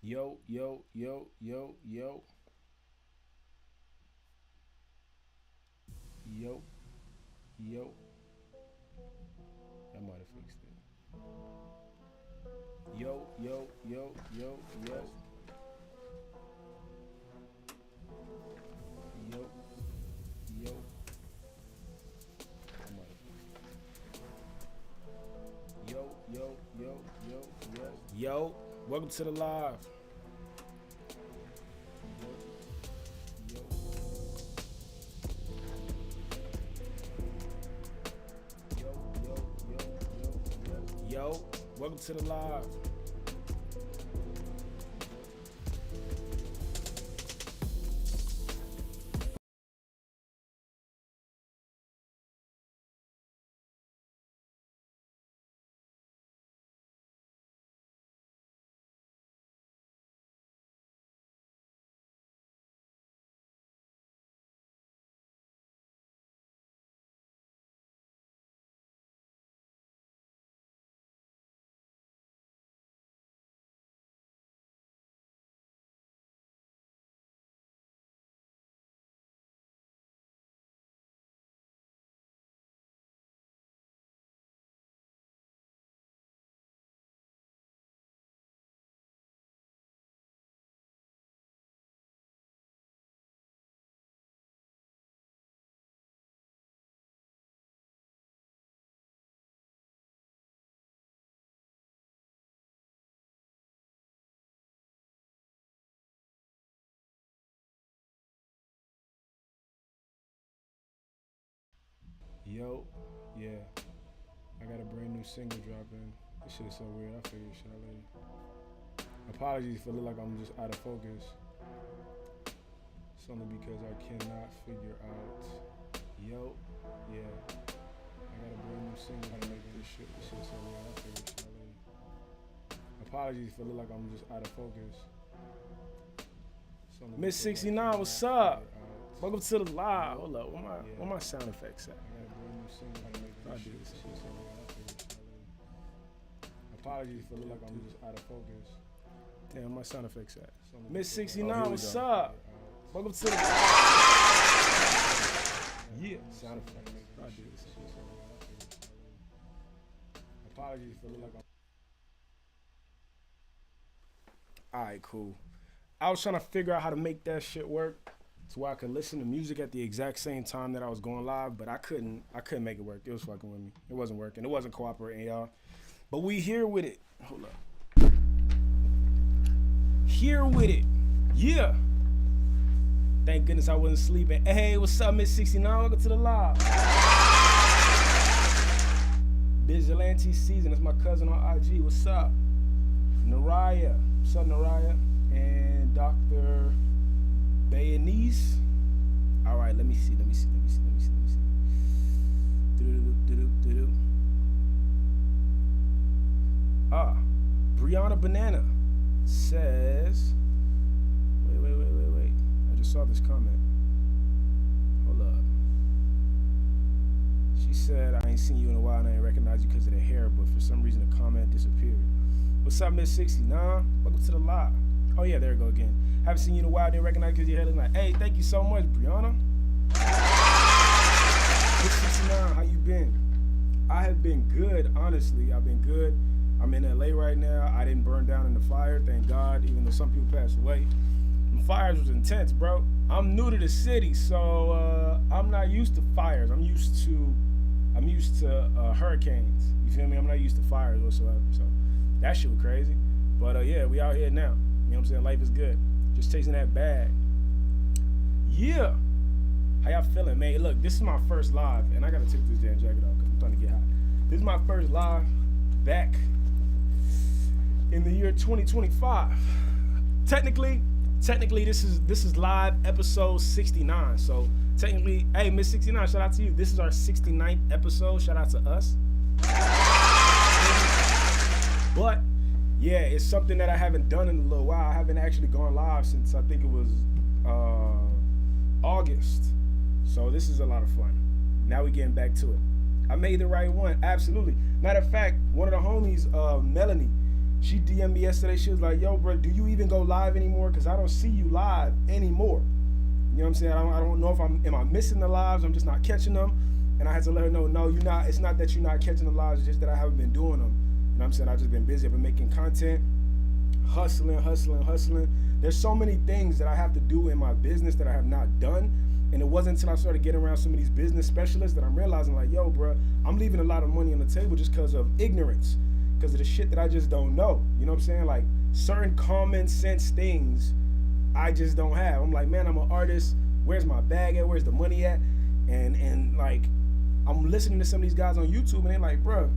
Yo, yo, yo, yo, yo, yo, yo. I might have fixed it. Yo, yo, yo, yo, yo, yo, yo. I might have fixed it. Yo, yo, yo, yo, yo. Yo, welcome to the live. Yo, yo, yo, yo, yo, yo, yo. Yo, welcome to the live. Yo, yeah. I got a brand new single dropping. This shit is so weird. I figured shit out later. Apologies for look like I'm just out of focus. It's only because I cannot figure out. Yo, yeah. I got a brand new single. How to make this shit. This shit is so weird. I figured shit out later. Apologies for look like I'm just out of focus. Miss 69, what's up? Welcome to the live. Hold up, where my sound effects at? I do this shit so weird. I figured shit out later. Apologies for look like I'm just out of focus. Damn, my sound effects at. Miss 69, what's up? Welcome to the yeah sound effects. I do this shit so weird. I figured shit out later. Apologies for look like I'm. Alright, cool. I was trying to figure out how to make that shit work so I could listen to music at the exact same time that I was going live, but I couldn't make it work. It was fucking with me. It wasn't working. It wasn't cooperating, y'all. But we here with it. Hold up. Here with it. Yeah. Thank goodness I wasn't sleeping. Hey, what's up, Miss 69? Welcome to the live. Vigilante season. That's my cousin on IG. What's up? Naraya. What's up, Naraya? And Dr. Bayanice. All right, let me see. Brianna Banana says, wait. I just saw this comment. Hold up. She said, I ain't seen you in a while and I ain't recognize you because of the hair, but for some reason the comment disappeared. What's up, Miss 69? Welcome to the live. Oh yeah, there we go again. Haven't seen you in a while, didn't recognize because your hair looks like. Hey, thank you so much, Brianna. Miss 69, how you been? I have been good, honestly. I've been good. I'm in LA right now. I didn't burn down in the fire, thank God, even though some people passed away. The fires was intense, bro. I'm new to the city, so I'm not used to fires. I'm used to hurricanes. You feel me? I'm not used to fires whatsoever. So that shit was crazy. But yeah, we out here now. You know what I'm saying? Life is good. Just chasing that bag. Yeah. How y'all feeling, man? Look, this is my first live, and I gotta take this damn jacket off because I'm starting to get hot. This is my first live back in the year 2025. Technically, this is live episode 69. So technically, hey, Miss 69, shout out to you. This is our 69th episode. Shout out to us. But yeah, it's something that I haven't done in a little while. I haven't actually gone live since I think it was August. So this is a lot of fun. Now we're getting back to it. I made the right one, absolutely. Matter of fact, one of the homies, Melanie, She DM'd me yesterday. She was like, "Yo, bro, do you even go live anymore? Cause I don't see you live anymore." You know what I'm saying? I don't know if am I missing the lives? I'm just not catching them. And I had to let her know, no, you're not. It's not that you're not catching the lives. It's just that I haven't been doing them. You know what I'm saying? I've just been busy. I've been making content, hustling. There's so many things that I have to do in my business that I have not done. And it wasn't until I started getting around some of these business specialists that I'm realizing, like, yo, bro, I'm leaving a lot of money on the table just because of ignorance, because of the shit that I just don't know. You know what I'm saying? Like, certain common sense things I just don't have. I'm like, man, I'm an artist. Where's my bag at? Where's the money at? And like, I'm listening to some of these guys on YouTube, and they're like, bro,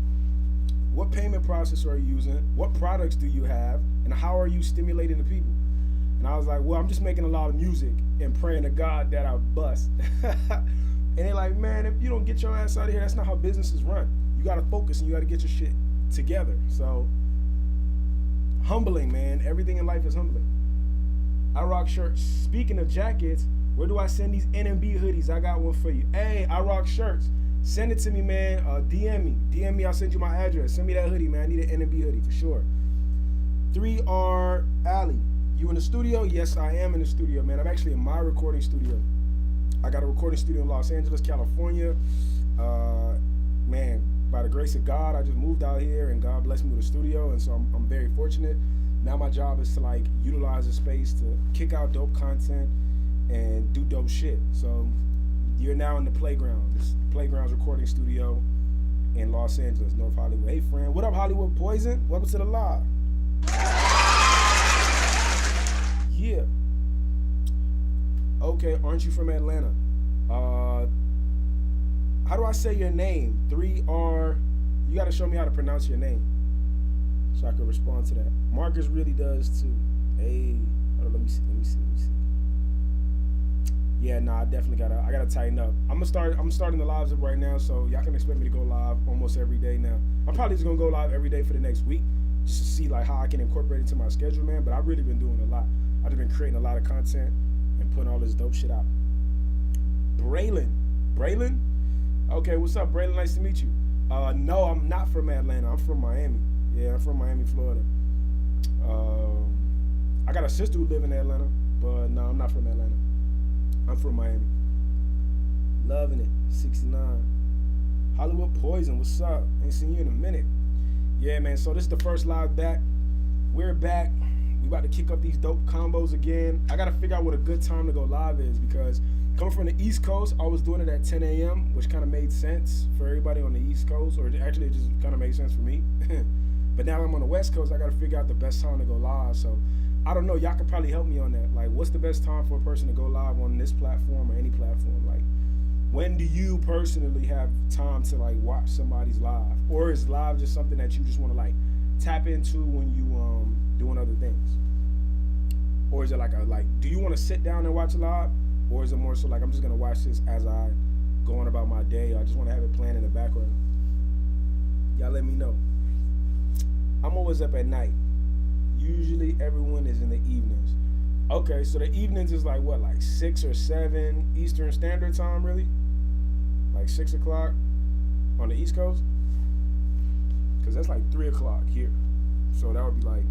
what payment processor are you using? What products do you have? And how are you stimulating the people? And I was like, well, I'm just making a lot of music and praying to God that I bust. And they're like, man, if you don't get your ass out of here, that's not how businesses run. You got to focus and you got to get your shit together. So, humbling, man. Everything in life is humbling. I rock shirts. Speaking of jackets, where do I send these NMB hoodies? I got one for you. Hey, I rock shirts. Send it to me, man. DM me. I'll send you my address. Send me that hoodie, man. I need an NMB hoodie for sure. 3R Alley. You in the studio? Yes, I am in the studio, man. I'm actually in my recording studio. I got a recording studio in Los Angeles, California. Man, by the grace of God, I just moved out here, and God blessed me with a studio, and so I'm very fortunate. Now my job is to like utilize the space to kick out dope content and do dope shit. So you're now in the Playground. This Playground's recording studio in Los Angeles, North Hollywood. Hey, friend. What up, Hollywood Poison? Welcome to the live. Yeah. Okay, aren't you from Atlanta? How do I say your name? 3R. You got to show me how to pronounce your name so I can respond to that. Marcus really does too. Hey, hold on, let me see. Yeah, nah, I definitely gotta tighten up. I'm starting the lives up right now, so y'all can expect me to go live almost every day now. I'm probably just gonna go live every day for the next week, just to see like how I can incorporate it into my schedule, man. But I've really been doing a lot. I've just been creating a lot of content and putting all this dope shit out. Braylon? Okay, what's up, Braylon? Nice to meet you. No, I'm not from Atlanta. I'm from Miami. Yeah, I'm from Miami, Florida. I got a sister who live in Atlanta, but no, I'm not from Atlanta. I'm from Miami. Loving it. 69. Hollywood Poison, what's up? Ain't seen you in a minute. Yeah, man, so this is the first live back. We're back. We about to kick up these dope combos again. I got to figure out what a good time to go live is, because coming from the East Coast, I was doing it at 10 a.m., which kind of made sense for everybody on the East Coast, or actually it just kind of made sense for me. But now I'm on the West Coast, I got to figure out the best time to go live. So I don't know, y'all could probably help me on that. Like, what's the best time for a person to go live on this platform or any platform? Like, when do you personally have time to like watch somebody's live? Or is live just something that you just want to like tap into when you doing other things? Or is it like do you want to sit down and watch live? Or is it more so like I'm just gonna watch this as I go on about my day? I just want to have it playing in the background. Y'all let me know. I'm always up at night. Usually everyone is in the evenings. Okay, so the evenings is like what, like 6 or 7 Eastern Standard Time, really? Like 6 o'clock on the East Coast? Because that's like 3 o'clock here. So that would be like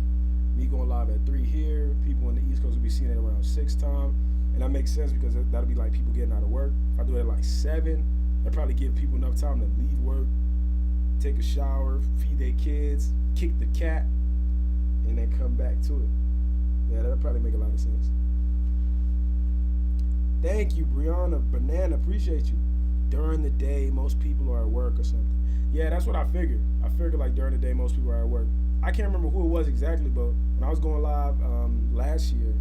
me going live at 3 here. People on the East Coast would be seeing it around 6 time. And that makes sense because that'll be like people getting out of work. If I do it at like 7, that'll probably give people enough time to leave work, take a shower, feed their kids, kick the cat, and then come back to it. Yeah, that'll probably make a lot of sense. Thank you, Brianna. Banana, appreciate you. During the day, most people are at work or something. Yeah, that's what I figured. I figured like during the day, most people are at work. I can't remember who it was exactly, but when I was going live last year,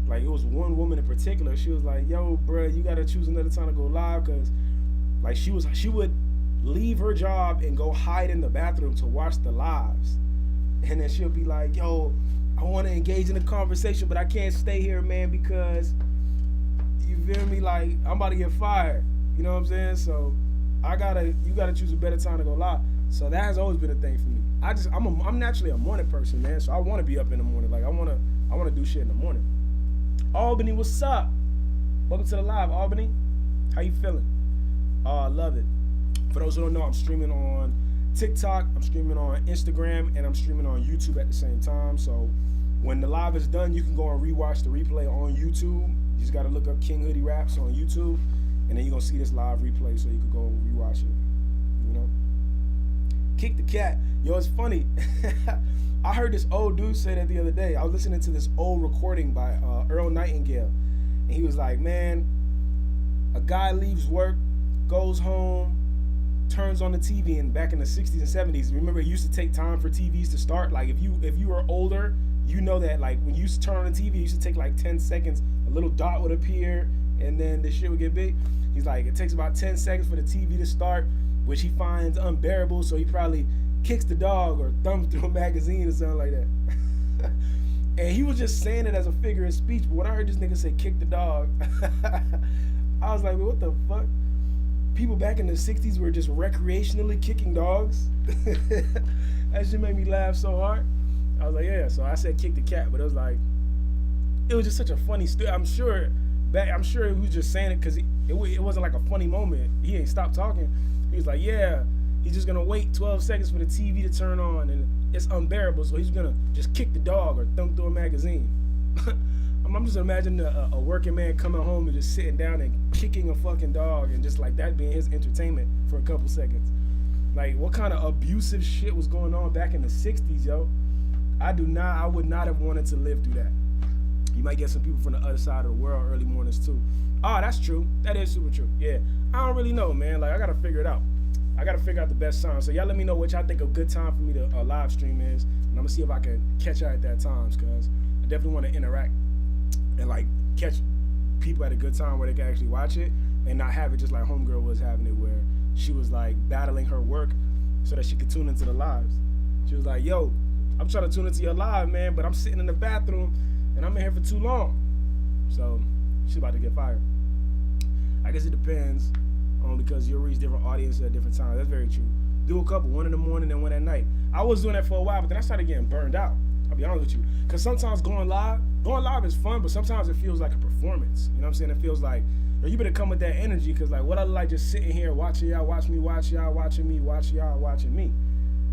like it was one woman in particular. She was like, "Yo, bro, you gotta choose another time to go live," because like she would leave her job and go hide in the bathroom to watch the lives, and then she'll be like, "Yo, I want to engage in a conversation, but I can't stay here, man, because you feel me? Like I'm about to get fired." You know what I'm saying? So you gotta choose a better time to go live. So that has always been a thing for me. I'm naturally a morning person, man. So I want to be up in the morning. Like I wanna do shit in the morning. Albany, what's up? Welcome to the live, Albany. How you feeling? Oh, I love it. For those who don't know, I'm streaming on TikTok, I'm streaming on Instagram, and I'm streaming on YouTube at the same time. So when the live is done, you can go and rewatch the replay on YouTube. You just gotta look up King Hoodie Raps on YouTube, and then you're gonna see this live replay, so you can go and rewatch it. You know, kick the cat. Yo, it's funny. I heard this old dude say that the other day. I was listening to this old recording by Earl Nightingale, and he was like, "Man, a guy leaves work, goes home, turns on the TV." And back in the 60s and 70s, remember it used to take time for TVs to start. Like if you were older, you know that like when you used to turn on the TV, it used to take like 10 seconds. A little dot would appear, and then the shit would get big. He's like, it takes about 10 seconds for the TV to start, which he finds unbearable. So he probably kicks the dog or thumbs through a magazine or something like that. And he was just saying it as a figure of speech. But when I heard this nigga say kick the dog, I was like, what the fuck? People back in the 60s were just recreationally kicking dogs. That shit made me laugh so hard. I was like, yeah. So I said kick the cat, but it was like, it was just such a funny story. I'm sure he was just saying it because it wasn't like a funny moment. He ain't stopped talking. He was like, yeah, he's just gonna wait 12 seconds for the TV to turn on, and it's unbearable, so he's gonna just kick the dog or thumb through a magazine. I'm just imagining a working man coming home and just sitting down and kicking a fucking dog, and just like that being his entertainment for a couple seconds. Like, what kind of abusive shit was going on back in the 60s, yo? I would not have wanted to live through that. You might get some people from the other side of the world early mornings too. Oh, that's true. That is super true. Yeah. I don't really know, man. Like, I gotta figure it out. I gotta figure out the best time. So y'all let me know what y'all think a good time for me to live stream is, and I'm gonna see if I can catch y'all at that times, cause I definitely want to interact and like catch people at a good time where they can actually watch it and not have it just like Homegirl was having it, where she was like battling her work so that she could tune into the lives. She was like, yo, I'm trying to tune into your live, man, but I'm sitting in the bathroom and I'm in here for too long. So she's about to get fired. I guess it depends on, because you'll reach different audiences at different times. That's very true. Do a couple, one in the morning and one at night. I was doing that for a while, but then I started getting burned out. I'll be honest with you. Because sometimes going live is fun, but sometimes it feels like a performance. You know what I'm saying? It feels like, yo, you better come with that energy, because like, what I like just sitting here watching y'all watch me, watch y'all watching me, watch y'all watching me.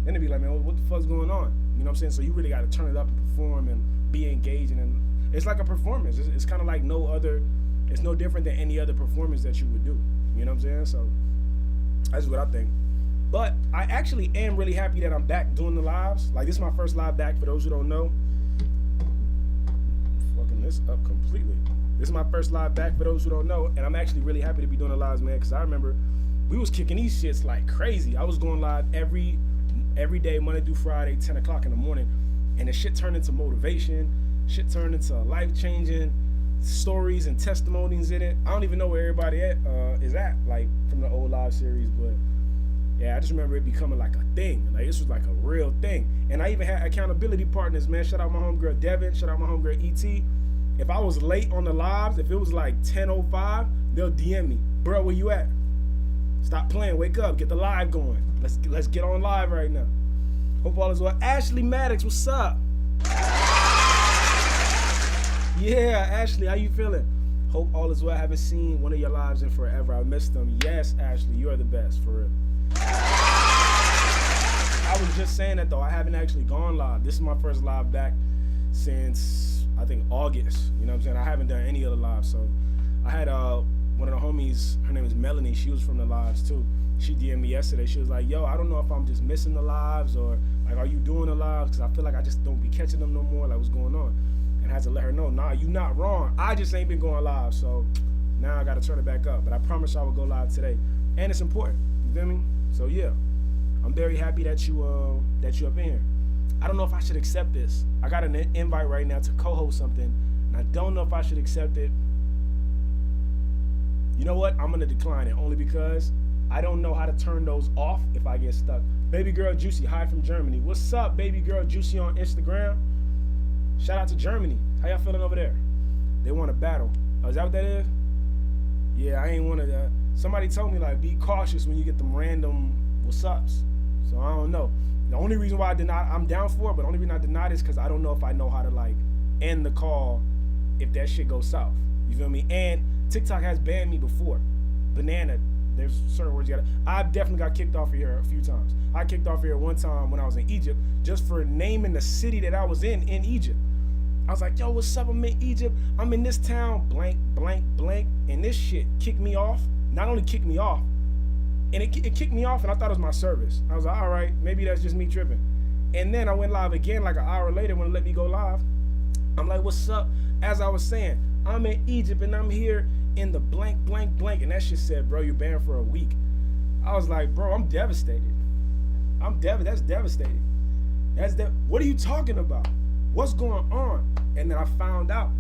Then it'd be like, man, what the fuck's going on? You know what I'm saying? So you really got to turn it up and perform and be engaging. And it's like a performance. It's kind of like it's no different than any other performance that you would do. You know what I'm saying? So that's what I think. But I actually am really happy that I'm back doing the lives. Like, this is my first live back, for those who don't know. I'm fucking this up completely. This is my first live back, for those who don't know. And I'm actually really happy to be doing the lives, man, because I remember we was kicking these shits like crazy. I was going live every day, Monday through Friday, 10 o'clock in the morning. And the shit turned into motivation. Shit turned into life-changing stories and testimonies in it. I don't even know where everybody is at, like, from the old live series, but yeah, I just remember it becoming like a thing. Like, this was like a real thing. And I even had accountability partners, man. Shout out my homegirl Devin, shout out my homegirl ET. If I was late on the lives, if it was like 10:05, they'll DM me, bro, where you at? Stop playing, wake up, get the live going. Let's get on live right now. Hope all is well. Ashley Maddox, what's up? Yeah, Ashley, how you feeling? Hope all is well. I haven't seen one of your lives in forever. I missed them. Yes, Ashley, you are the best, for real. I was just saying that, though. I haven't actually gone live. This is my first live back since, I think, August. You know what I'm saying? I haven't done any other lives. So I had one of the homies, her name is Melanie. She was from the lives, too. She DM'd me yesterday. She was like, yo, I don't know if I'm just missing the lives, or, like, are you doing the lives? Because I feel like I just don't be catching them no more. Like, what's going on? And I had to let her know, nah, you not wrong. I just ain't been going live, so now I got to turn it back up. But I promise I will go live today. And it's important. You feel me? So, yeah. I'm very happy that you up in here. I don't know if I should accept this. I got an invite right now to co-host something, and I don't know if I should accept it. You know what? I'm going to decline it, only because I don't know how to turn those off if I get stuck. Baby Girl Juicy, hi from Germany. What's up, Baby Girl Juicy on Instagram? Shout out to Germany. How y'all feeling over there? They want to battle. Oh, is that what that is? Yeah, I ain't one of that. Somebody told me, like, be cautious when you get them random what's ups. So I don't know. The only reason why I'm down for it, but the only reason I denied is because I don't know if I know how to, like, end the call if that shit goes south. You feel me? And TikTok has banned me before. Banana there's certain words you gotta. I definitely got kicked off of here a few times. I kicked off here one time when I was in Egypt just for naming the city that I was in Egypt. I was like, yo, what's up? I'm in Egypt. I'm in this town, blank, blank, blank. And this shit kicked me off. Not only kicked me off, and it kicked me off, and I thought it was my service. I was like, all right, maybe that's just me tripping. And then I went live again like an hour later when it let me go live. I'm like, what's up? As I was saying, I'm in Egypt and I'm here in the blank, blank, blank. And that shit said, bro, you're banned for a week. I was like, bro, I'm devastated. That's devastating. What are you talking about? What's going on? And then I found out,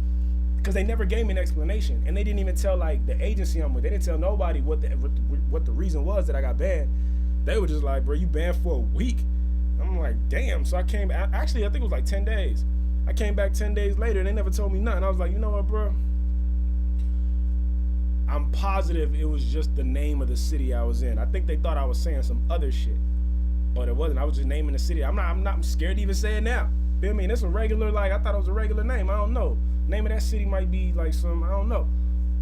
because they never gave me an explanation, and they didn't even tell like the agency I'm with. They didn't tell nobody what the reason was that I got banned. They were just like, bro, you banned for a week. I'm like, damn. So I came. Actually, I think it was like 10 days. I came back 10 days later, and they never told me nothing. I was like, you know what, bro? I'm positive it was just the name of the city I was in. I think they thought I was saying some other shit, but it wasn't. I was just naming the city. I'm scared to even say it now. Feel me? And it's a regular, like, I thought it was a regular name. I don't know. Name of that city might be like some, I don't know.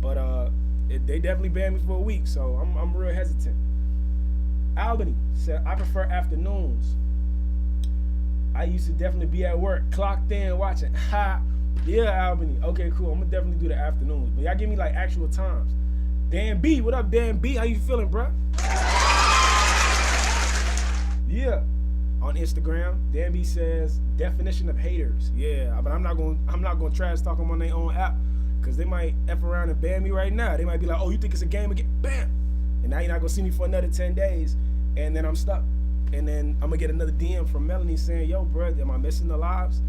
But they definitely banned me for a week, so I'm real hesitant. Albany said, I prefer afternoons. I used to definitely be at work, clocked in, watching. Ha! Yeah, Albany. Okay, cool. I'm gonna definitely do the afternoons. But y'all give me like actual times. Dan B, what up, Dan B? How you feeling, bruh? Yeah. On Instagram, Dan B says, definition of haters. Yeah, but I'm not gonna trash talk them on their own app, because they might F around and ban me right now. They might be like, oh, you think it's a game again? Bam! And now you're not gonna see me for another 10 days, and then I'm stuck. And then I'm gonna get another DM from Melanie saying, yo, bro, am I missing the lives?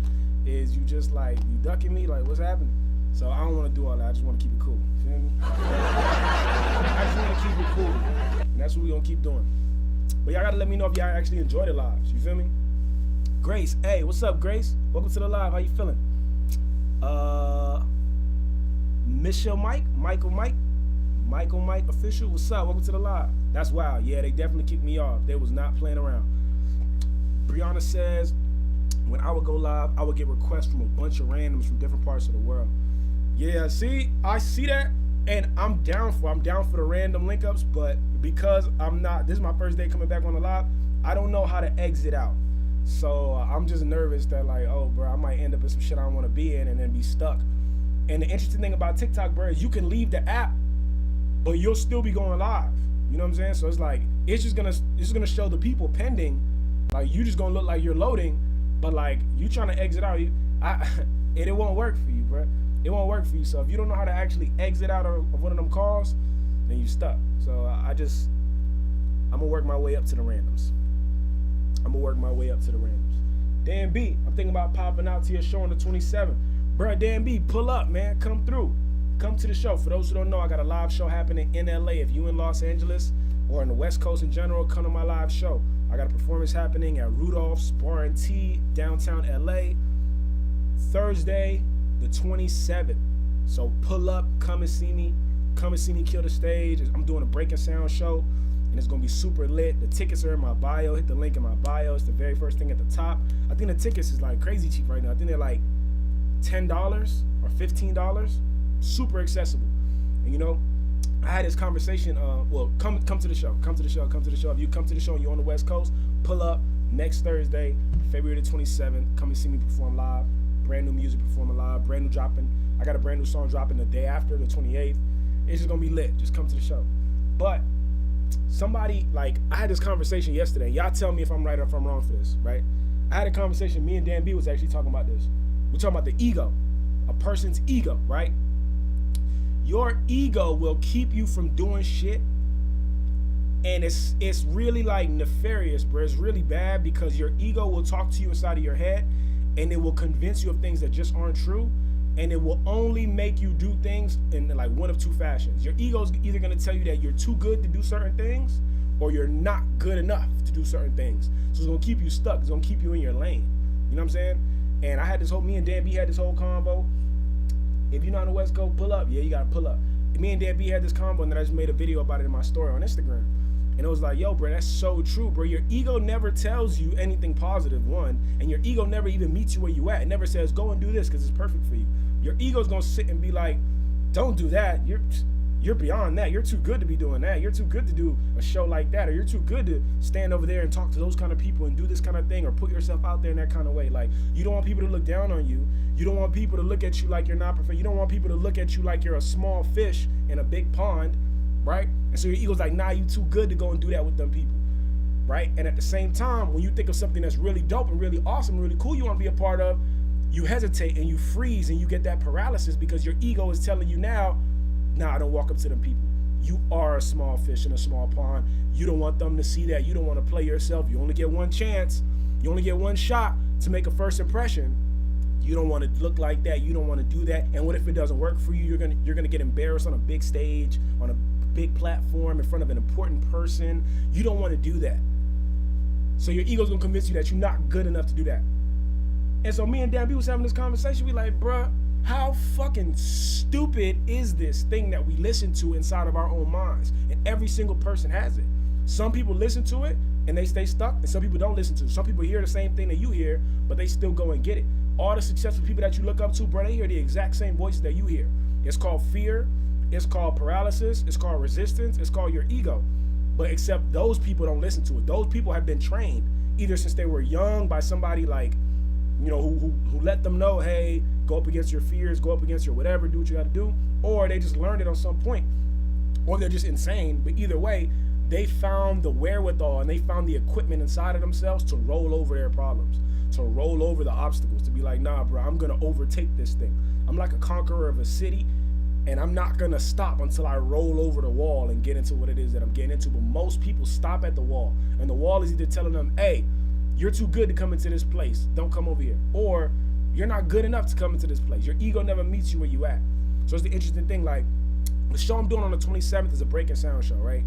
Is you just like, you ducking me? Like, what's happening? So I don't wanna do all that. I just wanna keep it cool. Feel me? I just wanna keep it cool. And that's what we gonna keep doing. But y'all gotta let me know if y'all actually enjoy the lives. You feel me? Grace, hey, what's up, Grace? Welcome to the live. How you feeling? Michelle Michael Mike official, what's up? Welcome to the live. That's wild. Yeah, they definitely kicked me off. They was not playing around. Brianna says, when I would go live, I would get requests from a bunch of randoms from different parts of the world. Yeah, see, I see that, and I'm down for the random link ups, but because this is my first day coming back on the live, I don't know how to exit out. So I'm just nervous that like, oh, bro, I might end up in some shit I don't want to be in and then be stuck. And the interesting thing about TikTok, bro, is you can leave the app, but you'll still be going live. You know what I'm saying? So it's like, it's just gonna show the people pending, like you just gonna look like you're loading, but like you trying to exit out, it won't work for you, bro. It won't work for you. So if you don't know how to actually exit out of one of them calls, then you stuck. So I'm gonna work my way up to the randoms. Dan B, I'm thinking about popping out to your show on the 27th. Bro, Dan B, pull up, man. Come through. Come to the show. For those who don't know, I got a live show happening in LA. If you in Los Angeles or in the West Coast in general, come to my live show. I got a performance happening at Rudolph's Bar and Tea, downtown LA, Thursday, the 27th. So pull up, come and see me kill the stage. I'm doing a breaking sound show, and it's gonna be super lit. The tickets are in my bio. Hit the link in my bio. It's the very first thing at the top. I think the tickets is like crazy cheap right now. I think they're like $10 or $15. Super accessible. And you know, I had this conversation, come to the show. If you come to the show and you're on the West Coast, pull up next Thursday, February the 27th. Come and see me perform live. Brand new music performing live, brand new dropping. I got a brand new song dropping the day after, the 28th. It's just gonna be lit. Just come to the show. But somebody, like, I had this conversation yesterday. Y'all tell me if I'm right or if I'm wrong for this, right? I had a conversation, me and Dan B was actually talking about this. We're talking about the ego, a person's ego, right? Your ego will keep you from doing shit, and it's really like nefarious, bro. It's really bad because your ego will talk to you inside of your head, and it will convince you of things that just aren't true, and it will only make you do things in like one of two fashions. Your ego's either gonna tell you that you're too good to do certain things, or you're not good enough to do certain things. So it's gonna keep you stuck. It's gonna keep you in your lane. You know what I'm saying? And me and Dan B had this whole convo. If you're not on the West Coast, pull up. Yeah, you gotta pull up. Me and Dan B had this combo, and then I just made a video about it in my story on Instagram. And it was like, yo, bro, that's so true, bro. Your ego never tells you anything positive, one, and your ego never even meets you where you at. It never says, go and do this because it's perfect for you. Your ego's gonna sit and be like, don't do that. You're beyond that. You're too good to be doing that. You're too good to do a show like that, or you're too good to stand over there and talk to those kind of people and do this kind of thing, or put yourself out there in that kind of way. Like, you don't want people to look down on you. You don't want people to look at you like you're not perfect. You don't want people to look at you like you're a small fish in a big pond, right? And so your ego's like, nah, you too good to go and do that with them people, right? And at the same time, when you think of something that's really dope and really awesome, really cool, you want to be a part of, you hesitate and you freeze and you get that paralysis because your ego is telling you now, nah, don't walk up to them people. You are a small fish in a small pond. You don't want them to see that. You don't want to play yourself. You only get one chance. You only get one shot to make a first impression. You don't want to look like that. You don't want to do that. And what if it doesn't work for you? You're gonna get embarrassed on a big stage, on a big platform, in front of an important person. You don't want to do that. So your ego's gonna convince you that you're not good enough to do that. And so me and Dan B was having this conversation. We like, bruh, how fucking stupid is this thing that we listen to inside of our own minds? And every single person has it. Some people listen to it and they stay stuck, and some people don't listen to it. Some people hear the same thing that you hear, but they still go and get it. All the successful people that you look up to, bro, they hear the exact same voices that you hear. It's called fear, it's called paralysis, it's called resistance, it's called your ego. But except those people don't listen to it. Those people have been trained either since they were young by somebody like, you know, who let them know, hey, go up against your fears, go up against your whatever, do what you got to do, or they just learned it on some point, or they're just insane. But either way, they found the wherewithal and they found the equipment inside of themselves to roll over their problems, to roll over the obstacles, to be like, nah, bro, I'm gonna overtake this thing. I'm like a conqueror of a city, and I'm not gonna stop until I roll over the wall and get into what it is that I'm getting into. But most people stop at the wall, and the wall is either telling them, hey, you're too good to come into this place, don't come over here, or you're not good enough to come into this place. Your ego never meets you where you at. So it's the interesting thing, like, the show I'm doing on the 27th is a break and sound show, right?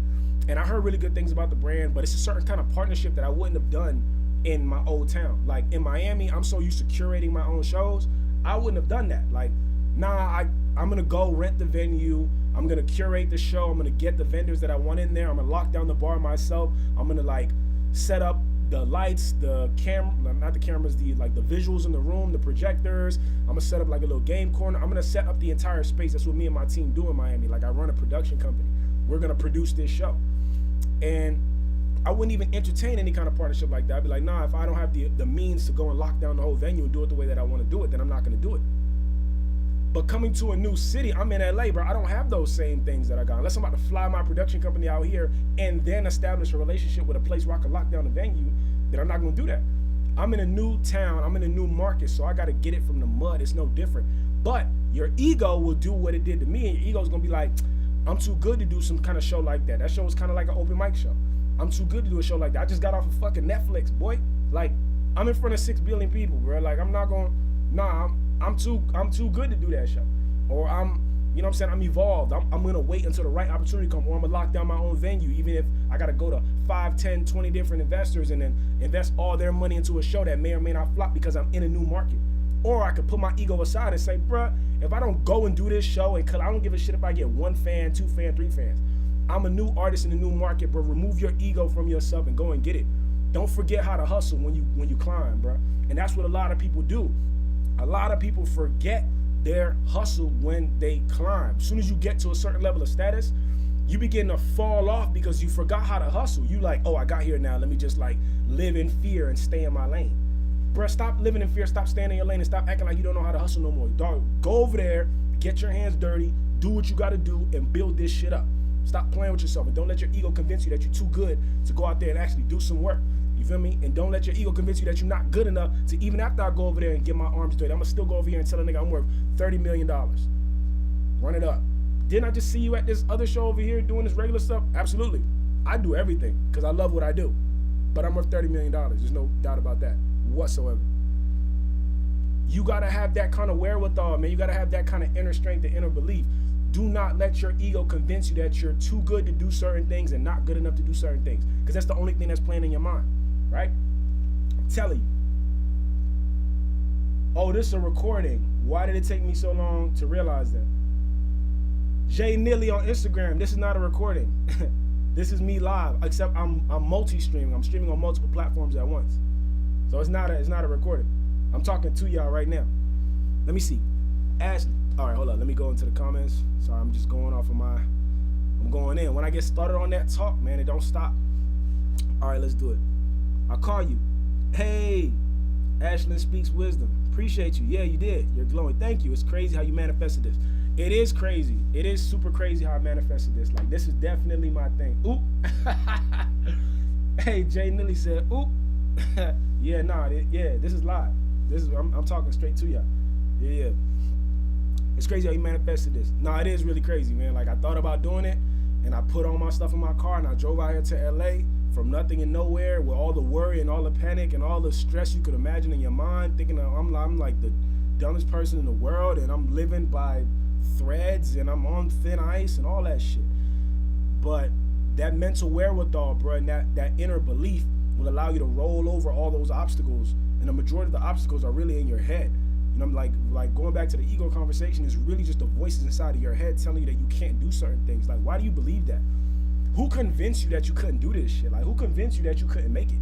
And I heard really good things about the brand, but it's a certain kind of partnership that I wouldn't have done in my old town. Like in Miami, I'm so used to curating my own shows, I wouldn't have done that. Like, nah, I'm gonna go rent the venue, I'm gonna curate the show, I'm gonna get the vendors that I want in there, I'm gonna lock down the bar myself, I'm gonna like set up the lights, the camera, not the cameras, the visuals in the room, the projectors. I'm gonna set up like a little game corner. I'm gonna set up the entire space. That's what me and my team do in Miami. Like, I run a production company. We're gonna produce this show. And I wouldn't even entertain any kind of partnership like that. I'd be like, nah, if I don't have the means to go and lock down the whole venue and do it the way that I wanna do it, then I'm not gonna do it. But coming to a new city, I'm in LA, bro. I don't have those same things that I got. Unless I'm about to fly my production company out here and then establish a relationship with a place where I can lock down the venue, then I'm not gonna do that. I'm in a new town, I'm in a new market, so I gotta get it from the mud. It's no different. But your ego will do what it did to me, and your ego's gonna be like, I'm too good to do some kind of show like that. That show was kind of like an open mic show. I'm too good to do a show like that. I just got off of fucking Netflix, boy. Like, I'm in front of 6 billion people, bro. Like, I'm not gonna, nah, I'm too good to do that show. Or you know what I'm saying, I'm evolved. I'm gonna wait until the right opportunity comes, or I'm gonna lock down my own venue, even if I gotta go to 5, 10, 20 different investors and then invest all their money into a show that may or may not flop because I'm in a new market. Or I could put my ego aside and say, bruh, if I don't go and do this show, and I don't give a shit if I get 1 fan, 2 fans, 3 fans. I'm a new artist in a new market, bro. Remove your ego from yourself and go and get it. Don't forget how to hustle when you climb, bro. And that's what a lot of people do. A lot of people forget their hustle when they climb. As soon as you get to a certain level of status, you begin to fall off because you forgot how to hustle. You like, oh, I got here now. Let me just like live in fear and stay in my lane. Bruh, stop living in fear. Stop staying in your lane and stop acting like you don't know how to hustle no more. Dog, go over there, get your hands dirty, do what you got to do, and build this shit up. Stop playing with yourself, and don't let your ego convince you that you're too good to go out there and actually do some work. You feel me? And don't let your ego convince you that you're not good enough to, even after I go over there and get my arms dirty, I'm gonna still go over here and tell a nigga I'm worth $30 million. Run it up. Didn't I just see you at this other show over here doing this regular stuff? Absolutely. I do everything because I love what I do. But I'm worth $30 million. There's no doubt about that whatsoever. You gotta have that kind of wherewithal, man. You gotta have that kind of inner strength and inner belief. Do not let your ego convince you that you're too good to do certain things and not good enough to do certain things, because that's the only thing that's playing in your mind, right? I'm telling you. Oh, this is a recording. Why did it take me so long to realize that? Jay Nilly on Instagram. This is not a recording. This is me live, except I'm multi-streaming. I'm streaming on multiple platforms at once. So it's not a recording. I'm talking to y'all right now. Let me see. Ashley. All right, hold on. Let me go into the comments. Sorry, I'm just going off of I'm going in. When I get started on that talk, man, it don't stop. All right, let's do it. I'll call you. Hey, Ashlyn Speaks Wisdom. Appreciate you. Yeah, you did. You're glowing. Thank you. It's crazy how you manifested this. It is crazy. It is super crazy how I manifested this. Like, this is definitely my thing. Oop. Hey, Jay Nilly said, oop. Yeah, nah, this is live. I'm talking straight to y'all. Yeah. It's crazy how you manifested this. Nah, it is really crazy, man. Like, I thought about doing it, and I put all my stuff in my car, and I drove out here to LA from nothing and nowhere with all the worry and all the panic and all the stress you could imagine in your mind, thinking I'm like the dumbest person in the world, and I'm living by threads, and I'm on thin ice and all that shit. But that mental wherewithal, bro, and that inner belief will allow you to roll over all those obstacles, and the majority of the obstacles are really in your head. You know, like going back to the ego conversation, is really just the voices inside of your head telling you that you can't do certain things. Like, why do you believe that? Who convinced you that you couldn't do this shit? Like, who convinced you that you couldn't make it?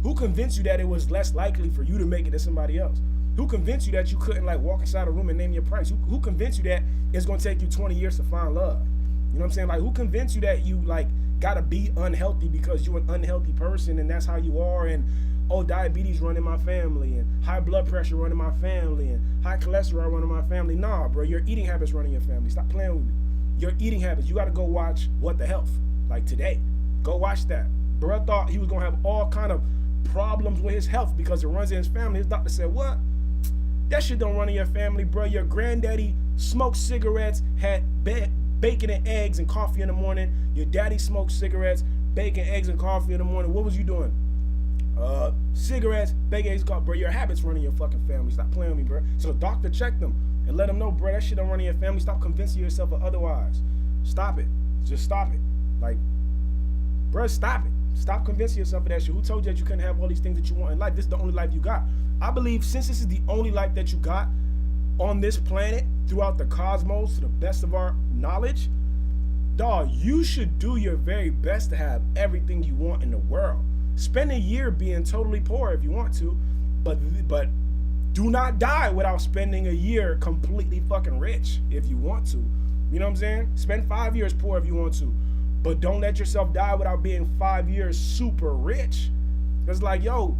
Who convinced you that it was less likely for you to make it than somebody else? Who convinced you that you couldn't, like, walk inside a room and name your price? Who convinced you that it's gonna take you 20 years to find love? You know what I'm saying? Like, who convinced you that you, like, gotta be unhealthy because you're an unhealthy person and that's how you are, and oh, diabetes running my family, and high blood pressure running my family, and high cholesterol running my family? Nah, bro, your eating habits running your family. Stop playing with me. Your eating habits, you gotta go watch What the Health, like today. Go watch that. Bro thought he was gonna have all kind of problems with his health because it runs in his family. His doctor said, what? That shit don't run in your family, bro. Your granddaddy smoked cigarettes, had bacon and eggs and coffee in the morning. Your daddy smoked cigarettes, bacon, eggs, and coffee in the morning. What was you doing? Cigarettes, bacon, eggs, coffee. Bro, your habits running your fucking family. Stop playing with me, bro. So the doctor checked them and let him know, bro, that shit don't run in your family. Stop convincing yourself of otherwise. Stop it. Just stop it. Like, bro, stop it. Stop convincing yourself of that shit. Who told you that you couldn't have all these things that you want in life? This is the only life you got. I believe since this is the only life that you got on this planet, throughout the cosmos, to the best of our knowledge, dog, you should do your very best to have everything you want in the world. Spend a year being totally poor if you want to, but do not die without spending a year completely fucking rich if you want to. You know what I'm saying? Spend 5 years poor if you want to, but don't let yourself die without being 5 years super rich. It's like, yo,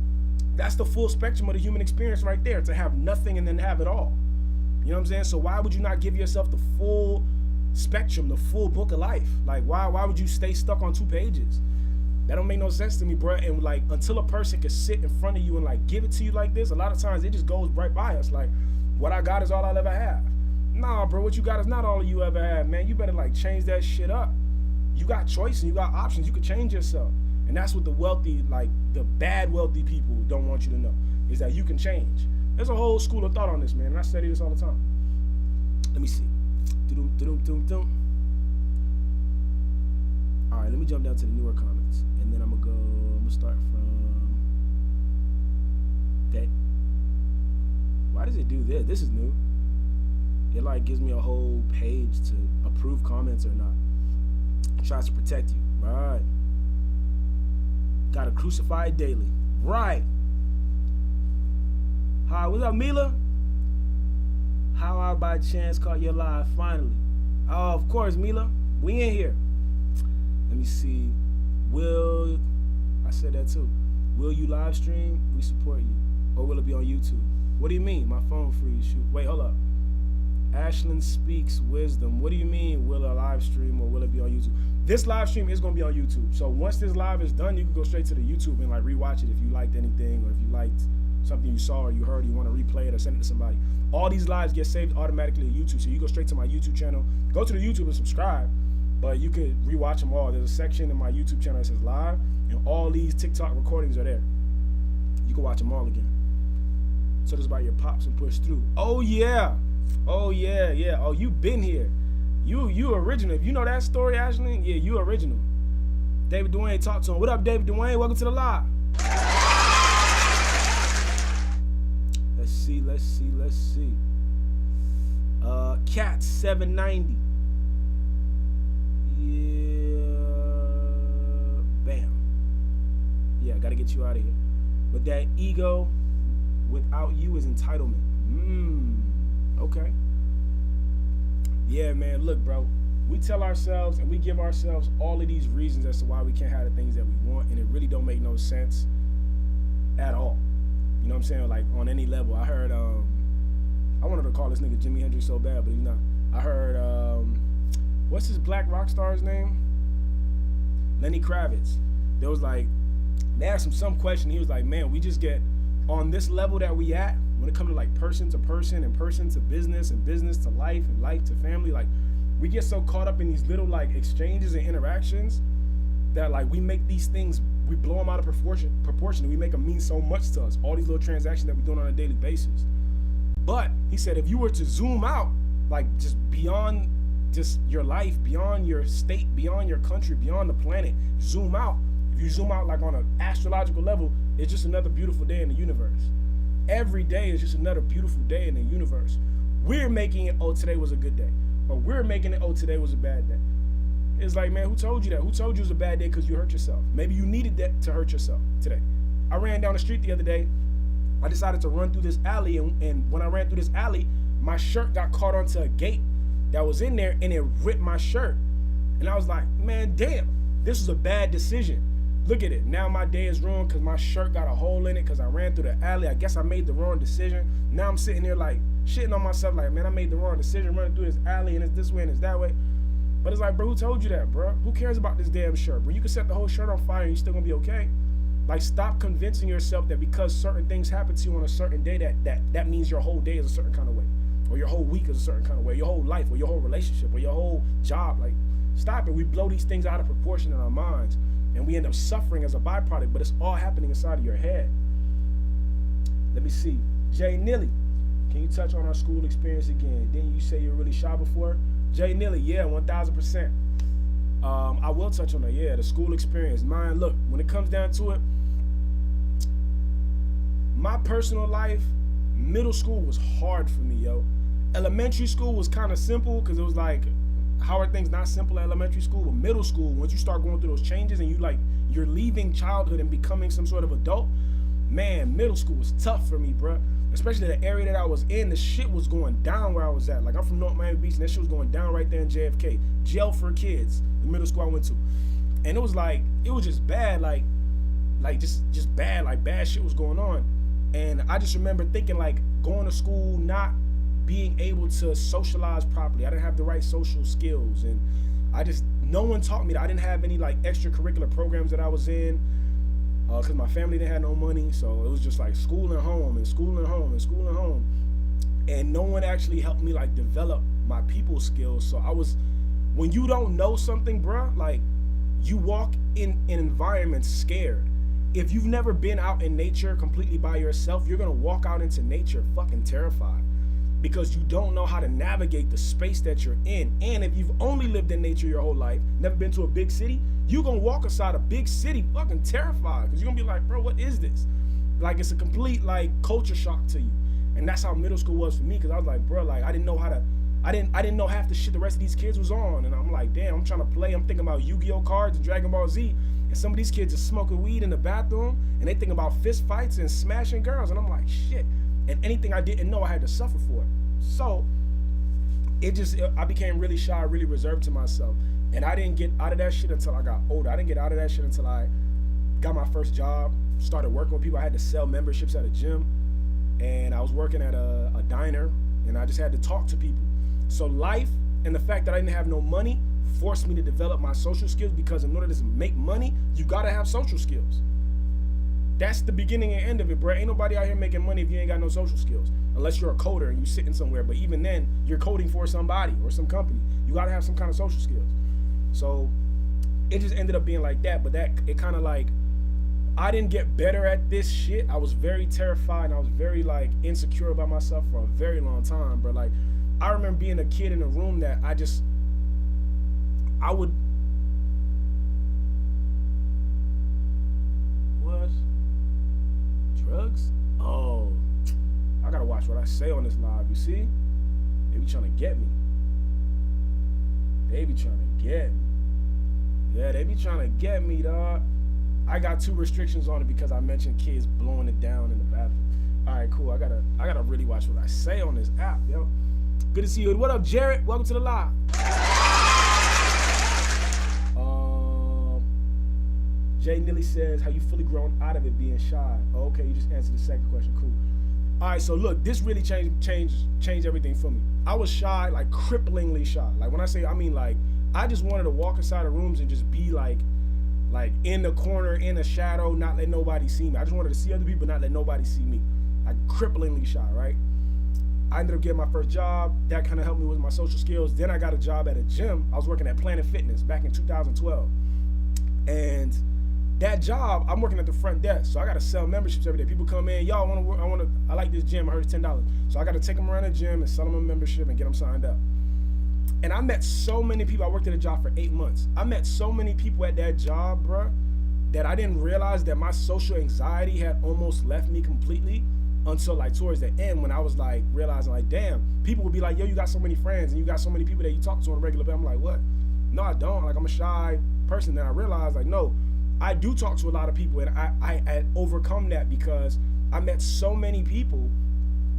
that's the full spectrum of the human experience right there, to have nothing and then have it all. You know what I'm saying? So why would you not give yourself the full spectrum, the full book of life? Like, why would you stay stuck on 2 pages? That don't make no sense to me, bro. And like, until a person can sit in front of you and like give it to you like this, a lot of times it just goes right by us. Like, what I got is all I'll ever have. Nah, bro, what you got is not all you ever have, man. You better like change that shit up. You got choice and you got options. You can change yourself. And that's what the wealthy, like the bad wealthy people don't want you to know, is that you can change. There's a whole school of thought on this, man, and I study this all the time. Let me see. All right, let me jump down to the newer comments, and then I'm gonna start from that. Why does it do this? This is new. It like gives me a whole page to approve comments or not. It tries to protect you. Right. Gotta crucify it daily. Right. Hi, what's up, Mila? How I by chance caught your live finally? Oh, of course, Mila. We in here. Let me see. I said that too. Will you live stream? We support you. Or will it be on YouTube? What do you mean? My phone freeze. Shoot. Wait, hold up. Ashlyn Speaks Wisdom. What do you mean, will a live stream or will it be on YouTube? This live stream is going to be on YouTube. So once this live is done, you can go straight to the YouTube and like rewatch it if you liked anything, or if you liked something you saw or you heard, you want to replay it or send it to somebody. All these lives get saved automatically to YouTube. So you go straight to my YouTube channel, go to the YouTube and subscribe, but you can rewatch them all. There's a section in my YouTube channel that says live, and all these TikTok recordings are there. You can watch them all again. So this is about your pops and push through. Oh yeah. Oh yeah, yeah. Oh, you been here. You original. If you know that story, Ashley, yeah, you original. David Dwayne, talk to him. What up, David Dwayne? Welcome to the live. Let's see. Cat 790. Yeah. Bam. Yeah, I gotta get you out of here. But that ego without you is entitlement. Okay. Yeah, man, look, bro. We tell ourselves and we give ourselves all of these reasons as to why we can't have the things that we want, and it really don't make no sense at all. You know what I'm saying? Like on any level. I heard I wanted to call this nigga Jimi Hendrix so bad, but he's not. I heard what's his black rock star's name? Lenny Kravitz. There was like, they asked him some question. He was like, man, we just get on this level that we at when it comes to like person to person and person to business and business to life and life to family. Like we get so caught up in these little like exchanges and interactions that like we make these things, we blow them out of proportion and we make them mean so much to us. All these little transactions that we're doing on a daily basis. But he said, if you were to zoom out, like just beyond just your life, beyond your state, beyond your country, beyond the planet, zoom out. If you zoom out like on an astrological level, it's just another beautiful day in the universe. Every day is just another beautiful day in the universe. We're making it, oh, today was a good day. Or we're making it, oh, today was a bad day. It's like, man, who told you that? Who told you it was a bad day because you hurt yourself? Maybe you needed that to hurt yourself today. I ran down the street the other day. I decided to run through this alley, and when I ran through this alley, my shirt got caught onto a gate that was in there, and it ripped my shirt. And I was like, man, damn, this was a bad decision. Look at it. Now my day is ruined because my shirt got a hole in it because I ran through the alley. I guess I made the wrong decision. Now I'm sitting there like shitting on myself like, man, I made the wrong decision running through this alley, and it's this way and it's that way. But it's like, bro, who told you that, bro? Who cares about this damn shirt, bro? You can set the whole shirt on fire and you're still gonna be okay. Like, stop convincing yourself that because certain things happen to you on a certain day that means your whole day is a certain kind of way, or your whole week is a certain kind of way, your whole life, or your whole relationship, or your whole job. Like, stop it. We blow these things out of proportion in our minds, and we end up suffering as a byproduct, but it's all happening inside of your head. Let me see. Jay Nilly, can you touch on our school experience again? Didn't you say you were really shy before? Jay Nilly, yeah, 1,000%. I will touch on that, yeah, the school experience. Mine, look, when it comes down to it, my personal life, middle school was hard for me, yo. Elementary school was kind of simple because it was like, how are things not simple at elementary school? But middle school, once you start going through those changes and you're leaving childhood and becoming some sort of adult, man, middle school was tough for me, bruh. Especially the area that I was in, the shit was going down where I was at. Like, I'm from North Miami Beach, and that shit was going down right there in JFK. Jail for kids, the middle school I went to. And it was like, it was just bad, like just bad, like bad shit was going on. And I just remember thinking, like, going to school, not being able to socialize properly. I didn't have the right social skills, and no one taught me that. I didn't have any like extracurricular programs that I was in, because my family didn't have no money, so it was just like school and home and school and home and school and home, and no one actually helped me like develop my people skills. So when you don't know something, bruh, like, you walk in environments scared. If you've never been out in nature completely by yourself, you're gonna walk out into nature fucking terrified, because you don't know how to navigate the space that you're in. And if you've only lived in nature your whole life, never been to a big city, you're gonna walk inside a big city fucking terrified, because you're gonna be like, bro, what is this? Like, it's a complete like culture shock to you. And that's how middle school was for me, because I was like, bro, like, I didn't know half the shit the rest of these kids was on. And I'm like, damn, I'm trying to play, I'm thinking about Yu-Gi-Oh cards and Dragon Ball Z, and some of these kids are smoking weed in the bathroom, and they think about fist fights and smashing girls, and I'm like, shit. And anything I didn't know, I had to suffer for it. So I became really shy, really reserved to myself. And I didn't get out of that shit until I got older. I didn't get out of that shit until I got my first job, started working with people. I had to sell memberships at a gym, and I was working at a diner, and I just had to talk to people. So life and the fact that I didn't have no money forced me to develop my social skills, because in order to make money, you gotta have social skills. That's the beginning and end of it, bro. Ain't nobody out here making money if you ain't got no social skills, unless you're a coder and you sitting somewhere. But even then, you're coding for somebody or some company. You gotta have some kind of social skills. So it just ended up being like that. But it kind of like, I didn't get better at this shit. I was very terrified, and I was very like insecure about myself for a very long time, bro. Like, I remember being a kid in a room that I would. What? Drugs? Oh, I gotta watch what I say on this live. You see, they be trying to get me. Yeah, they be trying to get me, dog. I got 2 restrictions on it because I mentioned kids blowing it down in the bathroom. All right, cool. I gotta really watch what I say on this app, yo. Good to see you. What up, Jared? Welcome to the live. Jay Nilly says, how you fully grown out of it being shy. Oh, okay, you just answered the second question. Cool. All right, so look, this really changed everything for me. I was shy, like cripplingly shy. Like when I say, I mean like, I just wanted to walk inside of rooms and just be like in the corner, in a shadow, not let nobody see me. I just wanted to see other people, not let nobody see me. Like cripplingly shy, right? I ended up getting my first job. That kind of helped me with my social skills. Then I got a job at a gym. I was working at Planet Fitness back in 2012. And that job, I'm working at the front desk. So I got to sell memberships every day. People come in, yo, I like this gym. I heard it's $10. So I got to take them around the gym and sell them a membership and get them signed up. And I met so many people. I worked at a job for 8 months. I met so many people at that job, bro, that I didn't realize that my social anxiety had almost left me completely until like towards the end, when I was like realizing like, damn, people would be like, yo, you got so many friends and you got so many people that you talk to on a regular basis. I'm like, what? No, I don't. Like, I'm a shy person. Then I realized like, no, I do talk to a lot of people, and I had overcome that because I met so many people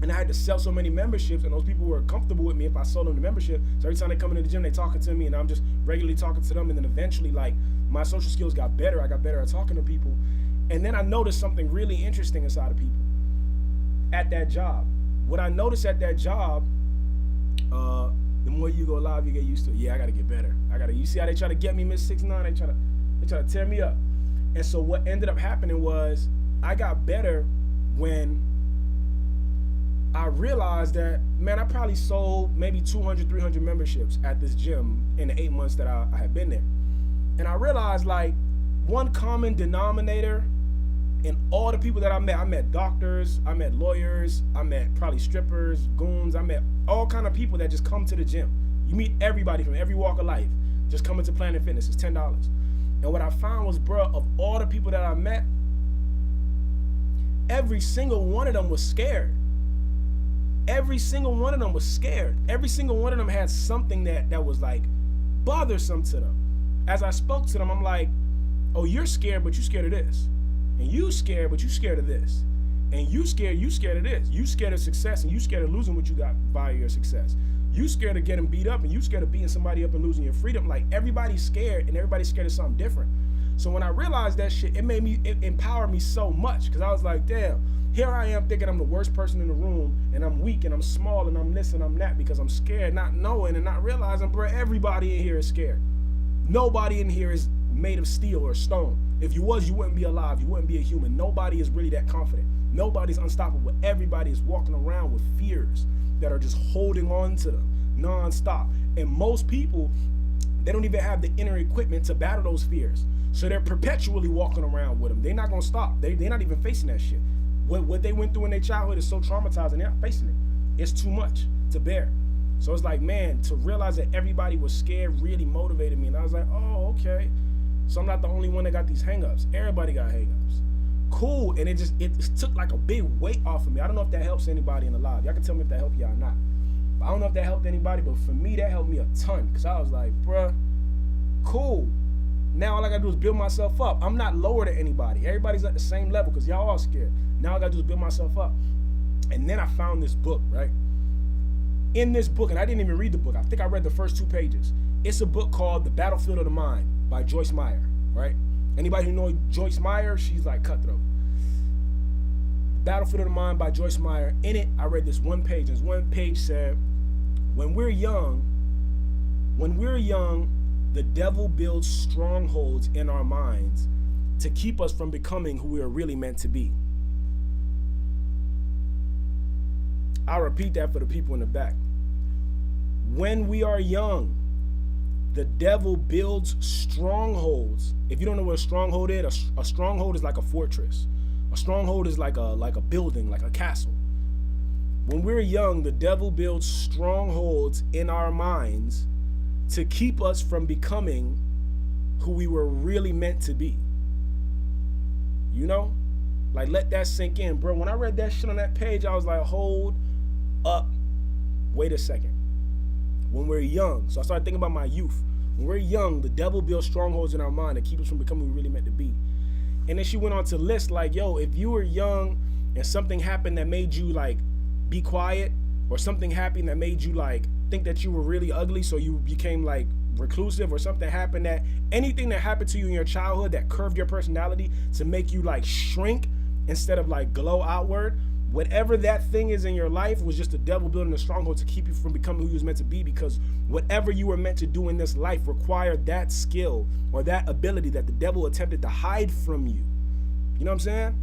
and I had to sell so many memberships, and those people were comfortable with me if I sold them the membership. So every time they come into the gym, they talking to me, and I'm just regularly talking to them. And then eventually, like, my social skills got better. I got better at talking to people. And then I noticed something really interesting inside of people at that job. What I noticed at that job, the more you go live, you get used to it. Yeah, I gotta get better. You see how they try to get me, Miss 6'9"? They try to tear me up. And so what ended up happening was I got better when I realized that, man, I probably sold maybe 200, 300 memberships at this gym in the 8 months that I had been there. And I realized, like, one common denominator in all the people that I met doctors, I met lawyers, I met probably strippers, goons, I met all kind of people that just come to the gym. You meet everybody from every walk of life just coming to Planet Fitness. It's $10. And what I found was, bro, of all the people that I met, every single one of them was scared. Every single one of them was scared. Every single one of them had something that was like bothersome to them. As I spoke to them, I'm like, oh, you're scared, but you scared of this. And you scared, but you scared of this. And you scared of this. You scared of success, and you scared of losing what you got via your success. You scared of getting beat up, and you scared of beating somebody up and losing your freedom. Like, everybody's scared, and everybody's scared of something different. So when I realized that shit, it empowered me so much, because I was like, damn, here I am thinking I'm the worst person in the room, and I'm weak, and I'm small, and I'm this, and I'm that, because I'm scared, not knowing and not realizing, bro, everybody in here is scared. Nobody in here is made of steel or stone. If you was, you wouldn't be alive. You wouldn't be a human. Nobody is really that confident. Nobody's unstoppable. Everybody is walking around with fears that are just holding on to them nonstop. And most people, they don't even have the inner equipment to battle those fears. So they're perpetually walking around with them. They're not gonna stop. They're not even facing that shit. What they went through in their childhood is so traumatizing. They're not facing it. It's too much to bear. So it's like, man, to realize that everybody was scared really motivated me. And I was like, oh, okay. So I'm not the only one that got these hangups. Everybody got hangups. Cool. And it took like a big weight off of me. I don't know if that helps anybody in the live. Y'all can tell me if that helped y'all or not. But I don't know if that helped anybody, but for me, that helped me a ton. Because I was like, bruh, cool. Now all I gotta do is build myself up. I'm not lower than anybody. Everybody's at the same level because y'all all scared. Now all I gotta do is build myself up. And then I found this book, right? In this book, and I didn't even read the book. I think I read the first 2 pages. It's a book called The Battlefield of the Mind by Joyce Meyer, right? Anybody who knows Joyce Meyer, she's like cutthroat. Battlefield of the Mind by Joyce Meyer. In it, I read this one page. This one page said, when we're young, the devil builds strongholds in our minds to keep us from becoming who we are really meant to be. I'll repeat that for the people in the back. When we are young, the devil builds strongholds. If you don't know what a stronghold is, a stronghold is like a fortress. A stronghold is like a building, like a castle. When we're young, the devil builds strongholds in our minds to keep us from becoming who we were really meant to be. You know? Like, let that sink in, bro. When I read that shit on that page, I was like, hold up. Wait a second. When we're young, so I started thinking about my youth. When we're young, the devil builds strongholds in our mind to keep us from becoming who we really meant to be. And then she went on to list, like, yo, if you were young and something happened that made you, like, be quiet, or something happened that made you, like, think that you were really ugly, so you became, like, reclusive or something happened, that anything that happened to you in your childhood that curved your personality to make you like shrink instead of like glow outward, whatever that thing is in your life was just the devil building a stronghold to keep you from becoming who you was meant to be, because whatever you were meant to do in this life required that skill or that ability that the devil attempted to hide from you. You know what I'm saying?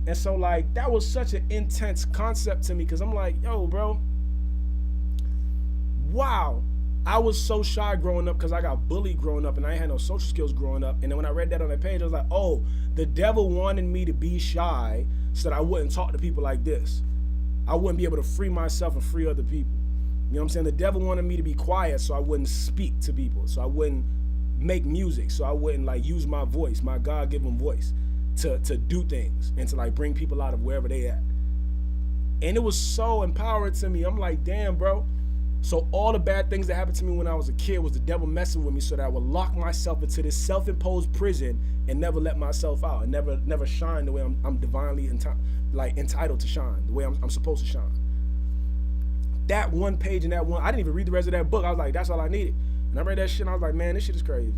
And so like that was such an intense concept to me, because I'm like, yo, bro, wow. I was so shy growing up because I got bullied growing up and I ain't had no social skills growing up. And then when I read that on that page, I was like, oh, the devil wanted me to be shy so that I wouldn't talk to people like this. I wouldn't be able to free myself and free other people. You know what I'm saying? The devil wanted me to be quiet so I wouldn't speak to people, so I wouldn't make music, so I wouldn't like use my voice, my God-given voice, to do things and to like bring people out of wherever they at. And it was so empowering to me. I'm like, damn, bro. So all the bad things that happened to me when I was a kid was the devil messing with me so that I would lock myself into this self-imposed prison and never let myself out and never shine the way I'm divinely entitled to shine, the way I'm supposed to shine. That one page and that one, I didn't even read the rest of that book. I was like, that's all I needed. And I read that shit and I was like, man, this shit is crazy.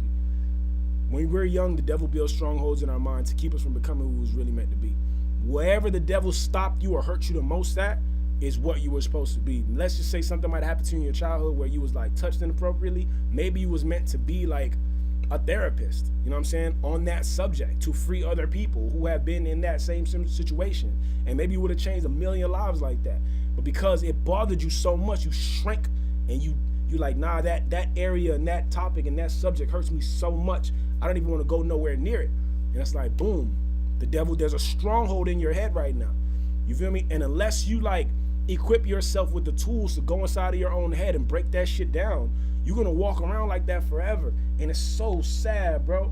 When we're young, the devil builds strongholds in our mind to keep us from becoming who was really meant to be. Wherever the devil stopped you or hurt you the most at is what you were supposed to be. Let's just say something might happen to you in your childhood where you was like touched inappropriately. Maybe you was meant to be like a therapist, you know what I'm saying, on that subject to free other people who have been in that same situation. And maybe you would have changed a million lives like that. But because it bothered you so much, you shrank and you like, nah, that area and that topic and that subject hurts me so much, I don't even want to go nowhere near it. And it's like, boom, the devil, there's a stronghold in your head right now. You feel me? And unless you like equip yourself with the tools to go inside of your own head and break that shit down, you're gonna walk around like that forever. And it's so sad, bro.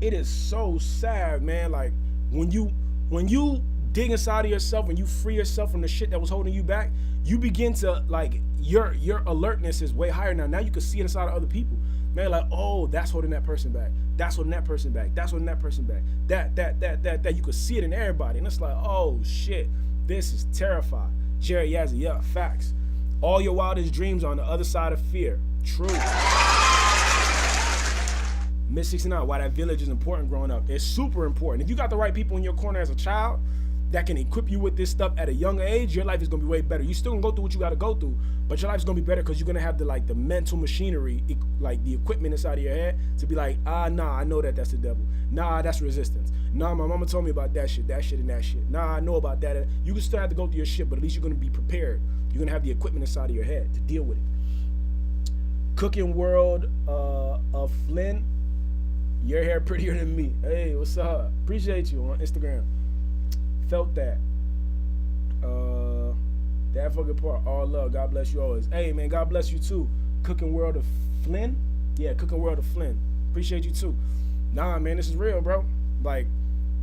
It is so sad, man. Like when you dig inside of yourself and you free yourself from the shit that was holding you back, you begin to like, your alertness is way higher now. Now you can see it inside of other people. Man, like, oh, that's holding that person back. That's holding that person back. That's holding that person back. That. You could see it in everybody. And it's like, oh shit, this is terrifying. Jerry Yazzie, yeah, facts. All your wildest dreams are on the other side of fear. True. Miss 69, why that village is important growing up. It's super important. If you got the right people in your corner as a child that can equip you with this stuff at a young age, your life is gonna be way better. You still gonna go through what you gotta go through, but your life's gonna be better because you're gonna have the mental machinery, like the equipment inside of your head to be like, nah, I know that's the devil. Nah, that's resistance. Nah, my mama told me about that shit, and that shit. Nah, I know about that. You can still have to go through your shit, but at least you're gonna be prepared. You're gonna have the equipment inside of your head to deal with it. Cooking World of Flynn, your hair prettier than me. Hey, what's up? Appreciate you on Instagram. Felt that. That fucking part. All love. God bless you always. Hey, man, God bless you too. Cooking World of Flynn? Yeah, Cooking World of Flynn. Appreciate you too. Nah, man, this is real, bro. Like,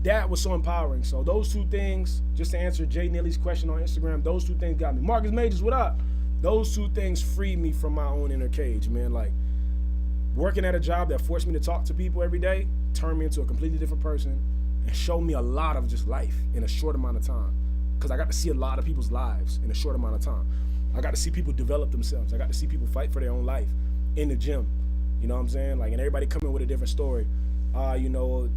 that was so empowering. So those two things, just to answer Jay Neely's question on Instagram, those two things got me. Marcus Majors, what up? Those two things freed me from my own inner cage, man. Like, working at a job that forced me to talk to people every day turned me into a completely different person and showed me a lot of just life in a short amount of time. Because I got to see a lot of people's lives in a short amount of time. I got to see people develop themselves. I got to see people fight for their own life in the gym. You know what I'm saying? Like, and everybody coming with a different story. You know,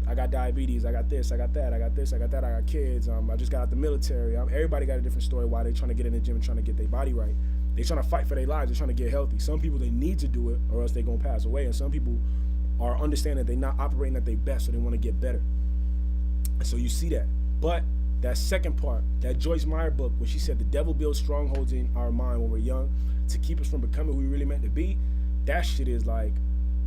I got diabetes, I got this, I got that, I got this, I got that, I got kids, I just got out the military. Everybody got a different story why they trying to get in the gym and trying to get their body right. They trying to fight for their lives, they're trying to get healthy. Some people, they need to do it or else they gonna pass away. And some people are understanding that they're not operating at their best, so they wanna get better. And so you see that. But that second part, that Joyce Meyer book, where she said the devil builds strongholds in our mind when we're young to keep us from becoming who we really meant to be, that shit is like,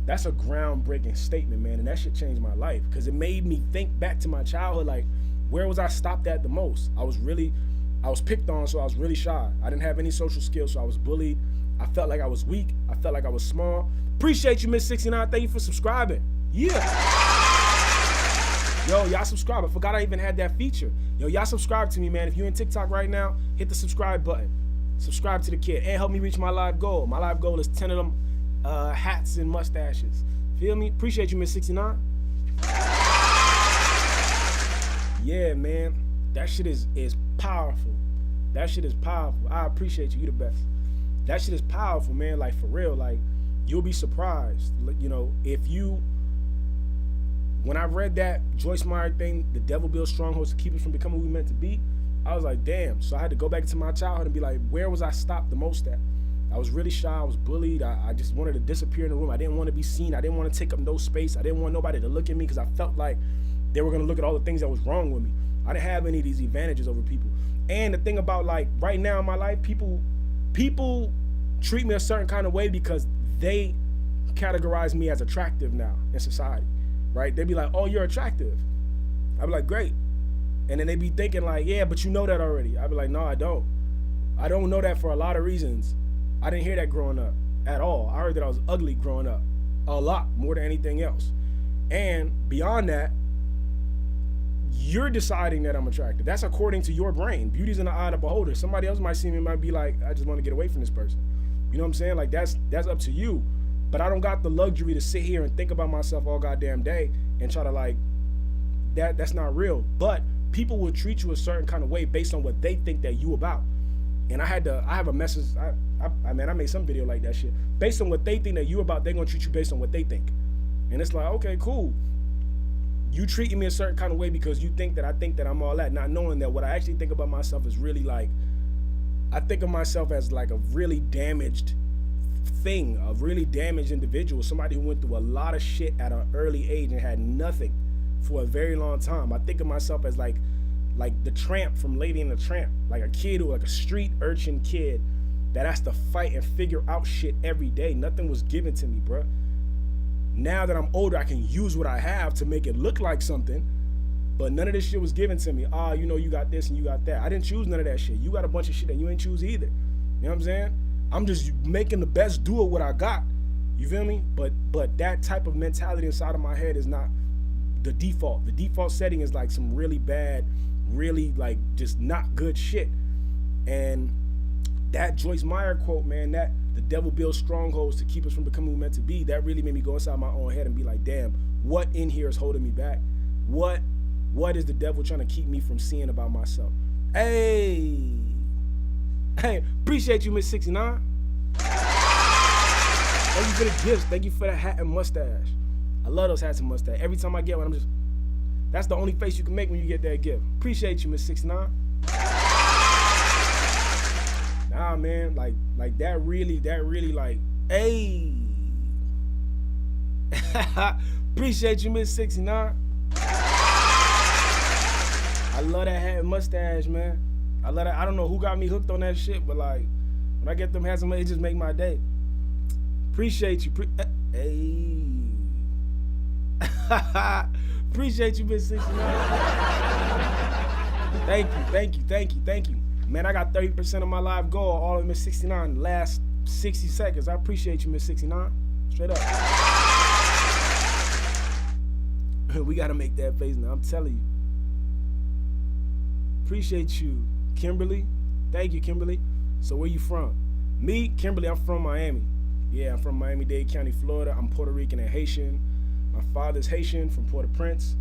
that's a groundbreaking statement, man. And that shit changed my life because it made me think back to my childhood. Like, where was I stopped at the most? I was picked on, so I was really shy. I didn't have any social skills, so I was bullied. I felt like I was weak. I felt like I was small. Appreciate you, Miss 69. Thank you for subscribing. Yeah. Yo, y'all subscribe. I forgot I even had that feature. Yo, y'all subscribe to me, man. If you're in TikTok right now, hit the subscribe button. Subscribe to the kid and help me reach my live goal. My live goal is 10 of them hats and mustaches. Feel me? Appreciate you, Miss 69. Yeah, man. That shit is powerful. That shit is powerful. I appreciate you. You the best. That shit is powerful, man. Like, for real. Like, You'll be surprised. You know, when I read that Joyce Meyer thing, the devil builds strongholds to keep us from becoming who we meant to be, I was like, damn. So I had to go back to my childhood and be like, where was I stopped the most at? I was really shy. I was bullied. I just wanted to disappear in the room. I didn't want to be seen. I didn't want to take up no space. I didn't want nobody to look at me because I felt like they were going to look at all the things that was wrong with me. I didn't have any of these advantages over people. And the thing about, like, right now in my life, people treat me a certain kind of way because they categorize me as attractive now in society, right? They be like, oh, you're attractive. I be like, great. And then they be thinking like, yeah, but you know that already. I be like, no, I don't. I don't know that for a lot of reasons. I didn't hear that growing up at all. I heard that I was ugly growing up a lot, more than anything else. And beyond that, you're deciding that I'm attractive. That's according to your brain. Beauty's in the eye of the beholder. Somebody else might see me and might be like, I just want to get away from this person. You know what I'm saying? Like, that's up to you. But I don't got the luxury to sit here and think about myself all goddamn day and try to, like, that's not real. But people will treat you a certain kind of way based on what they think that you about. And I have a message. I made some video like that shit. Based on what they think that you about, they're gonna treat you based on what they think. And it's like, okay, cool. You treating me a certain kind of way because you think that I think that I'm all that, not knowing that what I actually think about myself is really like, I think of myself as like a really damaged thing, a really damaged individual, somebody who went through a lot of shit at an early age and had nothing for a very long time. I think of myself as like the tramp from Lady and the Tramp, like a kid like a street urchin kid that has to fight and figure out shit every day. Nothing was given to me, bruh. Now that I'm older, I can use what I have to make it look like something, but none of this shit was given to me. You know, you got this and you got that. I didn't choose none of that shit. You got a bunch of shit that you ain't choose either. You know what I'm saying? I'm just making the best do of what I got. You feel me? But that type of mentality inside of my head is not the default. The default setting is like some really bad, really like just not good shit. And that Joyce Meyer quote, man, that the devil builds strongholds to keep us from becoming who we're meant to be, that really made me go inside my own head and be like, damn, what in here is holding me back? What is the devil trying to keep me from seeing about myself? Hey, appreciate you, Miss 69. Thank you for the gifts. Thank you for the hat and mustache. I love those hats and mustache. Every time I get one, that's the only face you can make when you get that gift. Appreciate you, Miss 69. Nah, man, like that really like, hey. Appreciate you, Miss 69. I love that hat and mustache, man. I love that. I don't know who got me hooked on that shit, but like, when I get them hats and mustache, it just make my day. Appreciate you. Hey. Appreciate you, Miss 69. Thank you. Man, I got 30% of my live goal, all of Miss 69, last 60 seconds. I appreciate you, Miss 69. Straight up. We gotta make that face now, I'm telling you. Appreciate you, Kimberly. Thank you, Kimberly. So where you from? Me, Kimberly, I'm from Miami. Yeah, I'm from Miami-Dade County, Florida. I'm Puerto Rican and Haitian. My father's Haitian from Port-au-Prince.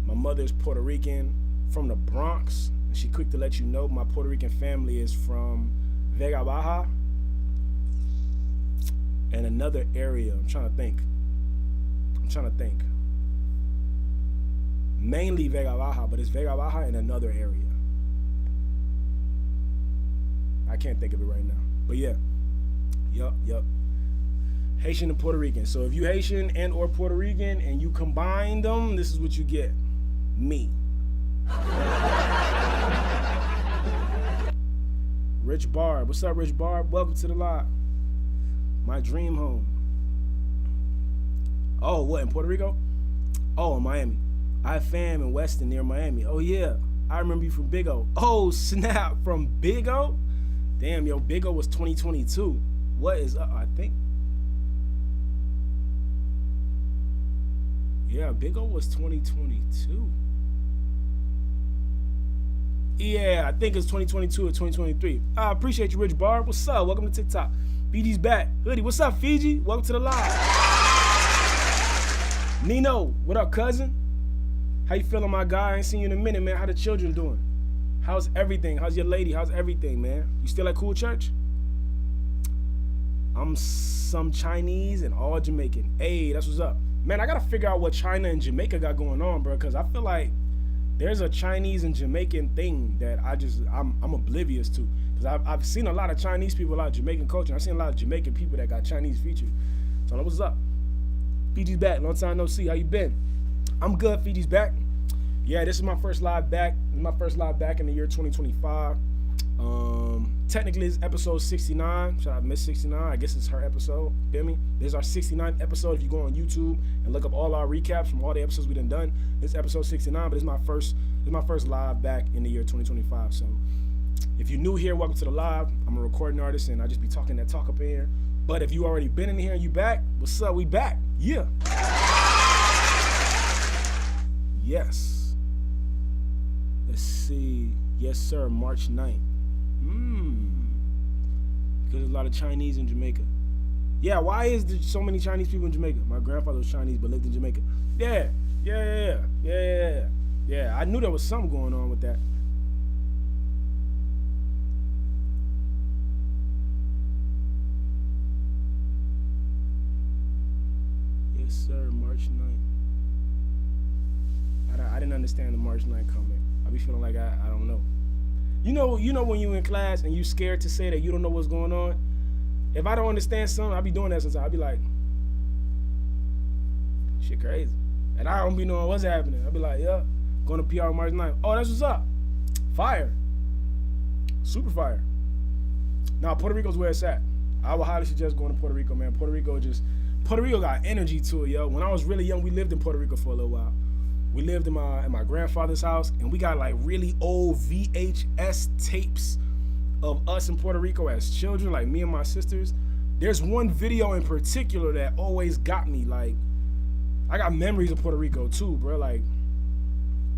My mother's Puerto Rican from the Bronx. And she quick to let you know my Puerto Rican family is from Vega Baja and another area. I'm trying to think. Mainly Vega Baja, but it's Vega Baja and another area. I can't think of it right now. But yeah. Yup. Haitian and Puerto Rican. So if you Haitian and or Puerto Rican and you combine them, this is what you get. Me. Rich Barb. What's up, Rich Barb? Welcome to the live. My dream home. Oh, what, in Puerto Rico? Oh, in Miami. I have fam in Weston near Miami. Oh, yeah. I remember you from Big O. Oh, snap. From Big O? Damn, yo, Big O was 2022. What is up? I think. Yeah, Big O was 2022. Yeah, I think it's 2022 or 2023. I appreciate you, Rich Barb. What's up? Welcome to TikTok. BG's back. Hoodie, what's up, Fiji? Welcome to the live. Nino, what up, cousin? How you feeling, my guy? I ain't seen you in a minute, man. How the children doing? How's everything? How's your lady? How's everything, man? You still at Cool Church? I'm some Chinese and all Jamaican. Hey, that's what's up. Man, I gotta figure out what China and Jamaica got going on, bro, because I feel like there's a Chinese and Jamaican thing that I'm oblivious to. Because I've seen a lot of Chinese people, a lot of Jamaican culture. I've seen a lot of Jamaican people that got Chinese features. So what's up? Fiji's back. Long time no see. How you been? I'm good. Fiji's back. Yeah, this is my first live back. This is my first live back in the year 2025. Technically it's episode 69. Should I miss 69? I guess it's her episode. Feel me? This is our 69th episode. If you go on YouTube and look up all our recaps from all the episodes we done, this is episode 69. But it's my first live back in the year 2025. So if you're new here, welcome to the live. I'm a recording artist and I just be talking that talk up in here. But if you already been in here and you back, what's up? We back. Yeah. Yes. Let's see. Yes, sir. March 9th. Because there's a lot of Chinese in Jamaica. Yeah, why is there so many Chinese people in Jamaica? My grandfather was Chinese but lived in Jamaica. Yeah. I knew there was something going on with that. Yes, sir. March 9th. I didn't understand the March 9th comment. I be feeling like I don't know. You know when you in class and you scared to say that you don't know what's going on? If I don't understand something, I be doing that sometimes. I be like, shit crazy. And I don't be knowing what's happening. I be like, yeah, going to PR March 9th. Oh, that's what's up. Fire. Super fire. Now, Puerto Rico's where it's at. I would highly suggest going to Puerto Rico, man. Puerto Rico got energy to it, yo. When I was really young, we lived in Puerto Rico for a little while. We lived in my grandfather's house, and we got like really old VHS tapes of us in Puerto Rico as children, like me and my sisters. There's one video in particular that always got me. Like, I got memories of Puerto Rico too, bro. Like,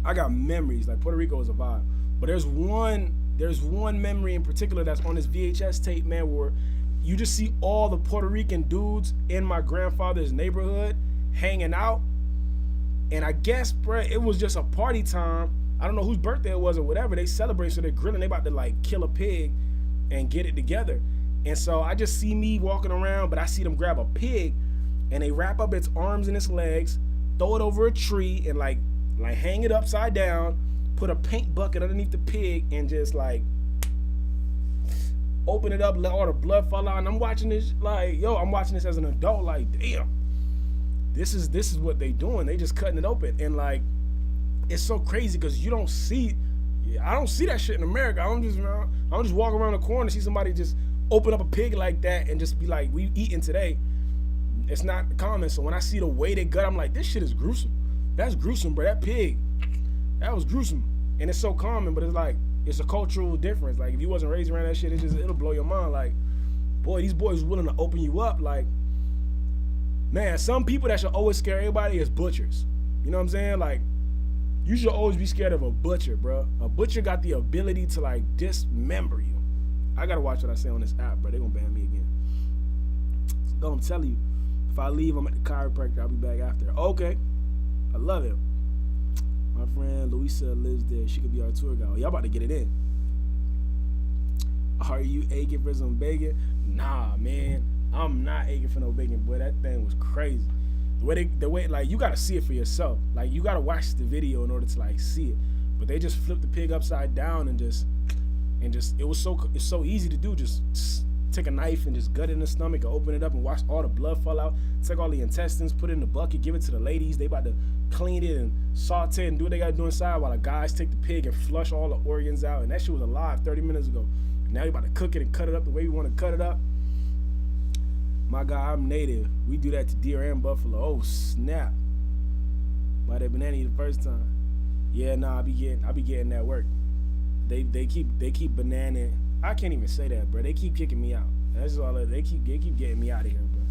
I got memories. Like, Puerto Rico is a vibe. But there's one memory in particular that's on this VHS tape, man, where you just see all the Puerto Rican dudes in my grandfather's neighborhood hanging out. And I guess, bruh, it was just a party time. I don't know whose birthday it was or whatever. They celebrate, so they're grilling. They about to like kill a pig and get it together. And so I just see me walking around, but I see them grab a pig and they wrap up its arms and its legs, throw it over a tree and like hang it upside down, put a paint bucket underneath the pig and just like open it up, let all the blood fall out. And I'm watching this like, yo, I'm watching this as an adult like, damn. This is what they doing. They just cutting it open. And like, it's so crazy because I don't see that shit in America. I'm just walking around the corner and see somebody just open up a pig like that and just be like, we eating today. It's not common. So when I see the way they gut, I'm like, this shit is gruesome. That's gruesome, bro. That pig, that was gruesome. And it's so common, but it's like, it's a cultural difference. Like, if you wasn't raised around that shit, it'll blow your mind. Like, boy, these boys willing to open you up. Like, man, some people that should always scare everybody is butchers. You know what I'm saying? Like, you should always be scared of a butcher, bro. A butcher got the ability to like dismember you. I gotta watch what I say on this app, bro. They gonna ban me again. So I'm telling you, if I leave, I'm at the chiropractor. I'll be back after. Okay, I love it. My friend Louisa lives there. She could be our tour guide. Y'all about to get it in. Are you aching for some bacon? Nah, man. I'm not aching for no bacon, boy. That thing was crazy. The way, like, you gotta see it for yourself. Like, you gotta watch the video in order to like see it. But they just flipped the pig upside down and just it's so easy to do. Just take a knife and just gut it in the stomach and open it up and watch all the blood fall out. Take all the intestines, put it in the bucket, give it to the ladies. They about to clean it and saute it and do what they gotta do inside while the guys take the pig and flush all the organs out. And that shit was alive 30 minutes ago. Now you about to cook it and cut it up the way we want to cut it up. My God, I'm native. We do that to deer and buffalo. Oh snap! Why they banana you the first time? Yeah, nah, I be getting that work. They keep banana. I can't even say that, bro. They keep kicking me out. That's all. They keep getting me out of here, bro.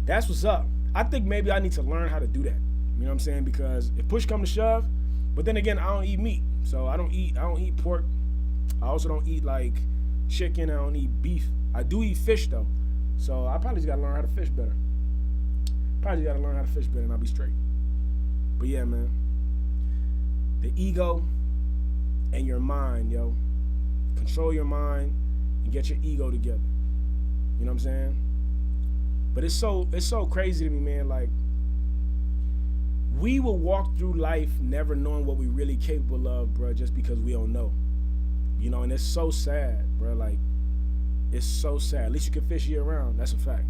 That's what's up. I think maybe I need to learn how to do that. You know what I'm saying? Because if push come to shove, but then again, I don't eat meat, so I don't eat pork. I also don't eat like chicken. I don't eat beef. I do eat fish though. So I probably just gotta learn how to fish better. And I'll be straight. But yeah, man. The ego and your mind, yo. Control your mind and get your ego together. You know what I'm saying? But it's so crazy to me, man. Like, we will walk through life never knowing what we really capable of, bro, just because we don't know. You know, and it's so sad, bro. Like, it's so sad. At least you can fish year round. That's a fact.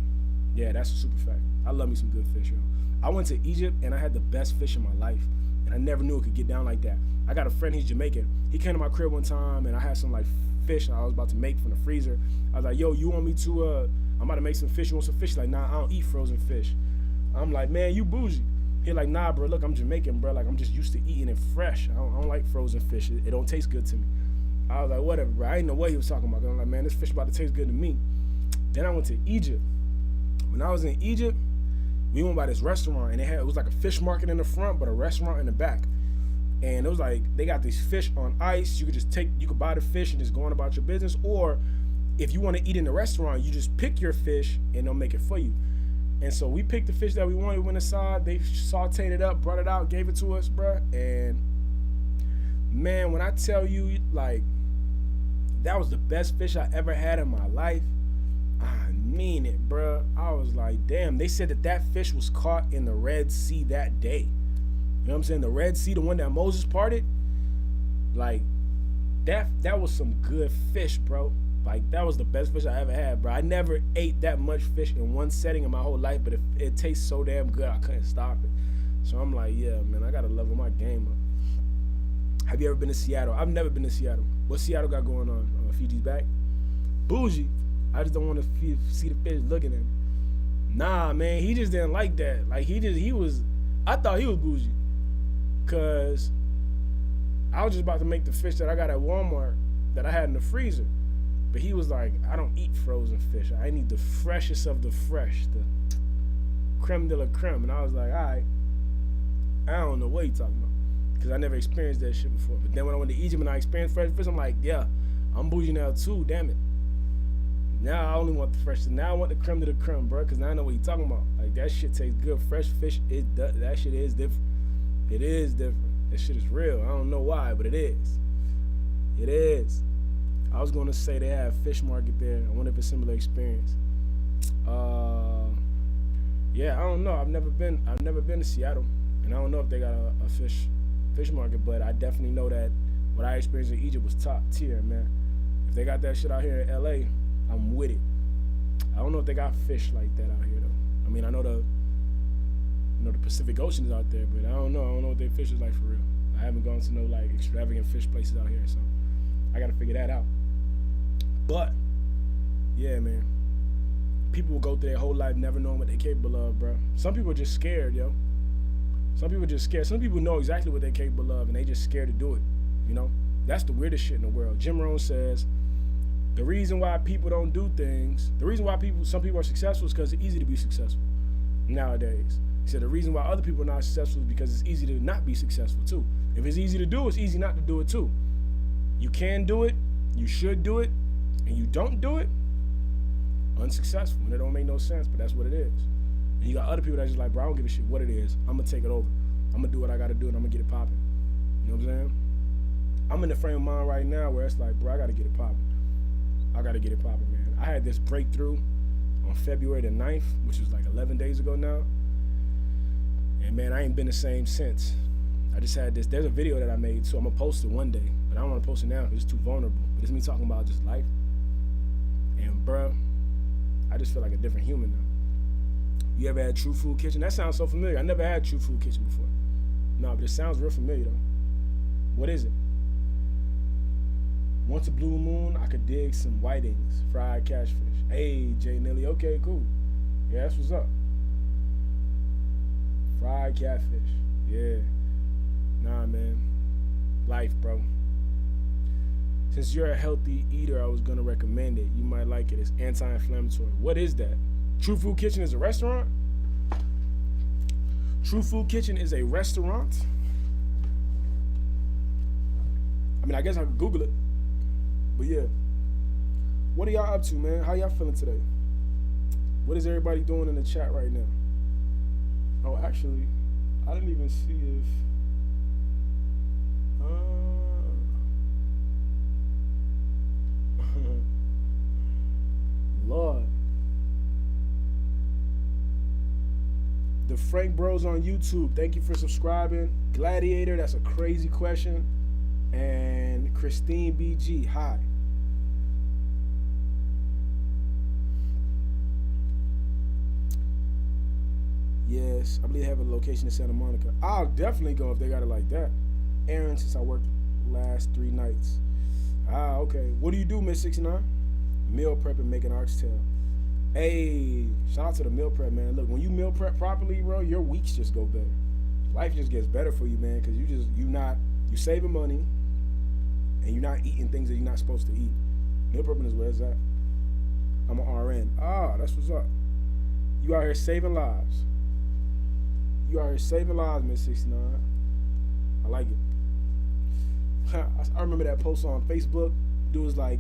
Yeah, that's a super fact. I love me some good fish, yo. I went to Egypt and I had the best fish in my life, and I never knew it could get down like that. I got a friend, he's Jamaican. He came to my crib one time and I had some like fish I was about to make from the freezer. I was like, yo, you want me to I'm about to make some fish. You want some fish? He's like, nah, I don't eat frozen fish. I'm like, man, you bougie. He like, nah, bro, look, I'm Jamaican, bro. Like, I'm just used to eating it fresh. I don't like frozen fish. It don't taste good to me. I was like, whatever, bro. I didn't know what he was talking about. I'm like, man, this fish about to taste good to me. Then I went to Egypt. When I was in Egypt, we went by this restaurant, and it was like a fish market in the front, but a restaurant in the back. And it was like, they got these fish on ice. You could buy the fish and just go on about your business. Or if you want to eat in the restaurant, you just pick your fish and they'll make it for you. And so we picked the fish that we wanted, went inside, they sauteed it up, brought it out, gave it to us, bro. And man, when I tell you, like, that was the best fish I ever had in my life, I mean it, bro. I was like, damn. They said that fish was caught in the Red Sea that day. You know what I'm saying? The Red Sea, the one that Moses parted, like, that was some good fish, bro. Like, that was the best fish I ever had, bro. I never ate that much fish in one setting in my whole life, but it tastes so damn good, I couldn't stop it. So I'm like, yeah, man, I gotta level my game up. Have you ever been to Seattle? I've never been to Seattle. What Seattle got going on? Fiji's back? Bougie. I just don't want to see the fish looking at me. Nah, man, he just didn't like that. Like, I thought he was bougie. Cause I was just about to make the fish that I got at Walmart that I had in the freezer. But he was like, I don't eat frozen fish. I need the freshest of the fresh, the creme de la creme. And I was like, all right, I don't know what he talking about. Because I never experienced that shit before. But then when I went to Egypt and I experienced fresh fish, I'm like, yeah, I'm bougie now too, damn it. Now I only want the fresh. Now I want the creme de la creme, bro, because now I know what you're talking about. Like, that shit tastes good. Fresh fish, that shit is different. It is different. That shit is real. I don't know why, but it is. It is. I was going to say they have a fish market there. I wonder if it's a similar experience. Yeah, I don't know. I've never been to Seattle, and I don't know if they got a fish market, but I definitely know that what I experienced in Egypt was top tier, man. If they got that shit out here in LA, I'm with it. I don't know if they got fish like that out here though. I mean, I know the Pacific Ocean is out there, but I don't know what their fish is like for real. I haven't gone to no like extravagant fish places out here, so I gotta figure that out. But yeah, man, people will go through their whole life never knowing what they're capable of, bro. Some people are just scared, yo. Some people are just scared. Some people know exactly what they're capable of, and they just scared to do it. You know, that's the weirdest shit in the world. Jim Rohn says the reason why people don't do things, the reason why some people are successful is because it's easy to be successful nowadays. He said the reason why other people are not successful is because it's easy to not be successful too. If it's easy to do, it's easy not to do it too. You can do it, you should do it, and you don't do it, unsuccessful. And it don't make no sense, but that's what it is. And you got other people that's just like, bro, I don't give a shit what it is. I'm gonna take it over. I'm gonna do what I gotta do and I'm gonna get it popping. You know what I'm saying? I'm in the frame of mind right now where it's like, bro, I gotta get it popping. I gotta get it popping, man. I had this breakthrough on February the 9th, which was like 11 days ago now. And man, I ain't been the same since. I just had this, there's a video that I made, so I'm gonna post it one day, but I don't wanna post it now because it's too vulnerable. But it's me talking about just life. And bruh, I just feel like a different human now. You ever had True Food Kitchen? That sounds so familiar. I never had True Food Kitchen before. No, but it sounds real familiar though. What is it? Once a blue moon, I could dig some whitings, fried catfish. Hey, Jay Nilly, okay, cool. Yeah, that's what's up. Fried catfish, yeah. Nah, man, life, bro. Since you're a healthy eater, I was gonna recommend it. You might like it. It's anti-inflammatory. What is that? True Food Kitchen is a restaurant? True Food Kitchen is a restaurant? I mean, I guess I could Google it. But yeah. What are y'all up to, man? How y'all feeling today? What is everybody doing in the chat right now? Oh, actually, I didn't even see if... Lord. The Frank Bros on YouTube, thank you for subscribing. Gladiator, that's a crazy question. And Christine BG, hi. Yes, I believe they have a location in Santa Monica. I'll definitely go if they got it like that. Aaron, since I worked last 3 nights. Ah, okay. What do you do, Miss 69? Meal prep and making oxtail. Hey, shout out to the meal prep, man. Look, when you meal prep properly, bro, your weeks just go better. Life just gets better for you, man, because you saving money and you're not eating things that you're not supposed to eat. Meal prepping is where it's at. I'm an RN. Ah, that's what's up. You out here saving lives. You out here saving lives, Miss 69. I like it. I remember that post on Facebook. Dude was like,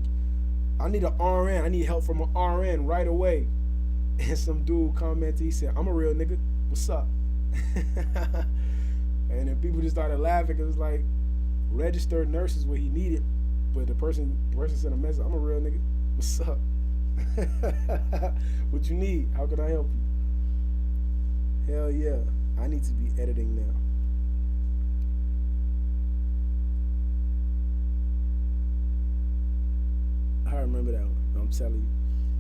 I need an RN. I need help from an RN right away. And some dude commented, he said, I'm a real nigga. What's up? And then people just started laughing because it was like, registered nurse is what he needed. But the person sent a message, I'm a real nigga. What's up? What you need? How can I help you? Hell yeah. I need to be editing now. I remember that one. I'm telling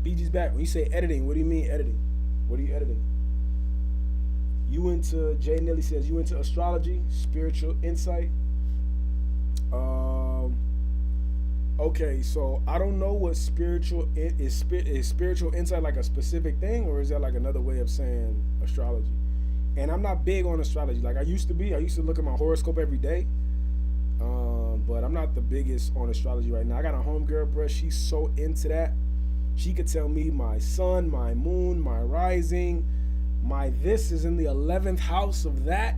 you. BG's back. When you say editing, what do you mean editing? What are you editing? You into, Jay Nilly says, you into astrology, spiritual insight. Okay, so I don't know what spiritual is spiritual insight like a specific thing, or is that like another way of saying astrology? And I'm not big on astrology like I used to be. I used to look at my horoscope every day. But I'm not the biggest on astrology right now. I got a homegirl, bro. She's so into that. She could tell me my sun, my moon, my rising, my this is in the 11th house of that.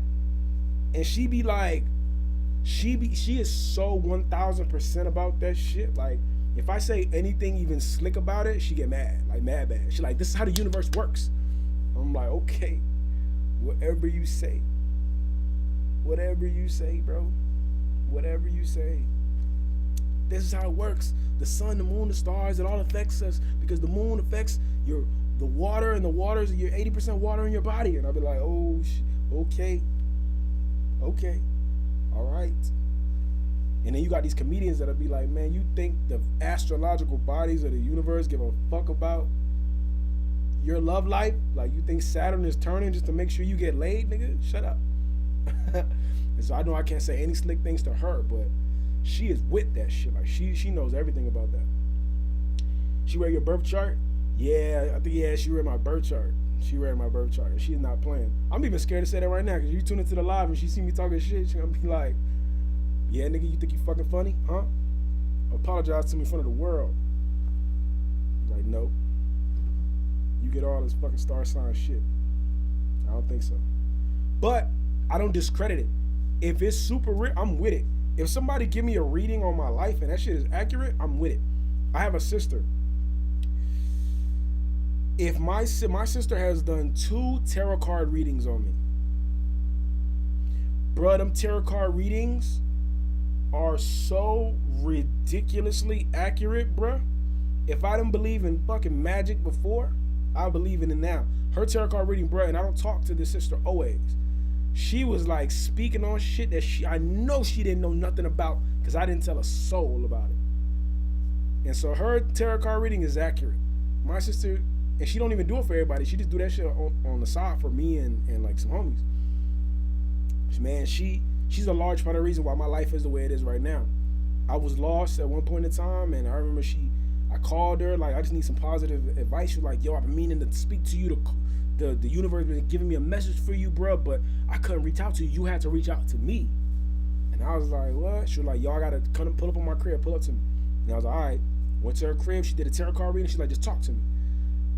And she be like, she is so 1000% about that shit. Like, if I say anything even slick about it, she get mad, like mad bad. She like, this is how the universe works. I'm like, okay, whatever you say. Whatever you say, bro. Whatever you say. This is how it works. The sun, the moon, the stars, it all affects us because the moon affects the water, and the water is your 80% water in your body. And I'll be like, oh, okay, all right. And then you got these comedians that'll be like, man, you think the astrological bodies of the universe give a fuck about your love life? Like, you think Saturn is turning just to make sure you get laid, nigga? Shut up. And so I know I can't say any slick things to her, but she is with that shit. Like, she knows everything about that. She read your birth chart? Yeah, I think, yeah, she read my birth chart. She read my birth chart, and she's not playing. I'm even scared to say that right now, because you tune into the live and she see me talking shit, she's gonna be like, yeah, nigga, you think you fucking funny, huh? Apologize to me in front of the world. I'm like, no. You get all this fucking star sign shit. I don't think so. But I don't discredit it. If it's super real, I'm with it. If somebody give me a reading on my life and that shit is accurate, I'm with it. I have a sister. If my sister has done 2 tarot card readings on me, bruh, them tarot card readings are so ridiculously accurate, bruh. If I didn't believe in fucking magic before, I believe in it now. Her tarot card reading, bruh, and I don't talk to this sister always. She was like speaking on shit that I know she didn't know nothing about because I didn't tell a soul about it. And so her tarot card reading is accurate. My sister, and she don't even do it for everybody. She just do that shit on the side for me and like some homies. Man, she's a large part of the reason why my life is the way it is right now. I was lost at one point in time, and I remember I called her, like, I just need some positive advice. She was like, yo, I've been meaning to speak to you. The universe been giving me a message for you, bro, but I couldn't reach out to you. You had to reach out to me. And I was like, what? She was like, yo, I gotta come pull up on my crib, pull up to me. And I was like, all right. Went to her crib, she did a tarot card reading. She's like, just talk to me.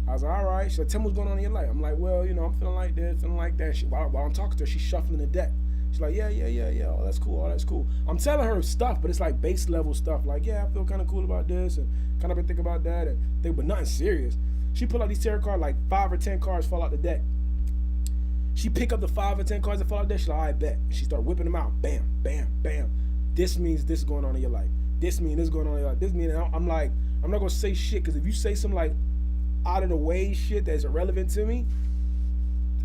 I was like, all right. She's like, tell me what's going on in your life. I'm like, well, you know, I'm feeling like this, feeling like that. While I'm talking to her, she's shuffling the deck. She's like, yeah. Oh, that's cool. I'm telling her stuff, but it's like base level stuff. Like, yeah, I feel kind of cool about this, and kind of been thinking about that, but nothing serious. She pull out these tarot cards, like 5 or 10 cards fall out the deck. She pick up the 5 or 10 cards that fall out the deck. She's like, I bet. And she start whipping them out. Bam, bam, bam. This means this is going on in your life. This means this is going on in your life. This means, I'm like, I'm not gonna say shit, because if you say some like out of the way shit that's irrelevant to me,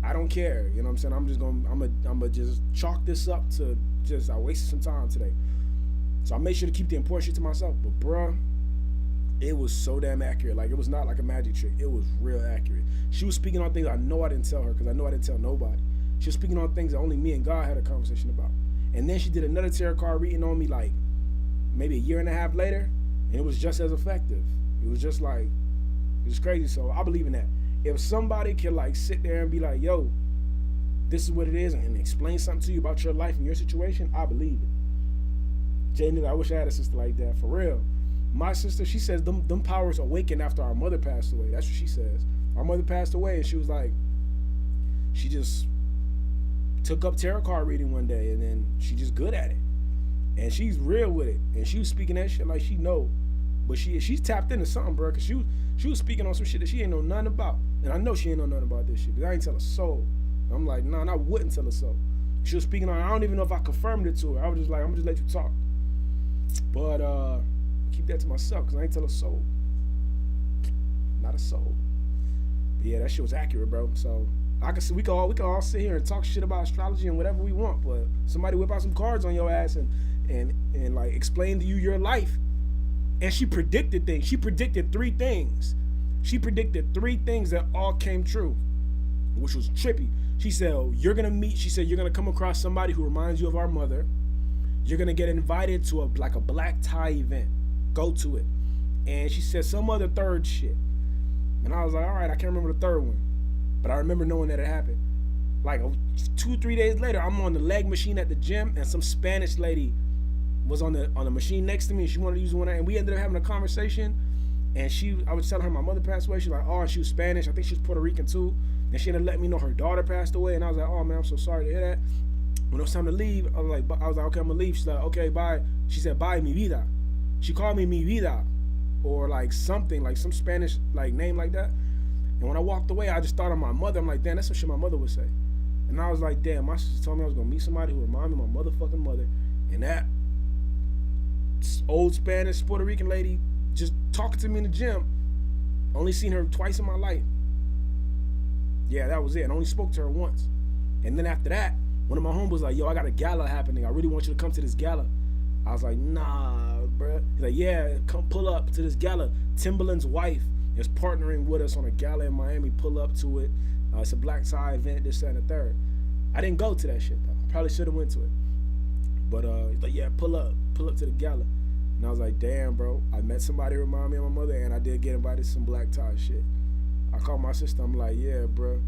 I don't care. You know what I'm saying? I'm gonna just chalk this up to just I wasted some time today. So I made sure to keep the important shit to myself. But bruh, it was so damn accurate. Like, it was not like a magic trick. It was real accurate. She was speaking on things I know I didn't tell her, because I know I didn't tell nobody. She was speaking on things that only me and God had a conversation about. And then she did another tarot card reading on me like maybe a year and a half later, and it was just as effective. It was just like, it was crazy. So I believe in that. If somebody can like sit there and be like, yo, this is what it is, and explain something to you about your life and your situation, I believe it. Jamie, I wish I had a sister like that, for real. My sister, she says them powers awakened after our mother passed away. That's what she says. Our mother passed away, and she was like, she just took up tarot card reading one day, and then she just good at it. And she's real with it. And she was speaking that shit like she know. But she's tapped into something, bro, because she was speaking on some shit that she ain't know nothing about. And I know she ain't know nothing about this shit, because I ain't tell a soul. I'm like, nah, I wouldn't tell a soul. She was speaking on, I don't even know if I confirmed it to her. I was just like, I'm gonna just let you talk. But keep that to myself, because I ain't tell a soul. Not a soul. But yeah, that shit was accurate, bro. So I can see we can all sit here and talk shit about astrology and whatever we want, but somebody whip out some cards on your ass and like explain to you your life. And she predicted things. She predicted 3 things. She predicted 3 things that all came true, which was trippy. She said, you're gonna come across somebody who reminds you of our mother. You're gonna get invited to a black tie event. Go to it. And she said some other third shit. And I was like, all right, I can't remember the third one, but I remember knowing that it happened. Like 2-3 days later, I'm on the leg machine at the gym, and some Spanish lady was on the machine next to me, and she wanted to use one, and we ended up having a conversation. And I was telling her my mother passed away. She's like, oh, and she was Spanish. I think she was Puerto Rican too. And she ended up letting me know her daughter passed away. And I was like, oh man, I'm so sorry to hear that. When it was time to leave, I was like, okay, I'm gonna leave. She's like, okay, bye. She said, bye, mi vida. She called me mi vida, or like something, like some Spanish like name like that. And when I walked away, I just thought of my mother. I'm like, damn, that's some shit my mother would say. And I was like, damn, my sister told me I was gonna meet somebody who reminded me of my motherfucking mother. And that old Spanish Puerto Rican lady just talking to me in the gym. Only seen her twice in my life. Yeah, that was it. I only spoke to her once. And then after that, one of my homies was like, yo, I got a gala happening. I really want you to come to this gala. I was like, nah, bruh. He's like, yeah, come pull up to this gala. Timberland's wife is partnering with us on a gala in Miami. Pull up to it. It's a black tie event, this, that, and the third. I didn't go to that shit, though. I probably should have went to it. But he's like, yeah, pull up to the gala. And I was like, damn, bro, I met somebody who reminded me of my mother, and I did get invited to some black tie shit. I called my sister. I'm like, yeah, bro,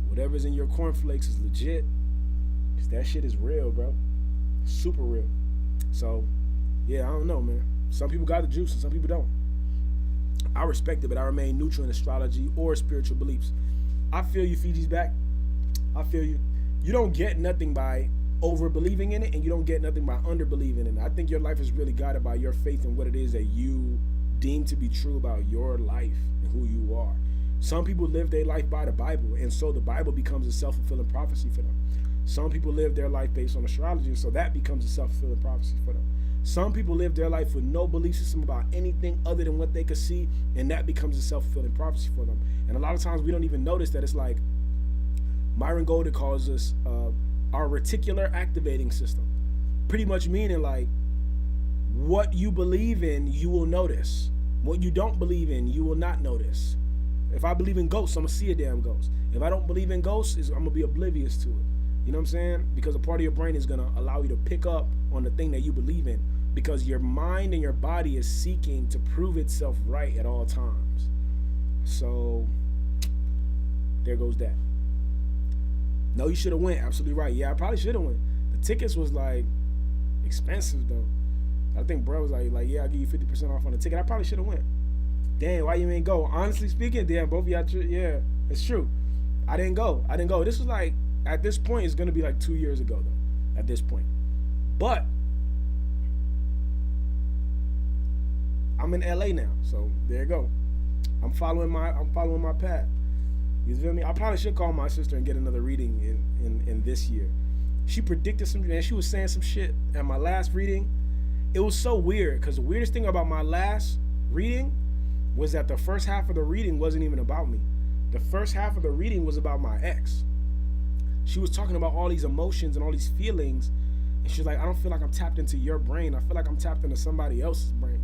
whatever's in your cornflakes is legit, because that shit is real, bro. Super real. So, yeah, I don't know, man. Some people got the juice and some people don't. I respect it, but I remain neutral in astrology or spiritual beliefs. I feel you, Fiji's back. I feel you. You don't get nothing by over-believing in it, and you don't get nothing by under-believing in it. I think your life is really guided by your faith and what it is that you deem to be true about your life and who you are. Some people live their life by the Bible, and so the Bible becomes a self-fulfilling prophecy for them. Some people live their life based on astrology, and so that becomes a self-fulfilling prophecy for them. Some people live their life with no belief system about anything other than what they could see, and that becomes a self-fulfilling prophecy for them. And a lot of times we don't even notice that. It's like Myron Golden calls us our reticular activating system. Pretty much meaning like what you believe in, you will notice. What you don't believe in, you will not notice. If I believe in ghosts, I'm gonna see a damn ghost. If I don't believe in ghosts, I'm gonna be oblivious to it. You know what I'm saying? Because a part of your brain is gonna allow you to pick up on the thing that you believe in, because your mind and your body is seeking to prove itself right at all times. So there goes that. No, you should have went. Absolutely right. Yeah, I probably should have went. The tickets was like expensive though. I think bro was like, yeah, I'll give you 50% off on the ticket. I probably should have went. Damn, why you ain't go? Honestly speaking, damn, both of y'all, yeah, it's true. I didn't go. This was like, at this point, it's gonna be like 2 years ago though. At this point, but I'm in LA now, so there you go. I'm following my path. You feel me? I probably should call my sister and get another reading in this year. She predicted some, and she was saying some shit at my last reading. It was so weird, because the weirdest thing about my last reading was that the first half of the reading wasn't even about me. The first half of the reading was about my ex. She was talking about all these emotions and all these feelings, and she's like, I don't feel like I'm tapped into your brain. I feel like I'm tapped into somebody else's brain.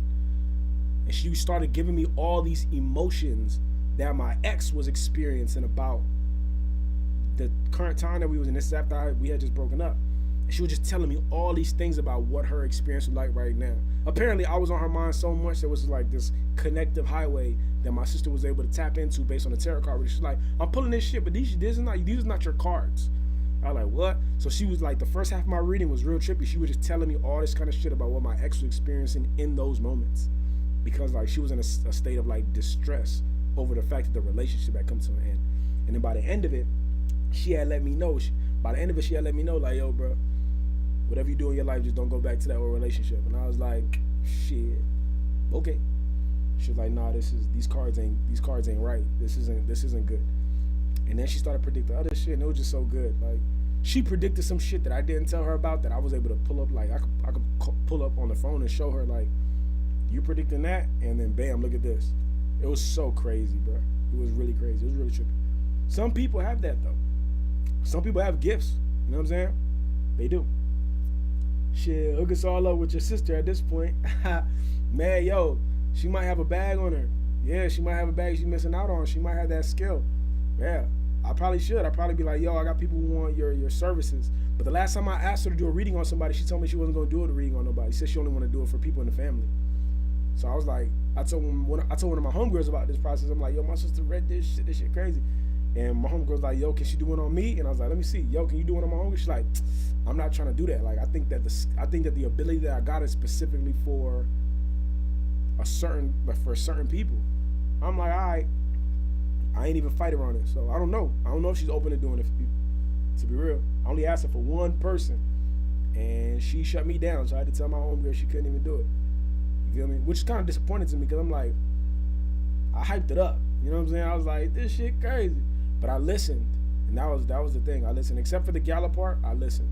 And she started giving me all these emotions that my ex was experiencing about the current time that we was in. This is after we had just broken up. And she was just telling me all these things about what her experience was like right now. Apparently, I was on her mind so much there was like this connective highway that my sister was able to tap into based on the tarot card. She's like, I'm pulling this shit, but these are not your cards. I was like, what? So she was like, the first half of my reading was real trippy. She was just telling me all this kind of shit about what my ex was experiencing in those moments, because like she was in a state of like distress over the fact that the relationship had come to an end. And then by the end of it, she had let me know. She had let me know, like, yo, bro, whatever you do in your life, just don't go back to that old relationship. And I was like, shit, okay. She was like, nah, these cards ain't right. This isn't good. And then she started predicting other shit, and it was just so good. Like, she predicted some shit that I didn't tell her about that I was able to pull up. Like, I could pull up on the phone and show her, like, you predicting that, and then bam, look at this. It was so crazy, bro. It was really crazy. It was really trippy. Some people have that though. Some people have gifts. You know what I'm saying? They do. Shit, hook us all up with your sister at this point. Man, yo, she might have a bag on her. Yeah, she might have a bag she's missing out on. She might have that skill. Yeah, I probably should. I'd probably be like, yo, I got people who want your services. But the last time I asked her to do a reading on somebody, she told me she wasn't going to do a reading on nobody. She said she only want to do it for people in the family. So I was like, I told one of my homegirls about this process. I'm like, yo, my sister read this shit crazy. And my homegirl's like, yo, can she do it on me? And I was like, let me see. Yo, can you do it on my homegirl? She's like, I'm not trying to do that. Like, I think that the ability that I got is specifically for certain people. I'm like, all right, I ain't even fight her on it. So I don't know. I don't know if she's open to doing it for people. To be real, I only asked her for one person, and she shut me down. So I had to tell my homegirl she couldn't even do it. You feel me? Which is kind of disappointing to me, because I'm like, I hyped it up. You know what I'm saying? I was like, this shit crazy. But I listened, and that was the thing. I listened, except for the gala part. I listened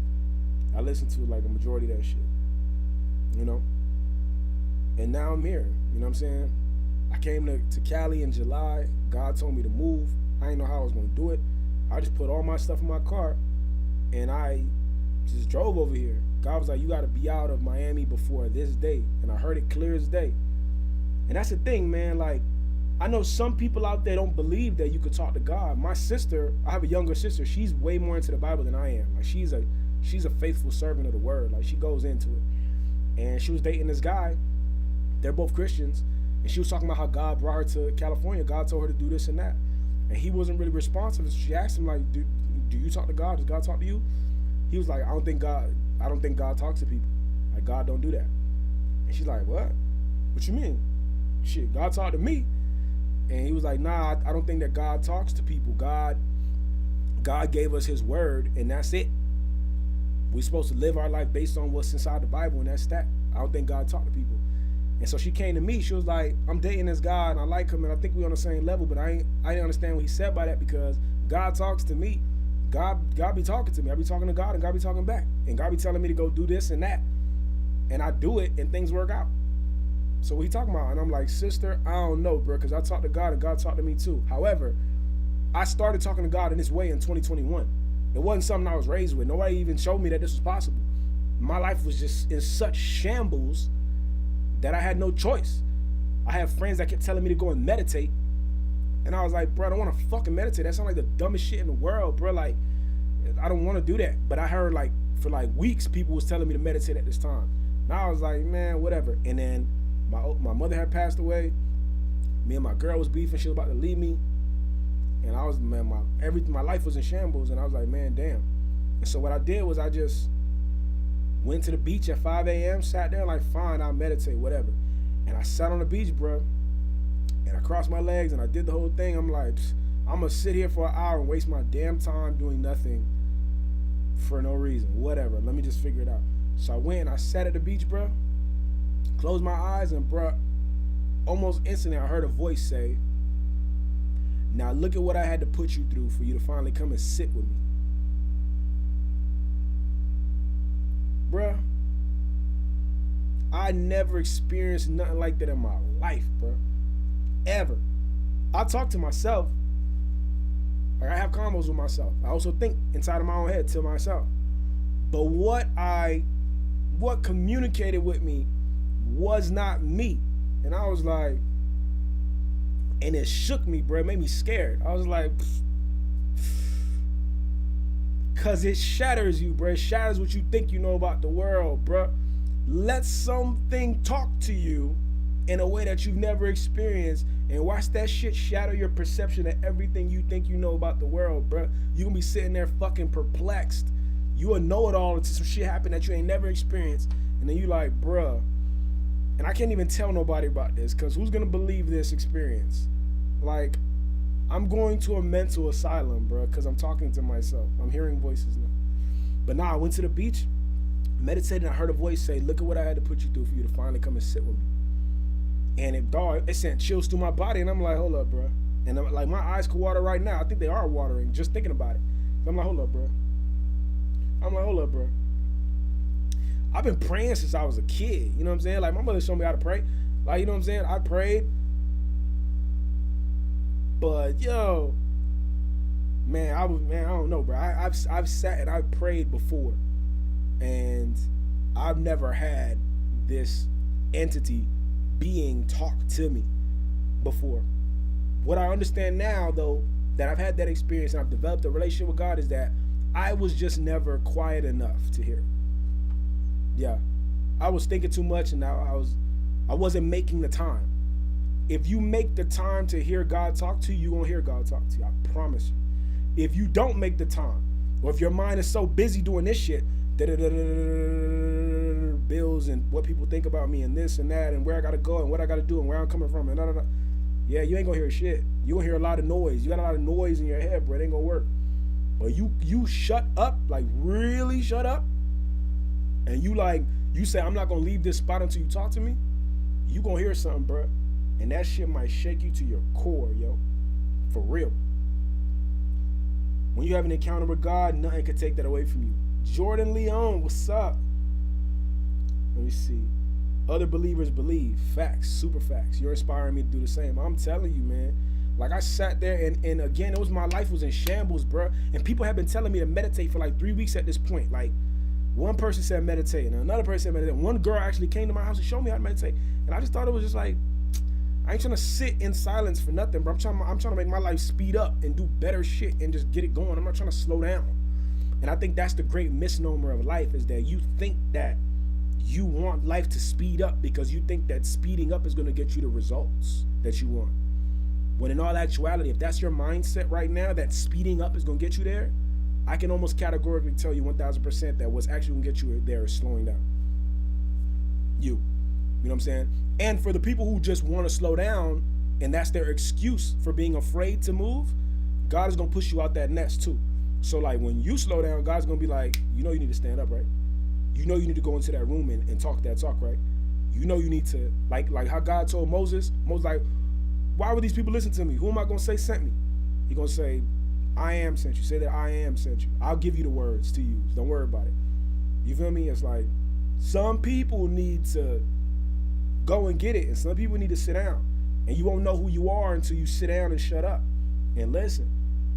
to like a majority of that shit. You know? And now I'm here. You know what I'm saying? I came to Cali in July. God told me to move. I didn't know how I was going to do it. I just put all my stuff in my car, and I just drove over here. God was like, you got to be out of Miami before this day. And I heard it clear as day. And that's the thing, man. Like, I know some people out there don't believe that you could talk to God. My sister, I have a younger sister. She's way more into the Bible than I am. Like, she's a faithful servant of the word. Like, she goes into it. And she was dating this guy. They're both Christians. And she was talking about how God brought her to California. God told her to do this and that. And he wasn't really responsive. So she asked him, like, do you talk to God? Does God talk to you? He was like, I don't think God talks to people. Like, God don't do that. And she's like, what? What you mean? Shit, God talked to me. And he was like, nah, I don't think that God talks to people. God gave us his word, and that's it. We're supposed to live our life based on what's inside the Bible, and that's that. I don't think God talked to people. And so she came to me. She was like, I'm dating this guy, and I like him, and I think we're on the same level, but I didn't understand what he said by that, because God talks to me. God be talking to me. I be talking to God, and God be talking back. And God be telling me to go do this and that. And I do it, and things work out. So what he talking about? And I'm like, sister, I don't know, bro, because I talked to God, and God talked to me too. However, I started talking to God in this way in 2021. It wasn't something I was raised with. Nobody even showed me that this was possible. My life was just in such shambles that I had no choice. I have friends that kept telling me to go and meditate. And I was like, bro, I don't want to fucking meditate. That sounds like the dumbest shit in the world, bro. Like, I don't want to do that. But I heard, like, for like weeks, people was telling me to meditate at this time. Now I was like, man, whatever. And then my mother had passed away. Me and my girl was beefing. She was about to leave me. And I was, man, my life was in shambles. And I was like, man, damn. And so what I did was I just went to the beach at 5 a.m., sat there like, fine, I'll meditate, whatever. And I sat on the beach, bro, and I crossed my legs and I did the whole thing. I'm like, I'm going to sit here for an hour and waste my damn time doing nothing for no reason, whatever. Let me just figure it out. So I went and I sat at the beach, bro, closed my eyes, and, bro, almost instantly I heard a voice say, now look at what I had to put you through for you to finally come and sit with me. Bruh, I never experienced nothing like that in my life, bruh. Ever. I talk to myself, but I never experienced nothing like that in my life, bruh. Ever. I never experienced nothing like that in my life, bruh. Ever. I never experienced nothing like that in my life, bruh. Ever. I never experienced nothing like that in my life, bruh. Ever. I talk to myself, Like, I have combos with myself. I also think inside of my own head to myself. But what communicated with me was not me. And I was like, and it shook me, bro. It made me scared. I was like, cause it shatters you, bro. It shatters what you think you know about the world, bro. Let something talk to you in a way that you've never experienced, and watch that shit shatter your perception of everything you think you know about the world, bro. You gonna be sitting there fucking perplexed. You will know it all until some shit happen that you ain't never experienced, and then you like, bruh. And I can't even tell nobody about this, cause who's gonna believe this experience? Like, I'm going to a mental asylum, bro, cause I'm talking to myself. I'm hearing voices now. But nah, I went to the beach, meditated, and I heard a voice say, "Look at what I had to put you through for you to finally come and sit with me." And it sent chills through my body, and I'm like, hold up, bro. And I'm like, my eyes could water right now. I think they are watering just thinking about it. So I'm like, hold up, bro. I've been praying since I was a kid. You know what I'm saying? Like, my mother showed me how to pray. Like, you know what I'm saying? I prayed. But yo, man, I don't know, bro. I've sat and I've prayed before, and I've never had this entity being talked to me before. What I understand now, though, that I've had that experience and I've developed a relationship with God, is that I was just never quiet enough to hear it. Yeah, I was thinking too much, and I wasn't making the time. If you make the time to hear God talk to you, you're gonna hear God talk to you. I promise you. If you don't make the time, or if your mind is so busy doing this shit, bills and what people think about me and this and that and where I gotta go and what I gotta do and where I'm coming from and yeah, you ain't gonna hear shit. You gonna hear a lot of noise. You got a lot of noise in your head, bro. It ain't gonna work. But you shut up, like really shut up, and you say, I'm not gonna leave this spot until you talk to me, you gonna hear something, bro. And that shit might shake you to your core, yo. For real. When you have an encounter with God, nothing can take that away from you. Jordan Leon, what's up? Let me see. Other believers believe. Facts, super facts. You're inspiring me to do the same. I'm telling you, man. Like, I sat there and again, my life was in shambles, bro. And people have been telling me to meditate for like 3 weeks at this point. Like, one person said meditate, and another person said meditate. One girl actually came to my house and showed me how to meditate. And I just thought it was just like, I ain't trying to sit in silence for nothing, bro. I'm trying to make my life speed up and do better shit and just get it going. I'm not trying to slow down. And I think that's the great misnomer of life, is that you think that you want life to speed up because you think that speeding up is going to get you the results that you want. When in all actuality, if that's your mindset right now, that speeding up is going to get you there, I can almost categorically tell you 1000% that what's actually going to get you there is slowing down. You know what I'm saying? And for the people who just want to slow down, and that's their excuse for being afraid to move, God is going to push you out that nest too. So like, when you slow down, God's going to be like, you know you need to stand up, right? You know you need to go into that room and talk that talk, right? You know you need to, like how God told Moses like, why would these people listen to me? Who am I going to say sent me? He's going to say, I am sent you. Say that I am sent you. I'll give you the words to use. Don't worry about it. You feel me? It's like, some people need to go and get it, and some people need to sit down. And you won't know who you are until you sit down and shut up and listen.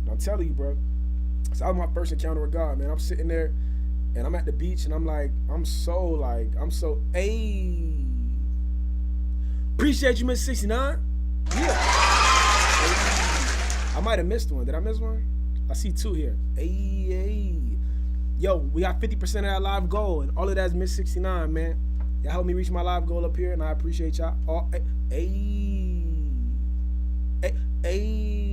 And I'm telling you, bro, so that was my first encounter with God, man. I'm sitting there and I'm at the beach and I'm so, hey. Appreciate you, Miss 69. Yeah. I might have missed one. Did I miss one? I see two here. Hey. Yo, we got 50% of that live goal, and all of that is Miss 69, man. Y'all helped me reach my live goal up here, and I appreciate y'all. Oh, hey. Hey.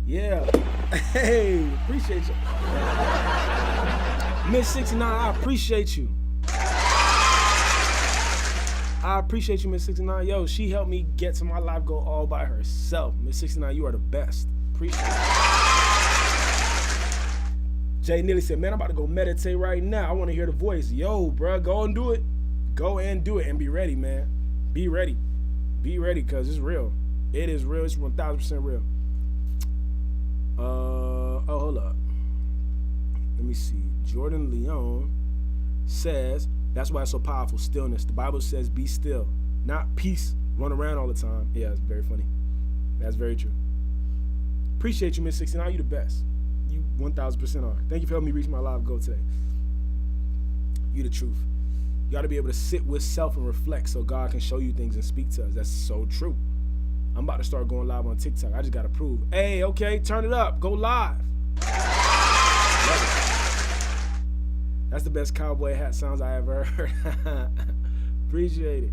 Yeah. Hey, appreciate you. Miss 69, I appreciate you. I appreciate you, Miss 69. Yo, she helped me get to my live goal all by herself. Miss 69, you are the best. Appreciate it. Jay Neely said, man, I'm about to go meditate right now. I want to hear the voice. Yo, bro, go and do it. Go and do it and be ready, man. Be ready. Be ready, because it's real. It is real. It's 1000% real. Oh, hold up. Let Let me see. Jordan Leon says, that's why it's so powerful, stillness. The Bible says, be still, not peace, run around all the time. Yeah, it's very funny. That's very true. Appreciate you, Miss 69. You the best. You 1,000% are. Thank you for helping me reach my live goal today. You the truth. You got to be able to sit with self and reflect so God can show you things and speak to us. That's so true. I'm about to start going live on TikTok. I just got to prove. Hey, okay, turn it up. Go live. Love it. That's the best cowboy hat sounds I ever heard. Appreciate it.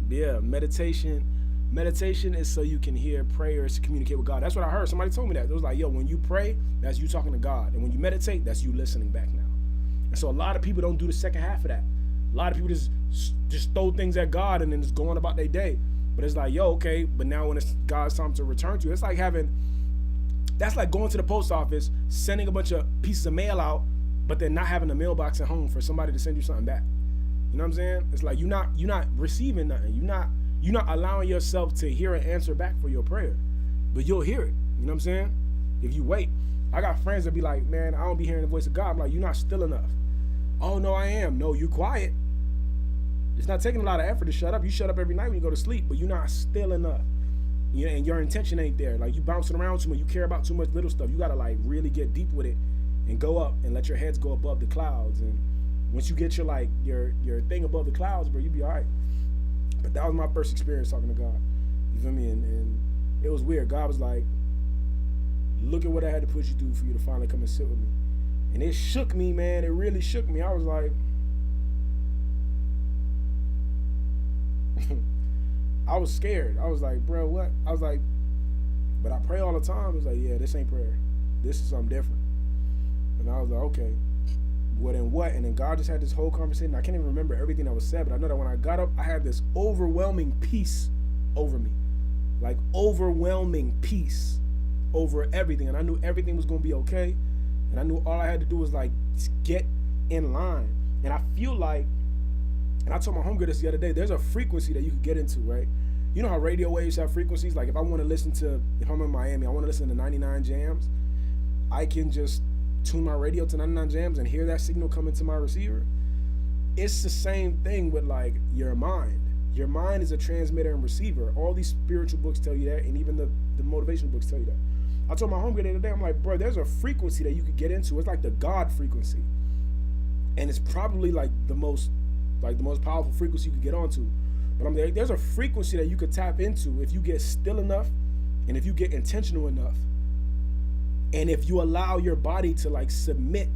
Yeah, meditation. Meditation is so you can hear prayers to communicate with God. That's what I heard. Somebody told me that. It was like, yo, when you pray, that's you talking to God. And when you meditate, that's you listening back now. And so a lot of people don't do the second half of that. A lot of people just throw things at God and then just go on about their day. But it's like, yo, okay, but now when it's God's time to return to, it's like that's like going to the post office, sending a bunch of pieces of mail out, but then not having a mailbox at home for somebody to send you something back. You know what I'm saying? It's like you're not receiving nothing. You're not allowing yourself to hear an answer back for your prayer. But you'll hear it. You know what I'm saying? If you wait. I got friends that be like, man, I don't be hearing the voice of God. I'm like, you're not still enough. Oh, no, I am. No, you quiet. It's not taking a lot of effort to shut up. You shut up every night when you go to sleep, but you're not still enough. And your intention ain't there. Like, you bouncing around too much. You care about too much little stuff. You got to, like, really get deep with it and go up and let your heads go above the clouds. And once you get your thing above the clouds, bro, you be all right. But that was my first experience talking to God. You feel me? And it was weird. God was like, look at what I had to put you through for you to finally come and sit with me. And it shook me, man. It really shook me. I was like, I was scared. I was like, bro, what? I was like, but I pray all the time. I was like, yeah, this ain't prayer. This is something different. And I was like, okay, what and what? And then God just had this whole conversation. I can't even remember everything that was said, but I know that when I got up, I had this overwhelming peace over me. Like overwhelming peace over everything. And I knew everything was going to be okay. And I knew all I had to do was like just get in line. And I feel like, and I told my homegirl this the other day, there's a frequency that you could get into, right? You know how radio waves have frequencies? Like if I want to listen to, if I'm in Miami, I want to listen to 99 jams, I can just tune my radio to 99 jams and hear that signal come into my receiver. It's the same thing with like your mind. Your mind is a transmitter and receiver. All these spiritual books tell you that, and even the motivation books tell you that. I told my homegirl the other day, I'm like, bro, there's a frequency that you could get into. It's like the God frequency. And it's probably like the most powerful frequency you could get onto. But I'm like, there's a frequency that you could tap into if you get still enough and if you get intentional enough. And if you allow your body to like submit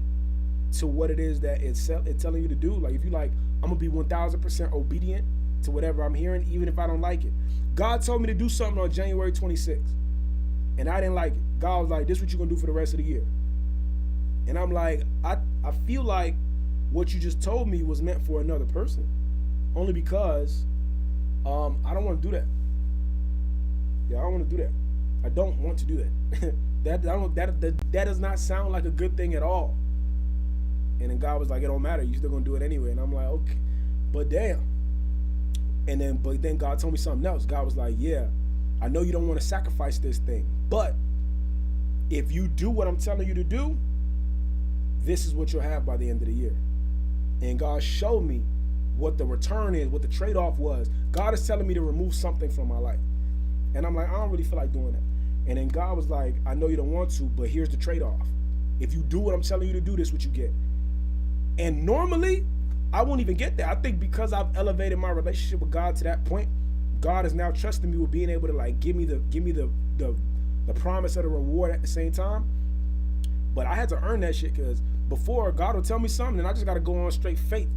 to what it is that it's telling you to do. Like if you like, I'm gonna be 1,000% obedient to whatever I'm hearing, even if I don't like it. God told me to do something on January 26th. And I didn't like it. God was like, this is what you're going to do for the rest of the year. And I'm like, I feel like what you just told me was meant for another person. Only because I don't want to do that. Yeah, I don't want to do that. I don't want to do that. that does not sound like a good thing at all. And then God was like, it don't matter. You're still going to do it anyway. And I'm like, okay. But damn. But then God told me something else. God was like, yeah, I know you don't want to sacrifice this thing, but if you do what I'm telling you to do, this is what you'll have by the end of the year. And God showed me what the return is, what the trade-off was. God is telling me to remove something from my life. And I'm like, I don't really feel like doing that. And then God was like, I know you don't want to, but here's the trade-off. If you do what I'm telling you to do, this is what you get. And normally, I won't even get that. I think because I've elevated my relationship with God to that point, God is now trusting me with being able to like give me the promise of the reward at the same time. But I had to earn that shit, because before God will tell me something and I just got to go on straight faith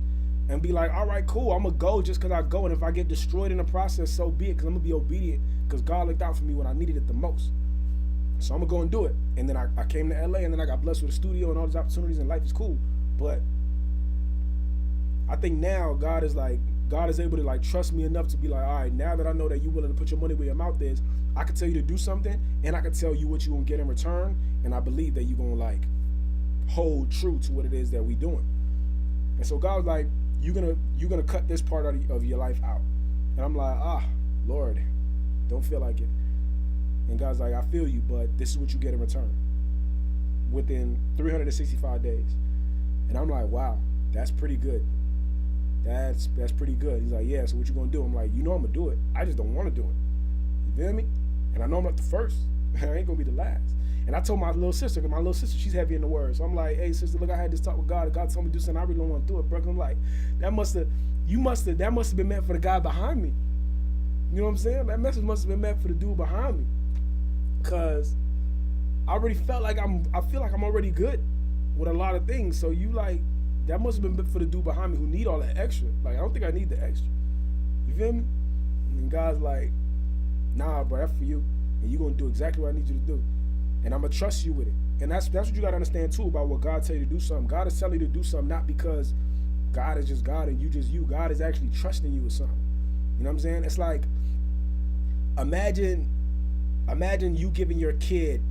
and be like, all right, cool, I'm going to go just because I go. And if I get destroyed in the process, so be it, because I'm going to be obedient because God looked out for me when I needed it the most. So I'm going to go and do it. And then I came to LA, and then I got blessed with a studio and all these opportunities, and life is cool. But I think now God is able to like trust me enough to be like, all right, now that I know that you're willing to put your money where your mouth is, I can tell you to do something, and I can tell you what you're going to get in return. And I believe that you're going to like hold true to what it is that we doing. And so God was like, you're gonna cut this part of your life out. And I'm like, Lord, don't feel like it. And God's like, I feel you, but this is what you get in return. within 365 days. And I'm like, wow, that's pretty good. That's pretty good. He's like, yeah, so what you gonna do? I'm like, I'm gonna do it. I just don't wanna do it. You feel me? And I know I'm not the first. I ain't gonna be the last. And I told my little sister, because my little sister, she's heavy in the word. So I'm like, hey sister, look, I had this talk with God. God told me to do something. I really don't want to do it, bro. I'm like, that must have been meant for the guy behind me. You know what I'm saying? That message must have been meant for the dude behind me. Cause I already felt like I feel like I'm already good with a lot of things. So that must have been meant for the dude behind me who need all that extra. Like, I don't think I need the extra. You feel me? And God's like, nah, bro, that's for you. And you're gonna do exactly what I need you to do. And I'm gonna trust you with it. And that's what you gotta understand too about what God tell you to do something. God is telling you to do something not because God is just God and you just you. God is actually trusting you with something. You know what I'm saying? It's like, imagine you giving your kid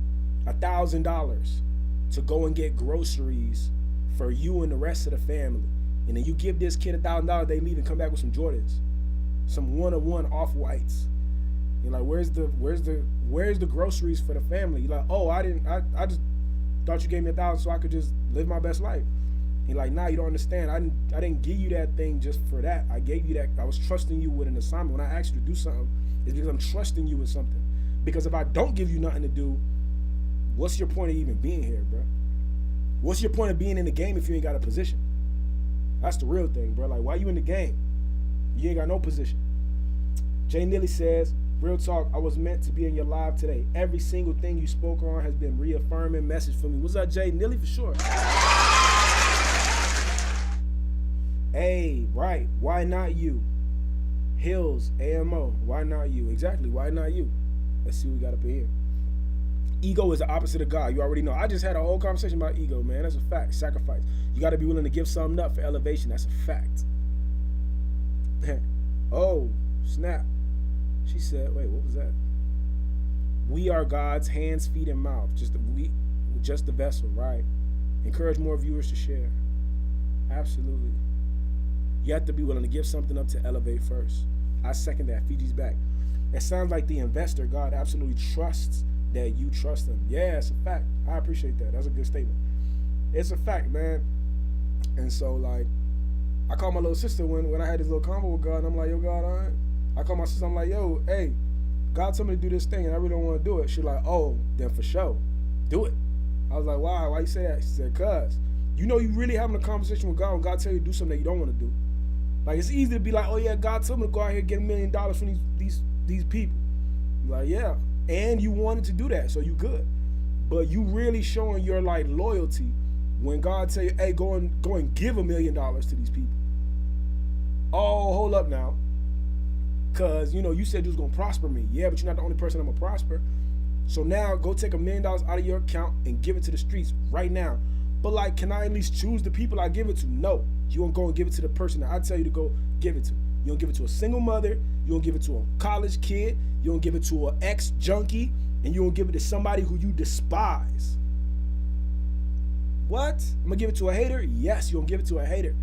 $1,000 to go and get groceries for you and the rest of the family. And then you give this kid $1,000, they leave and come back with some Jordans, some one-on-one off-whites. You're like, where's the groceries for the family? You're like, oh, I just thought you gave me $1,000 so I could just live my best life. You're like, nah, you don't understand. I didn't give you that thing just for that. I gave you that. I was trusting you with an assignment. When I asked you to do something, it's because I'm trusting you with something. Because if I don't give you nothing to do, what's your point of even being here, bro? What's your point of being in the game if you ain't got a position? That's the real thing, bro. Like, why you in the game? You ain't got no position. Jay Nilly says, real talk, I was meant to be in your live today. Every single thing you spoke on has been reaffirming message for me. What's up, Jay Nilly? For sure. Hey, right. Why not you? Hills, AMO. Why not you? Exactly. Why not you? Let's see what we got up in here. Ego is the opposite of God. You already know. I just had a whole conversation about ego, man. That's a fact. Sacrifice. You got to be willing to give something up for elevation. That's a fact. Oh, snap. She said, wait, what was that? We are God's hands, feet, and mouth. Just the vessel, right? Encourage more viewers to share. Absolutely. You have to be willing to give something up to elevate first. I second that. Fiji's back. It sounds like the investor, God absolutely trusts that you trust him. Yeah, it's a fact. I appreciate that. That's a good statement. It's a fact, man. And so, like, I called my little sister when I had this little convo with God, and I'm like, yo, God, all right. I called my sister, I'm like, yo, hey, God told me to do this thing, and I really don't want to do it. She's like, oh, then for sure, do it. I was like, why? Why you say that? She said, cuz, you really having a conversation with God when God tell you to do something that you don't want to do. Like, it's easy to be like, oh, yeah, God told me to go out here and get $1 million from these people. Like, yeah. And you wanted to do that, so you good. But you really showing your, like, loyalty when God tell you, hey, go and give $1 million to these people. Oh, hold up now. Because, you said you was going to prosper me. Yeah, but you're not the only person I'm going to prosper. So now go take $1 million out of your account and give it to the streets right now. But, like, can I at least choose the people I give it to? No. You won't go and give it to the person that I tell you to go give it to. You don't give it to a single mother. You don't give it to a college kid. You don't give it to an ex-junkie. And you don't give it to somebody who you despise. What? I'm going to give it to a hater? Yes, you don't give it to a hater.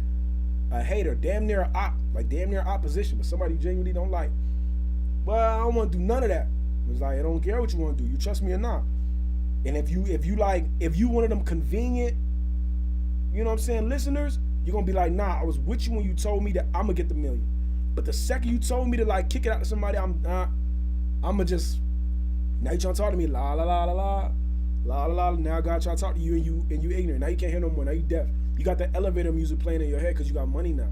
A hater, damn near op, like damn near opposition, but somebody you genuinely don't like. Well, I don't want to do none of that. It's like, I don't care what you want to do. You trust me or not. And if you one of them convenient, you know what I'm saying, listeners, you're going to be like, nah, I was with you when you told me that I'm going to get the $1 million. But the second you told me to, like, kick it out to somebody, I'm going to just, now you trying to talk to me, la, la, la, la, la, la, la, la. Now God trying to talk to you and you ignorant. Now you can't hear no more. Now you deaf. You got the elevator music playing in your head because you got money now.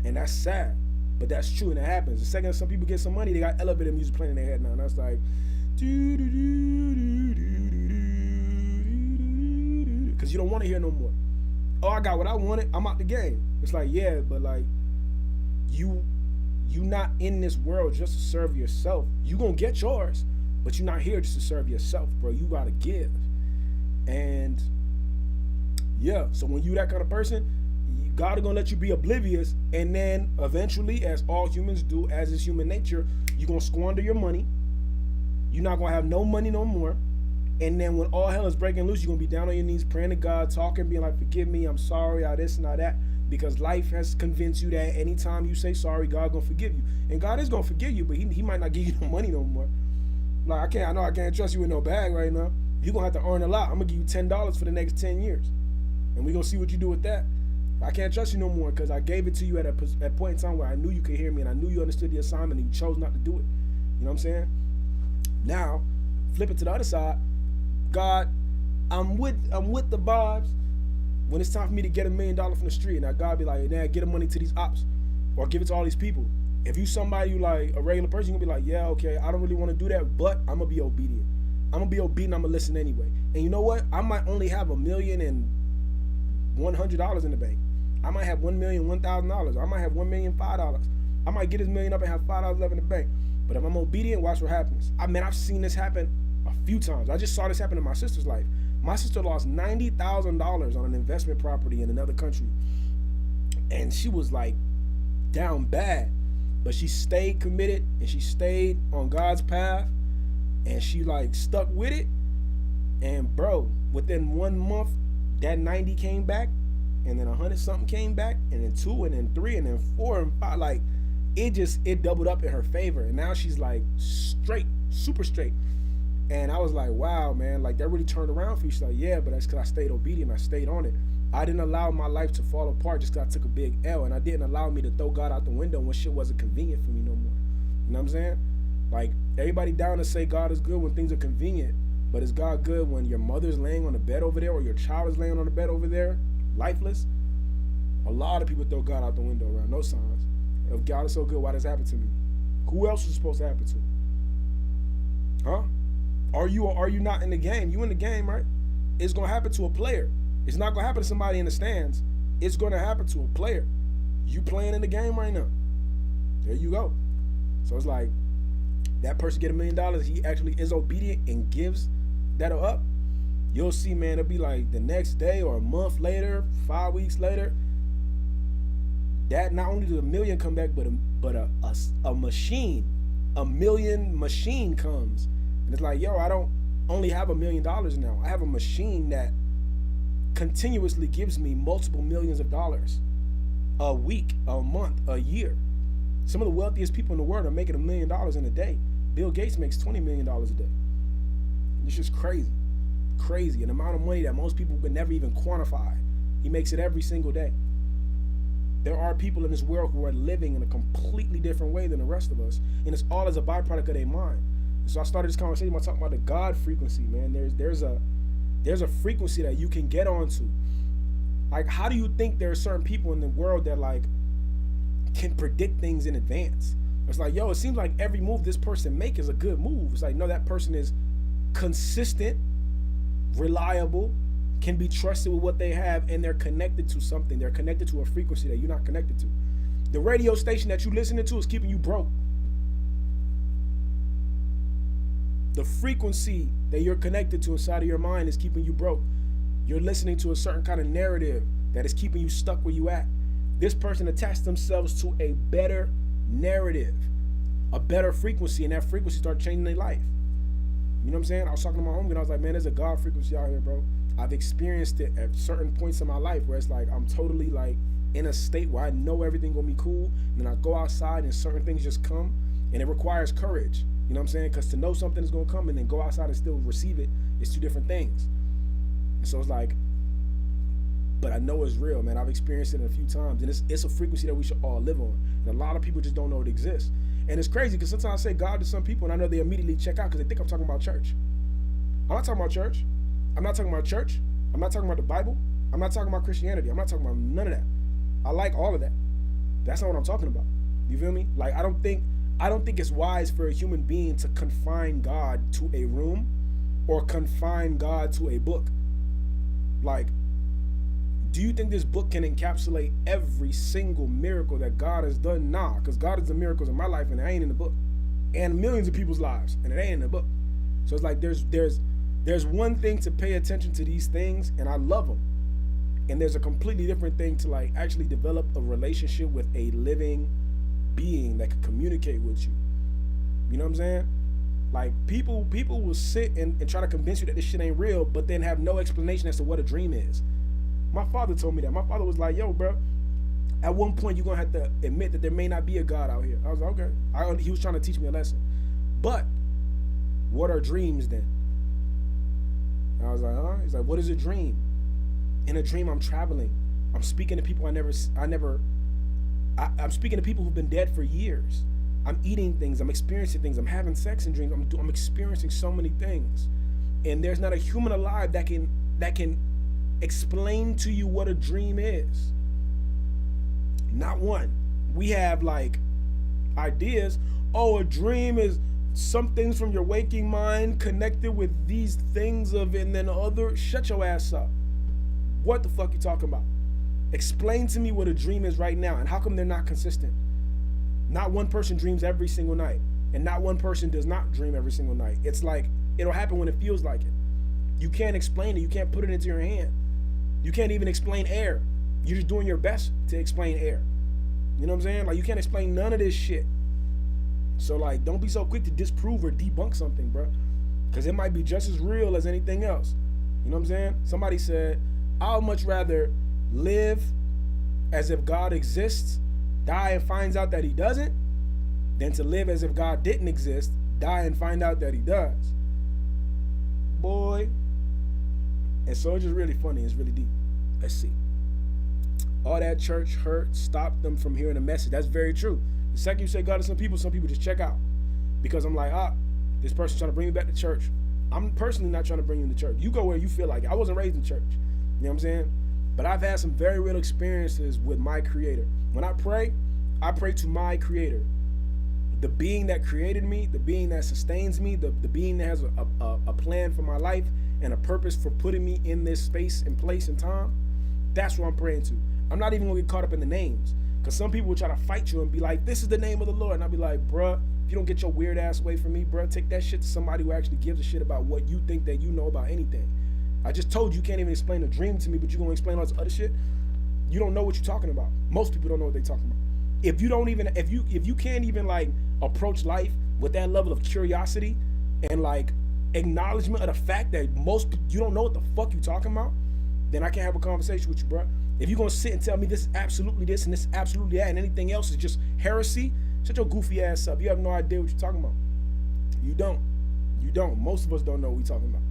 And that's sad. But that's true, and it happens. The second some people get some money, they got elevator music playing in their head now. And that's like, because you don't want to hear no more. Oh, I got what I wanted. I'm out the game. It's like, yeah, but like, you not in this world just to serve yourself. You gonna get yours, but you're not here just to serve yourself, bro. You gotta give. And yeah, so when you that kind of person, God is gonna let you be oblivious, and then eventually, as all humans do, as is human nature, you're gonna squander your money. You're not gonna have no money no more. And then when all hell is breaking loose, you're gonna be down on your knees praying to God, talking, being like, forgive me, I'm sorry, all this and all that. Because life has convinced you that anytime you say sorry, God gonna forgive you. And God is gonna forgive you, but he might not give you no money no more. Like, I know I can't trust you with no bag right now. You're going to have to earn a lot. I'm going to give you $10 for the next 10 years. And we're going to see what you do with that. I can't trust you no more because I gave it to you at a point in time where I knew you could hear me and I knew you understood the assignment and you chose not to do it. You know what I'm saying? Now, flip it to the other side. God, I'm with the vibes when it's time for me to get $1 million from the street. Now God be like, nah, get the money to these ops or give it to all these people. If you somebody you like a regular person, you're gonna be like, yeah, okay, I don't really want to do that, but I'm gonna be obedient. I'm gonna be obedient, I'm gonna listen anyway. And you know what? I might only have $1,100,000 in the bank. I might have $1,001,000. I might have $1,005,000. I might get this million up and have $5 left in the bank. But if I'm obedient, watch what happens. I've seen this happen a few times. I just saw this happen in my sister's life. My sister lost $90,000 on an investment property in another country. And she was like down bad. But she stayed committed and she stayed on God's path. And she like stuck with it. And bro, within 1 month, that 90 came back. And then 100 something came back, and then 2, and then 3, and then 4, and 5. Like it doubled up in her favor, and now she's like straight, super straight. And I was like, wow, man, like that really turned around for you. She's like, yeah, but that's because I stayed obedient. I stayed on it. I didn't allow my life to fall apart just because I took a big L, and I didn't allow me to throw God out the window when shit wasn't convenient for me no more. You know what I'm saying? Like everybody down to say God is good when things are convenient, but is God good when your mother's laying on the bed over there or your child is laying on the bed over there? Lifeless. A lot of people throw God out the window around no signs. If God is so good, why does this happen to me? Who else is supposed to happen to? Huh? Are you or are you not in the game? You in the game, right? It's gonna happen to a player. It's not gonna happen to somebody in the stands. It's gonna happen to a player. You playing in the game right now. There you go. So it's like that person get $1 million. He actually is obedient and gives that up. You'll see, man, it'll be like the next day or a month later, 5 weeks later, that not only does $1 million come back, but a machine, $1 million machine comes. And it's like, yo, I don't only have $1 million now. I have a machine that continuously gives me multiple millions of dollars a week, a month, a year. Some of the wealthiest people in the world are making $1 million in a day. Bill Gates makes $20 million a day. It's just crazy. Crazy. An amount of money that most people could never even quantify. He makes it every single day. There are people in this world who are living in a completely different way than the rest of us, and it's all as a byproduct of their mind. And so I started this conversation by talking about the God frequency, man. There's a frequency that you can get onto. Like, how do you think there are certain people in the world that like can predict things in advance? It's like, yo, it seems like every move this person make is a good move. It's like, no, that person is consistent, reliable, can be trusted with what they have, and they're connected to something. They're connected to a frequency that you're not connected to. The radio station that you're listening to is keeping you broke. The frequency that you're connected to inside of your mind is keeping you broke. You're listening to a certain kind of narrative that is keeping you stuck where you at. This person attached themselves to a better narrative, a better frequency, and that frequency started changing their life. You know what I'm saying? I was talking to my homie and I was like, man, there's a God frequency out here, bro. I've experienced it at certain points in my life where it's like I'm totally like in a state where I know everything gonna be cool, and then I go outside and certain things just come, and it requires courage. You know what I'm saying? Because to know something is gonna come and then go outside and still receive it is two different things. And so it's like, but I know it's real, man. I've experienced it a few times, and it's a frequency that we should all live on. And a lot of people just don't know it exists. And it's crazy because sometimes I say God to some people, and I know they immediately check out because they think I'm talking about church. I'm not talking about church. I'm not talking about church. I'm not talking about the Bible. I'm not talking about Christianity. I'm not talking about none of that. I like all of that. That's not what I'm talking about. You feel me? Like I don't think it's wise for a human being to confine God to a room or confine God to a book. Like, do you think this book can encapsulate every single miracle that God has done? Nah, because God is the miracles in my life, and it ain't in the book. And millions of people's lives, and it ain't in the book. So it's like there's one thing to pay attention to these things, and I love them. And there's a completely different thing to like actually develop a relationship with a living being that can communicate with you. You know what I'm saying? Like people will sit and try to convince you that this shit ain't real, but then have no explanation as to what a dream is. My father told me that. My father was like, yo, bro, at one point you're going to have to admit that there may not be a God out here. I was like, okay. He was trying to teach me a lesson. But what are dreams then? And I was like, huh? He's like, what is a dream? In a dream, I'm traveling. I'm speaking to people I'm speaking to people who've been dead for years. I'm eating things. I'm experiencing things. I'm having sex in dreams. I'm experiencing so many things. And there's not a human alive that can explain to you what a dream is. Not one. We have like ideas. Oh, a dream is some things from your waking mind connected with these things of, and then other. Shut your ass up. What the fuck you talking about? Explain to me what a dream is right now, and how come they're not consistent? Not one person dreams every single night, and not one person does not dream every single night. It's like, it'll happen when it feels like it. You can't explain it. You can't put it into your hand. You can't even explain air. You're just doing your best to explain air. You know what I'm saying? Like, you can't explain none of this shit. So, like, don't be so quick to disprove or debunk something, bro. Because it might be just as real as anything else. You know what I'm saying? Somebody said, I'd much rather live as if God exists, die and finds out that he doesn't, than to live as if God didn't exist, die and find out that he does. Boy. And so it's just really funny. It's really deep. Let's see. All that church hurt stopped them from hearing the message. That's very true. The second you say God to some people just check out. Because I'm like, this person's trying to bring me back to church. I'm personally not trying to bring you to church. You go where you feel like it. I wasn't raised in church. You know what I'm saying? But I've had some very real experiences with my Creator. When I pray to my Creator. The being that created me, the being that sustains me, the being that has a plan for my life and a purpose for putting me in this space and place and time. That's what I'm praying to. I'm not even going to get caught up in the names. Because some people will try to fight you and be like, this is the name of the Lord. And I'll be like, bruh, if you don't get your weird ass away from me, bruh, take that shit to somebody who actually gives a shit about what you think that you know about anything. I just told you can't even explain a dream to me, but you're going to explain all this other shit. You don't know what you're talking about. Most people don't know what they're talking about. If you can't even like approach life with that level of curiosity and like acknowledgement of the fact that you don't know what the fuck you talking about, then I can't have a conversation with you, bro. If you're gonna sit and tell me this is absolutely this and this is absolutely that and anything else is just heresy, shut your goofy ass up. You have no idea what you're talking about. You don't. Most of us don't know what we're talking about.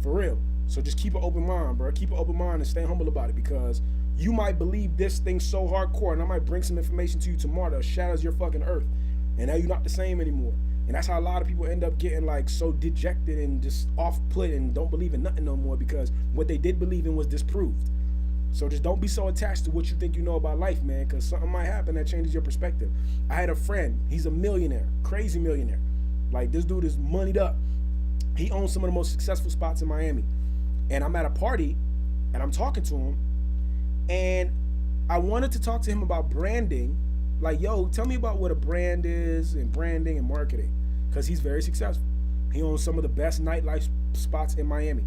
For real. So just keep an open mind, bro. Keep an open mind and stay humble about it, because you might believe this thing so hardcore and I might bring some information to you tomorrow that shatters your fucking earth. And now you're not the same anymore. And that's how a lot of people end up getting like so dejected and just off-put and don't believe in nothing no more, because what they did believe in was disproved. So just don't be so attached to what you think you know about life, man, because something might happen that changes your perspective. I had a friend, he's a millionaire, crazy millionaire. Like, this dude is moneyed up. He owns some of the most successful spots in Miami. And I'm at a party and I'm talking to him, and I wanted to talk to him about branding. Like, yo, tell me about what a brand is and branding and marketing, because he's very successful. He owns some of the best nightlife spots in Miami.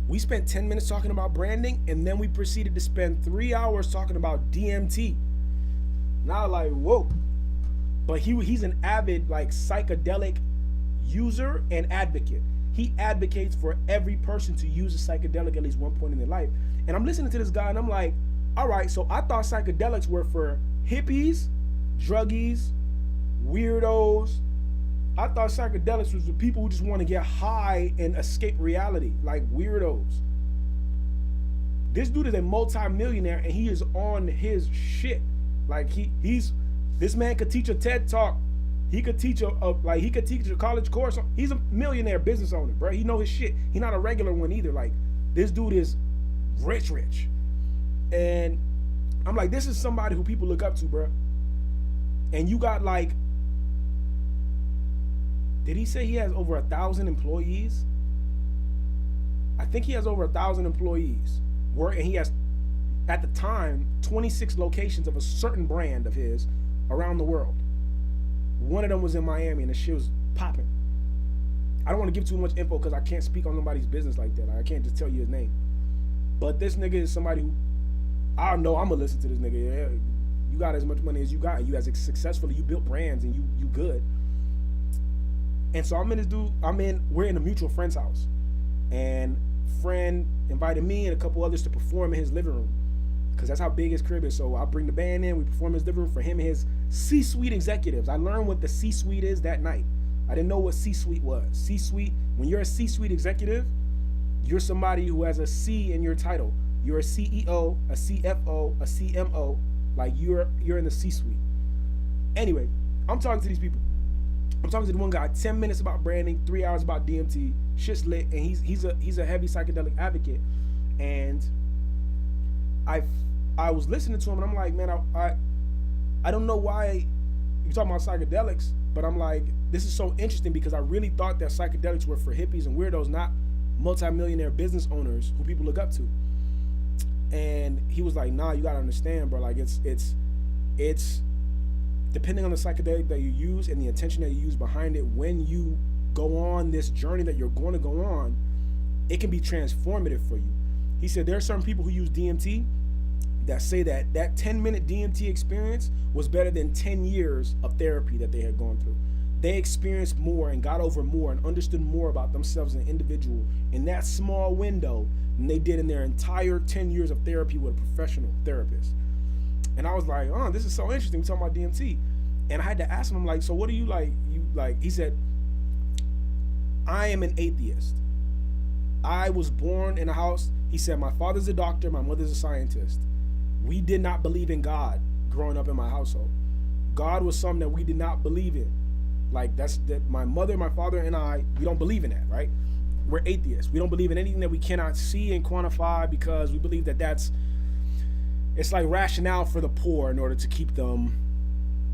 We spent 10 minutes talking about branding, and then we proceeded to spend 3 hours talking about DMT. Now, like, whoa. But he's an avid, like, psychedelic user and advocate. He advocates for every person to use a psychedelic at least one point in their life. And I'm listening to this guy, and I'm like, all right, so I thought psychedelics were for hippies, druggies, weirdos. I thought psychedelics was for people who just want to get high and escape reality, like weirdos. This dude is a multi-millionaire, and he is on his shit. Like, this man could teach a TED talk. He could teach a college course. He's a millionaire business owner, bro. He know his shit. He's not a regular one either. Like, this dude is rich. And I'm like, this is somebody who people look up to, bro. And you got like, did he say he has over 1,000 employees? I think he has over 1,000 employees. And he has, at the time, 26 locations of a certain brand of his around the world. One of them was in Miami, and the shit was popping. I don't want to give too much info because I can't speak on nobody's business like that. I can't just tell you his name. But this nigga is somebody who, I know I'm gonna listen to this nigga. Yeah, you got as much money as you got, and you as successfully, you built brands, and you good. And so we're in a mutual friend's house, and friend invited me and a couple others to perform in his living room, because that's how big his crib is. So I bring the band in, we perform in his living room for him and his C-suite executives. I learned what the C-suite is that night. I didn't know what C-suite was. C-suite, when you're a C-suite executive, you're somebody who has a C in your title. You're a CEO, a CFO, a CMO. Like you're in the C-suite. Anyway, I'm talking to these people. I'm talking to the one guy, 10 minutes about branding, 3 hours about DMT. Shit's lit, and he's a heavy psychedelic advocate. And I was listening to him, and I'm like, man, I don't know why you're talking about psychedelics, but I'm like, this is so interesting because I really thought that psychedelics were for hippies and weirdos, not multimillionaire business owners who people look up to. And he was like, nah, you gotta understand, bro. Like it's depending on the psychedelic that you use and the intention that you use behind it, when you go on this journey that you're going to go on, it can be transformative for you. He said there are certain people who use DMT that say that 10-minute DMT experience was better than 10 years of therapy that they had gone through. They experienced more and got over more and understood more about themselves as an individual in that small window than they did in their entire 10 years of therapy with a professional therapist. And I was like, oh, this is so interesting. We're talking about DMT. And I had to ask him, I'm like, so what do you like? He said, I am an atheist. I was born in a house. He said, my father's a doctor, my mother's a scientist. We did not believe in God growing up in my household. God was something that we did not believe in. Like my mother, my father, and I, we don't believe in that, right? We're atheists. We don't believe in anything that we cannot see and quantify because we believe that it's like rationale for the poor in order to keep them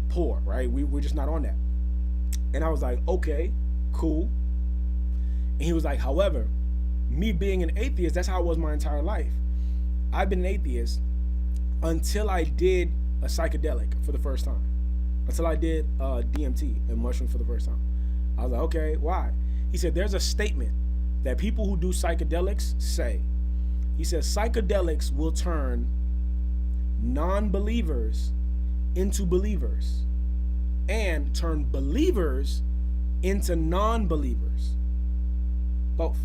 poor, right? We're just not on that. And I was like, okay, cool. And he was like, however, me being an atheist, that's how it was my entire life. I've been an atheist until I did a psychedelic for the first time. Until I did DMT and mushroom for the first time. I was like, okay, why? He said, there's a statement that people who do psychedelics say. He says, psychedelics will turn non-believers into believers and turn believers into non-believers. Both.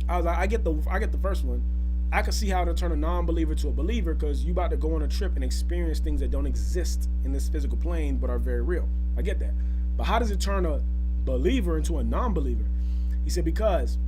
I was like, I get the first one. I could see how to turn a non-believer to a believer because you about to go on a trip and experience things that don't exist in this physical plane but are very real. I get that. But how does it turn a believer into a non-believer? He said, because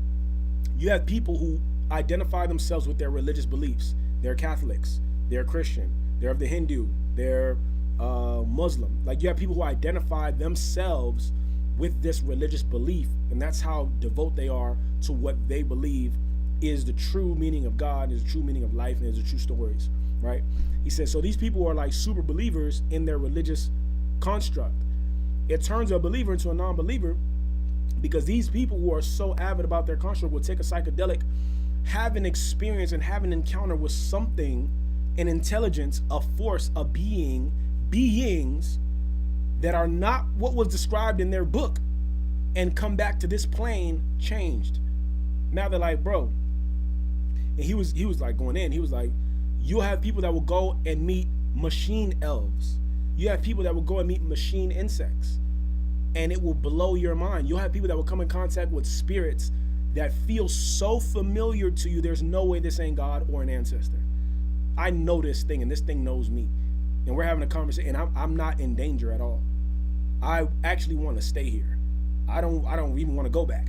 you have people who identify themselves with their religious beliefs. They're Catholics, they're Christian, they're of the Hindu, they're Muslim. Like you have people who identify themselves with this religious belief, and that's how devout they are to what they believe is the true meaning of God, is the true meaning of life, and is the true stories, right? He says, so these people are like super believers in their religious construct. It turns a believer into a non-believer because these people who are so avid about their construct will take a psychedelic, have an experience and have an encounter with something, an intelligence, a force, a beings that are not what was described in their book, and come back to this plane changed. Now they're like, bro, and he was like going in, he was like, you'll have people that will go and meet machine elves. You have people that will go and meet machine insects, and it will blow your mind. You'll have people that will come in contact with spirits that feel so familiar to you, there's no way this ain't God or an ancestor. I know this thing, and this thing knows me. And we're having a conversation, and I'm not in danger at all. I actually want to stay here. I don't even want to go back.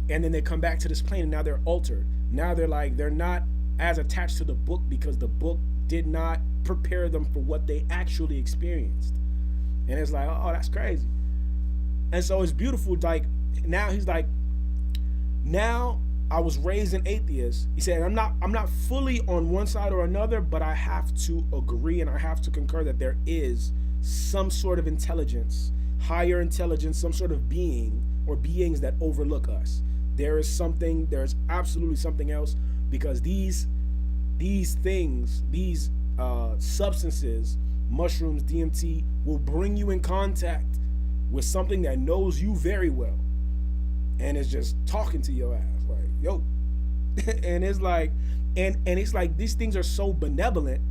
And then they come back to this plane, and now they're altered. Now they're not as attached to the book because the book did not prepare them for what they actually experienced. And it's like, oh, that's crazy. And so it's beautiful. Like now he's like, now I was raised an atheist. He said, I'm not fully on one side or another, but I have to agree and I have to concur that there is some sort of intelligence, higher intelligence, some sort of being or beings that overlook us. There's absolutely something else, because these things, these substances, mushrooms, DMT, will bring you in contact with something that knows you very well and is just talking to your ass like, yo. And it's like, and it's like these things are so benevolent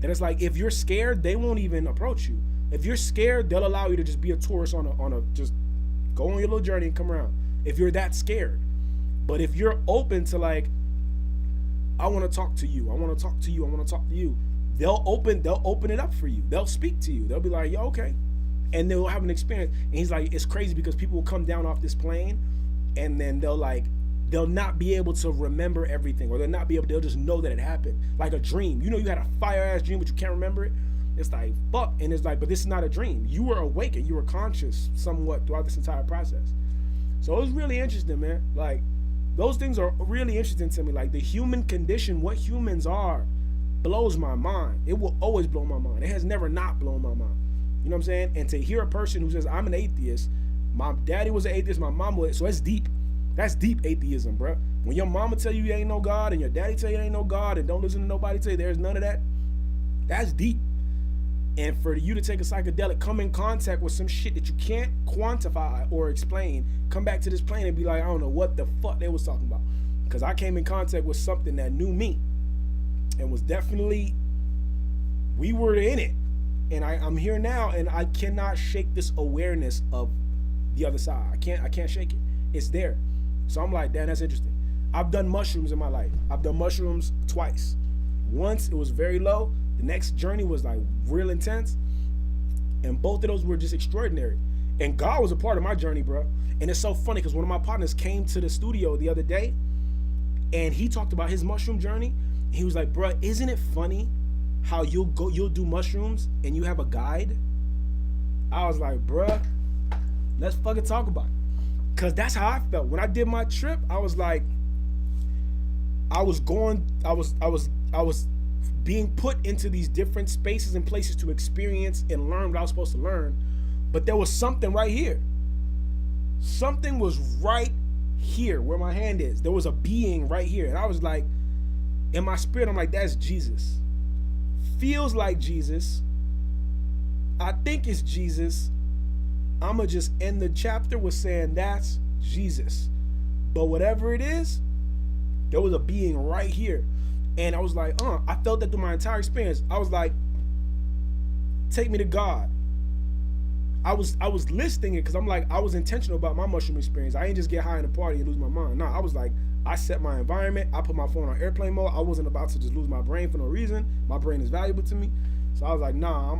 that it's like, if you're scared, they won't even approach you. If you're scared, they'll allow you to just be a tourist on a just go on your little journey and come around if you're that scared. But if you're open to like, I want to talk to you, I want to talk to you, I want to talk to you, they'll open it up for you. They'll speak to you. They'll be like, yo, okay. and they'll have an experience. And he's like, it's crazy because people will come down off this plane, and then they'll not be able to remember everything, or they'll just know that it happened, like a dream. You had a fire ass dream, but you can't remember it. It's like, fuck. And it's like, but this is not a dream. You were awake and you were conscious somewhat throughout this entire process. So it was really interesting, man. Like, those things are really interesting to me. Like, the human condition, what humans are, blows my mind. It will always blow my mind. It has never not blown my mind. You know what I'm saying? And to hear a person who says, I'm an atheist, my daddy was an atheist, my mom was, so it's deep. That's deep atheism, bro. When your mama tell you ain't no God, and your daddy tell you ain't no God, and don't listen to nobody tell you there's none of that, that's deep. And for you to take a psychedelic, come in contact with some shit that you can't quantify or explain, come back to this plane and be like, I don't know what the fuck they was talking about. Because I came in contact with something that knew me and was definitely, we were in it. And I'm here now, and I cannot shake this awareness of the other side. I can't shake it. It's there. So I'm like, damn, that's interesting. I've done mushrooms in my life. I've done mushrooms twice. Once it was very low. The next journey was like real intense. And both of those were just extraordinary. And God was a part of my journey, bro. And it's so funny because one of my partners came to the studio the other day, and he talked about his mushroom journey. He was like, bro, isn't it funny how you'll do mushrooms and you have a guide? I was like, bruh, let's fucking talk about it. Cause that's how I felt. When I did my trip, I was like, I was being put into these different spaces and places to experience and learn what I was supposed to learn. But there was something right here. Something was right here where my hand is. There was a being right here. And I was like, in my spirit, I'm like, that's Jesus. Feels like Jesus. I think it's Jesus. I'ma just end the chapter with saying that's Jesus. But whatever it is, there was a being right here. And I was like, I felt that through my entire experience. I was like, take me to God. I was listing it because I'm like, I was intentional about my mushroom experience. I ain't just get high in a party and lose my mind. No, I was like, I set my environment. I put my phone on airplane mode. I wasn't about to just lose my brain for no reason. My brain is valuable to me. So I was like, nah,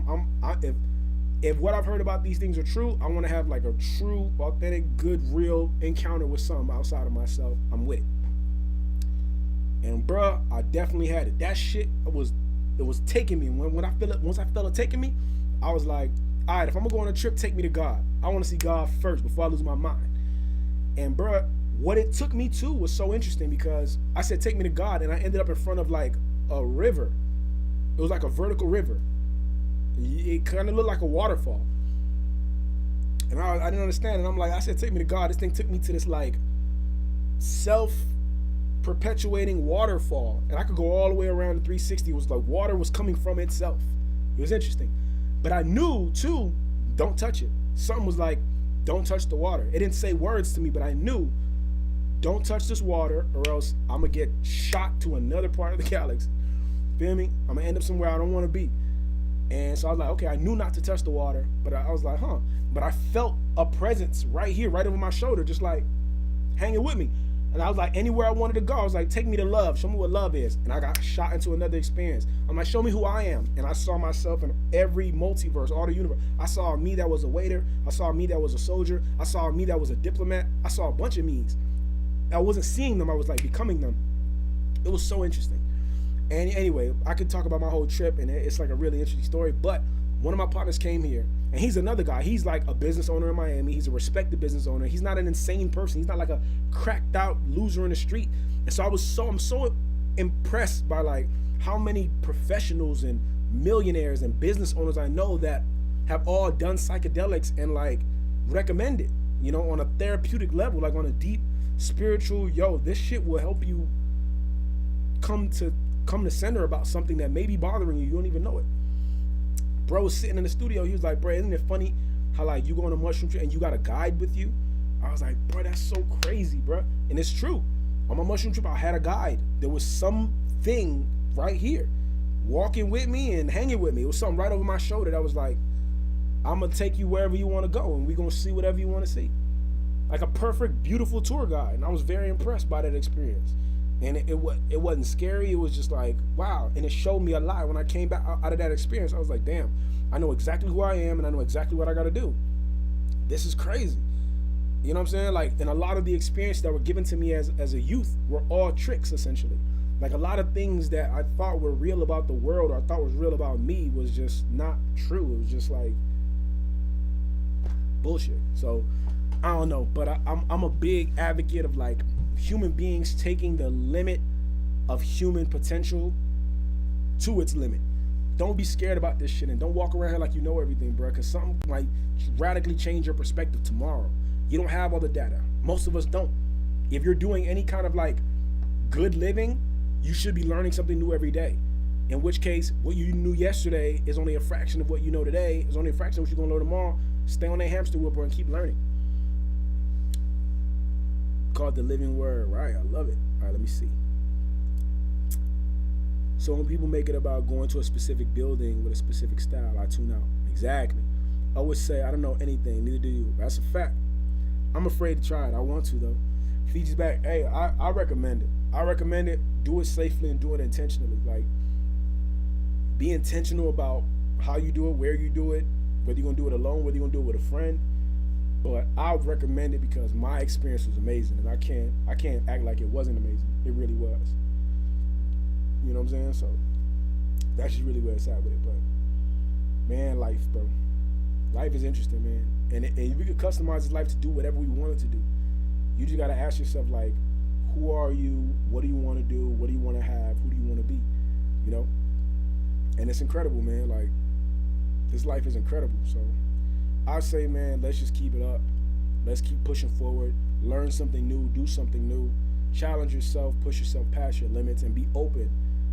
if what I've heard about these things are true, I want to have like a true, authentic, good, real encounter with something outside of myself. I'm with it. And bruh, I definitely had it. That shit it was taking me. Once I felt it taking me, I was like, all right, if I'm gonna go on a trip, take me to God. I want to see God first before I lose my mind. And bruh, what it took me to was so interesting because I said, take me to God, and I ended up in front of like a river. It was like a vertical river. It kind of looked like a waterfall. And I didn't understand. And I'm like, I said, take me to God. This thing took me to this like self-perpetuating waterfall. And I could go all the way around the 360. It was like water was coming from itself. It was interesting. But I knew too, don't touch it. Something was like, don't touch the water. It didn't say words to me, but I knew, don't touch this water or else I'm going to get shot to another part of the galaxy. Feel me? I'm going to end up somewhere I don't want to be. And so I was like, okay, I knew not to touch the water, but I was like, but I felt a presence right here, right over my shoulder, just like hanging with me. And I was like, anywhere I wanted to go, I was like, take me to love. Show me what love is. And I got shot into another experience. I'm like, show me who I am. And I saw myself in every multiverse, all the universe. I saw me that was a waiter. I saw me that was a soldier. I saw me that was a diplomat. I saw a bunch of me's. I wasn't seeing them. I was like becoming them. It was so interesting. And anyway, I could talk about my whole trip, and it's like a really interesting story. But one of my partners came here, and he's another guy. He's like a business owner in Miami. He's a respected business owner. He's not an insane person. He's not like a cracked out loser in the street. And so I'm so impressed by like how many professionals and millionaires and business owners I know that have all done psychedelics and like recommend it, on a therapeutic level, like on a deep spiritual, this shit will help you come to center about something that may be bothering you. You don't even know it. Bro was sitting in the studio. He was like, bro, isn't it funny how like you go on a mushroom trip and you got a guide with you? I was like, bro, that's so crazy, bro. And it's true. On my mushroom trip, I had a guide. There was something right here walking with me and hanging with me. It was something right over my shoulder that was like, I'm going to take you wherever you want to go, and we're going to see whatever you want to see. Like a perfect, beautiful tour guide. And I was very impressed by that experience. And it wasn't scary. It was just like, wow. And it showed me a lot. When I came back out of that experience, I was like, damn, I know exactly who I am and I know exactly what I got to do. This is crazy. You know what I'm saying? Like, and a lot of the experience that were given to me as a youth were all tricks, essentially. Like, a lot of things that I thought were real about the world, or I thought was real about me, was just not true. It was just like bullshit. So I don't know, but I'm a big advocate of like human beings taking the limit of human potential to its limit. Don't be scared about this shit, and don't walk around here like you know everything, bro, because something might radically change your perspective tomorrow. You don't have all the data. Most of us don't. If you're doing any kind of like good living, you should be learning something new every day. In which case, what you knew yesterday is only a fraction of what you know today. It's only a fraction of what you're gonna learn tomorrow. Stay on that hamster wheel, bro, and keep learning. Called the living word, right? I love it. All right, let me see. So when people make it about going to a specific building with a specific style, I tune out. Exactly. I would say I don't know anything, neither do you. That's a fact. I'm afraid to try it. I want to though. Fiji's back. Hey, I recommend it. I recommend it. Do it safely and do it intentionally. Like, be intentional about how you do it, where you do it, whether you're gonna do it alone, whether you're gonna do it with a friend. But I would recommend it because my experience was amazing, and I can't act like it wasn't amazing. It really was. You know what I'm saying? So that's just really where it's at with it. But man, life, bro. Life is interesting, man. And we could customize this life to do whatever we want it to do. You just gotta ask yourself, like, who are you? What do you want to do? What do you want to have? Who do you want to be? You know? And it's incredible, man. Like, this life is incredible. So I say, man, let's just keep it up. Let's keep pushing forward. Learn something new. Do something new. Challenge yourself. Push yourself past your limits and be open.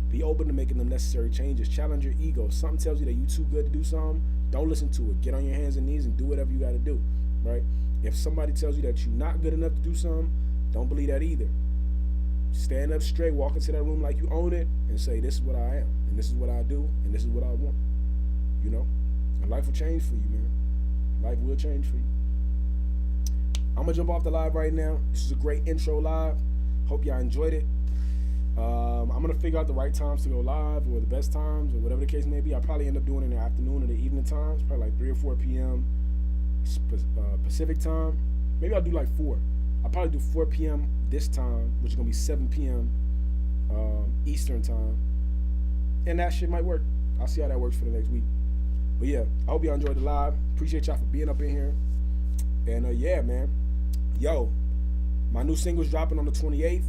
Be open to making the necessary changes. Challenge your ego. If something tells you that you're too good to do something, don't listen to it. Get on your hands and knees and do whatever you got to do, right? If somebody tells you that you're not good enough to do something, don't believe that either. Stand up straight, walk into that room like you own it, and say, this is what I am, and this is what I do, and this is what I want. You know? And life will change for you, man. Life will change for you. I'm going to jump off the live right now. This is a great intro live. Hope y'all enjoyed it. I'm going to figure out the right times to go live, or the best times, or whatever the case may be. I'll probably end up doing it in the afternoon or the evening times, probably like 3 or 4 p.m. Pacific time. Maybe I'll do like 4. I'll probably do 4 p.m. this time, which is going to be 7 p.m. Eastern time. And that shit might work. I'll see how that works for the next week. But yeah, I hope y'all enjoyed the live. Appreciate y'all for being up in here. And yeah, man. Yo, my new single's dropping on the 28th.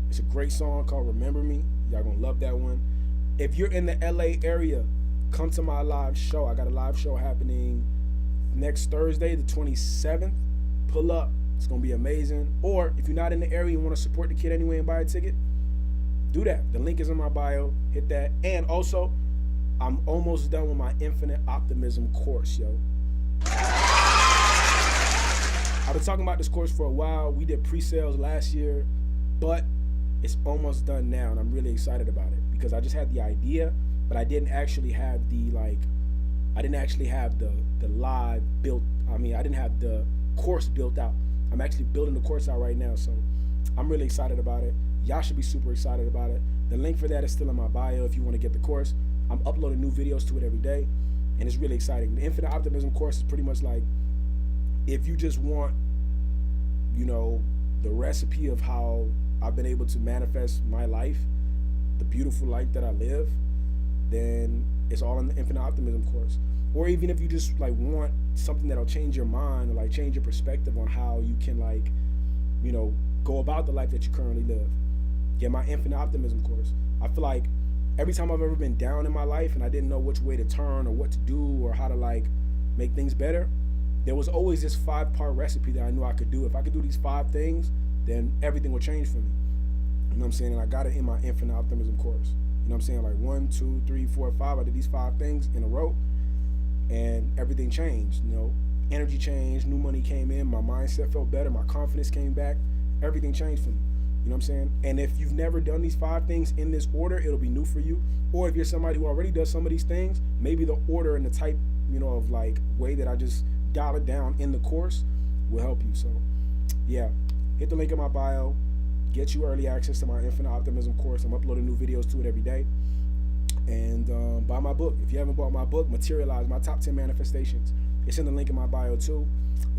It's a great song called Remember Me. Y'all gonna love that one. If you're in the LA area, come to my live show. I got a live show happening next Thursday, the 27th. Pull up. It's gonna be amazing. Or if you're not in the area and want to support the kid anyway and buy a ticket, do that. The link is in my bio. Hit that. And also, I'm almost done with my Infinite Optimism course, yo. I've been talking about this course for a while. We did pre-sales last year, but it's almost done now, and I'm really excited about it because I just had the idea, but I didn't actually have the live built. I didn't have the course built out. I'm actually building the course out right now, so I'm really excited about it. Y'all should be super excited about it. The link for that is still in my bio if you want to get the course. I'm uploading new videos to it every day, and it's really exciting. The Infinite Optimism course is pretty much like, if you just want, you know, the recipe of how I've been able to manifest my life, the beautiful life that I live, then it's all in the Infinite Optimism course. Or even if you just like want something that'll change your mind or like change your perspective on how you can like, you know, go about the life that you currently live, get my Infinite Optimism course. I feel like every time I've ever been down in my life and I didn't know which way to turn or what to do or how to like make things better, there was always this 5-part recipe that I knew I could do. If I could do these 5 things, then everything will change for me. You know what I'm saying? And I got it in my Infinite Optimism course. You know what I'm saying? Like 1, 2, 3, 4, 5. I did these 5 things in a row, and everything changed. You know, energy changed, new money came in, my mindset felt better, my confidence came back. Everything changed for me. You know what I'm saying? And if you've never done these 5 things in this order, it'll be new for you. Or if you're somebody who already does some of these things, maybe the order and the type, you know, of like way that I just dial it down in the course will help you. So yeah, hit the link in my bio. get you early access to my Infinite Optimism course. I'm uploading new videos to it every day. And buy my book. If you haven't bought my book, Materialize, My Top 10 Manifestations, it's in the link in my bio too.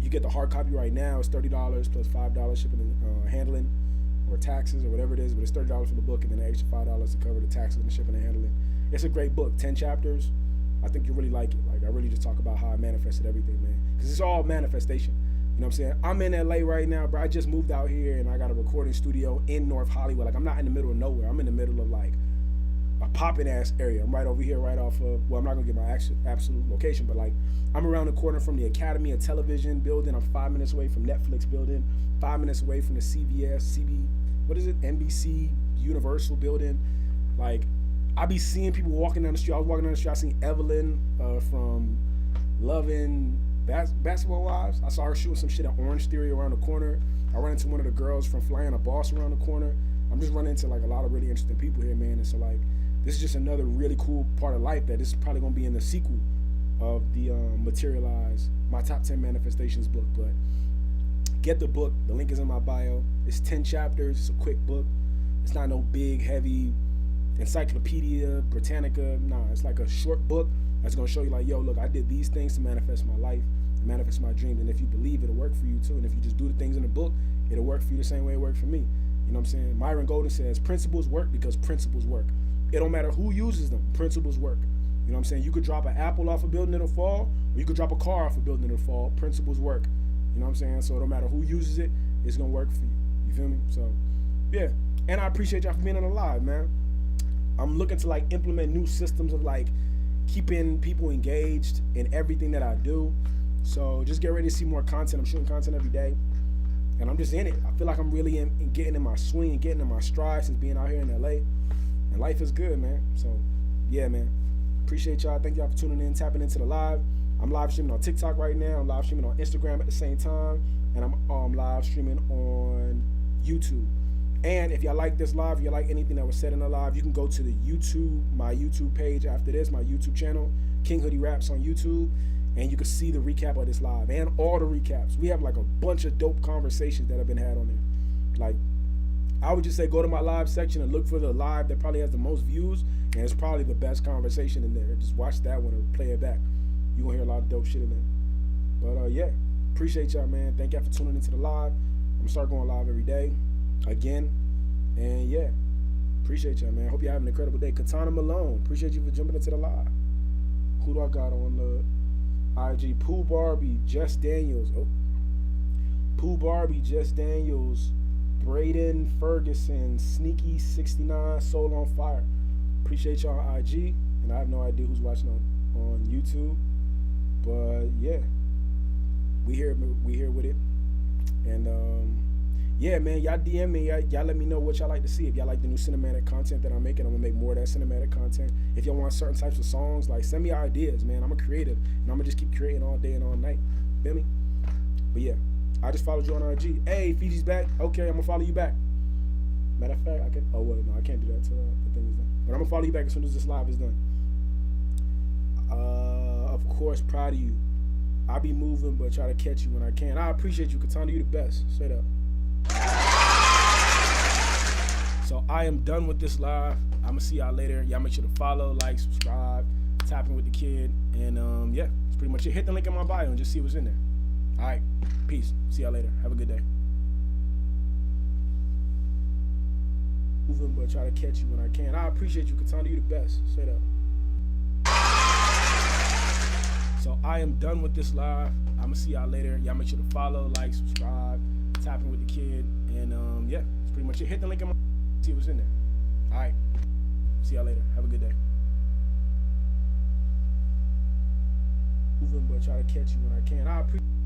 You get the hard copy right now. It's $30 plus $5 shipping and handling, or taxes, or whatever it is, but it's $30 for the book and then an extra $5 to cover the taxes and the shipping and handling. It's a great book, 10 chapters. I think you really like it. Like, I really just talk about how I manifested everything, man, because it's all manifestation. You know what I'm saying? I'm in LA right now, bro. I just moved out here and I got a recording studio in North Hollywood. Like, I'm not in the middle of nowhere. I'm in the middle of like a popping ass area. I'm right over here, right off of, well, I'm not gonna get my absolute location, but like, I'm around the corner from the Academy of Television building. I'm 5 minutes away from Netflix building, 5 minutes away from the NBC Universal building. Like, I be seeing people walking down the street. I was walking down the street, I seen Evelyn from Loving Basketball Wives. I saw her shooting some shit at Orange Theory around the corner. I ran into one of the girls from Flying a Boss around the corner. I'm just running into like a lot of really interesting people here, man. And so like, this is just another really cool part of life that this is probably gonna be in the sequel of the Materialize, My Top 10 Manifestations book. But get the book. The link is in my bio. It's 10 chapters. It's a quick book. It's not no big, heavy Encyclopedia Britannica. Nah, it's like a short book that's gonna show you like, yo, look, I did these things to manifest my life, to manifest my dreams. And if you believe, it'll work for you too. And if you just do the things in the book, it'll work for you the same way it worked for me. You know what I'm saying? Myron Golden says, principles work because principles work. It don't matter who uses them, principles work. You know what I'm saying? You could drop an apple off a building, it'll fall, or you could drop a car off a building, it'll fall. Principles work. You know what I'm saying? So it don't matter who uses it, it's gonna work for you. You feel me? So, yeah. And I appreciate y'all for being on the live, man. I'm looking to like implement new systems of like keeping people engaged in everything that I do. So just get ready to see more content. I'm shooting content every day, and I'm just in it. I feel like I'm really getting in my swing and getting in my stride since being out here in LA. And life is good, man. So, yeah, man. Appreciate y'all. Thank y'all for tuning in, tapping into the live. I'm live streaming on TikTok right now. I'm live streaming on Instagram at the same time. And I'm live streaming on YouTube. And if y'all like this live, if you like anything that was said in the live, you can go to the my YouTube page after this, my YouTube channel, King Hoodie Raps on YouTube. And you can see the recap of this live and all the recaps. We have like a bunch of dope conversations that have been had on there. Like, I would just say go to my live section and look for the live that probably has the most views, and it's probably the best conversation in there. Just watch that one or play it back. You're going to hear a lot of dope shit in there. But yeah, appreciate y'all, man. Thank y'all for tuning into the live. I'm going to start going live every day again. And yeah, appreciate y'all, man. Hope y'all have an incredible day. Katana Malone, appreciate you for jumping into the live. Who do I got on the IG? Pooh Barbie, Jess Daniels. Oh, Pooh Barbie, Jess Daniels, Braden Ferguson, Sneaky 69, Soul on Fire. Appreciate y'all on IG, and I have no idea who's watching on YouTube, but yeah, we here with it. And yeah, man, y'all DM me, y'all let me know what y'all like to see. If y'all like the new cinematic content that I'm making, I'm gonna make more of that cinematic content. If y'all want certain types of songs, like, send me ideas, man. I'm a creative, and I'm gonna just keep creating all day and all night. Feel me? But yeah, I just followed you on IG. Hey, Fiji's back. Okay, I'm gonna follow you back. Matter of fact, I can. Oh well, no, I can't do that till the thing is done. But I'm gonna follow you back as soon as this live is done. Of course, proud of you. I be moving, but try to catch you when I can. I appreciate you, Katana. You the best. Straight up. So I am done with this live. I'm gonna see y'all later. Y'all make sure to follow, like, subscribe, tap in with the kid, and yeah, that's pretty much it. Hit the link in my bio and just see what's in there. All right, peace. See y'all later. Have a good day. Moving, but try to catch you when I can. I appreciate you, Katana. You the best. Straight up. So I am done with this live. I'm gonna see y'all later. Y'all make sure to follow, like, subscribe, tap in with the kid, and yeah, that's pretty much it. Hit the link in my see what's in there. All right, see y'all later. Have a good day. Moving, but try to catch you when I can. I appreciate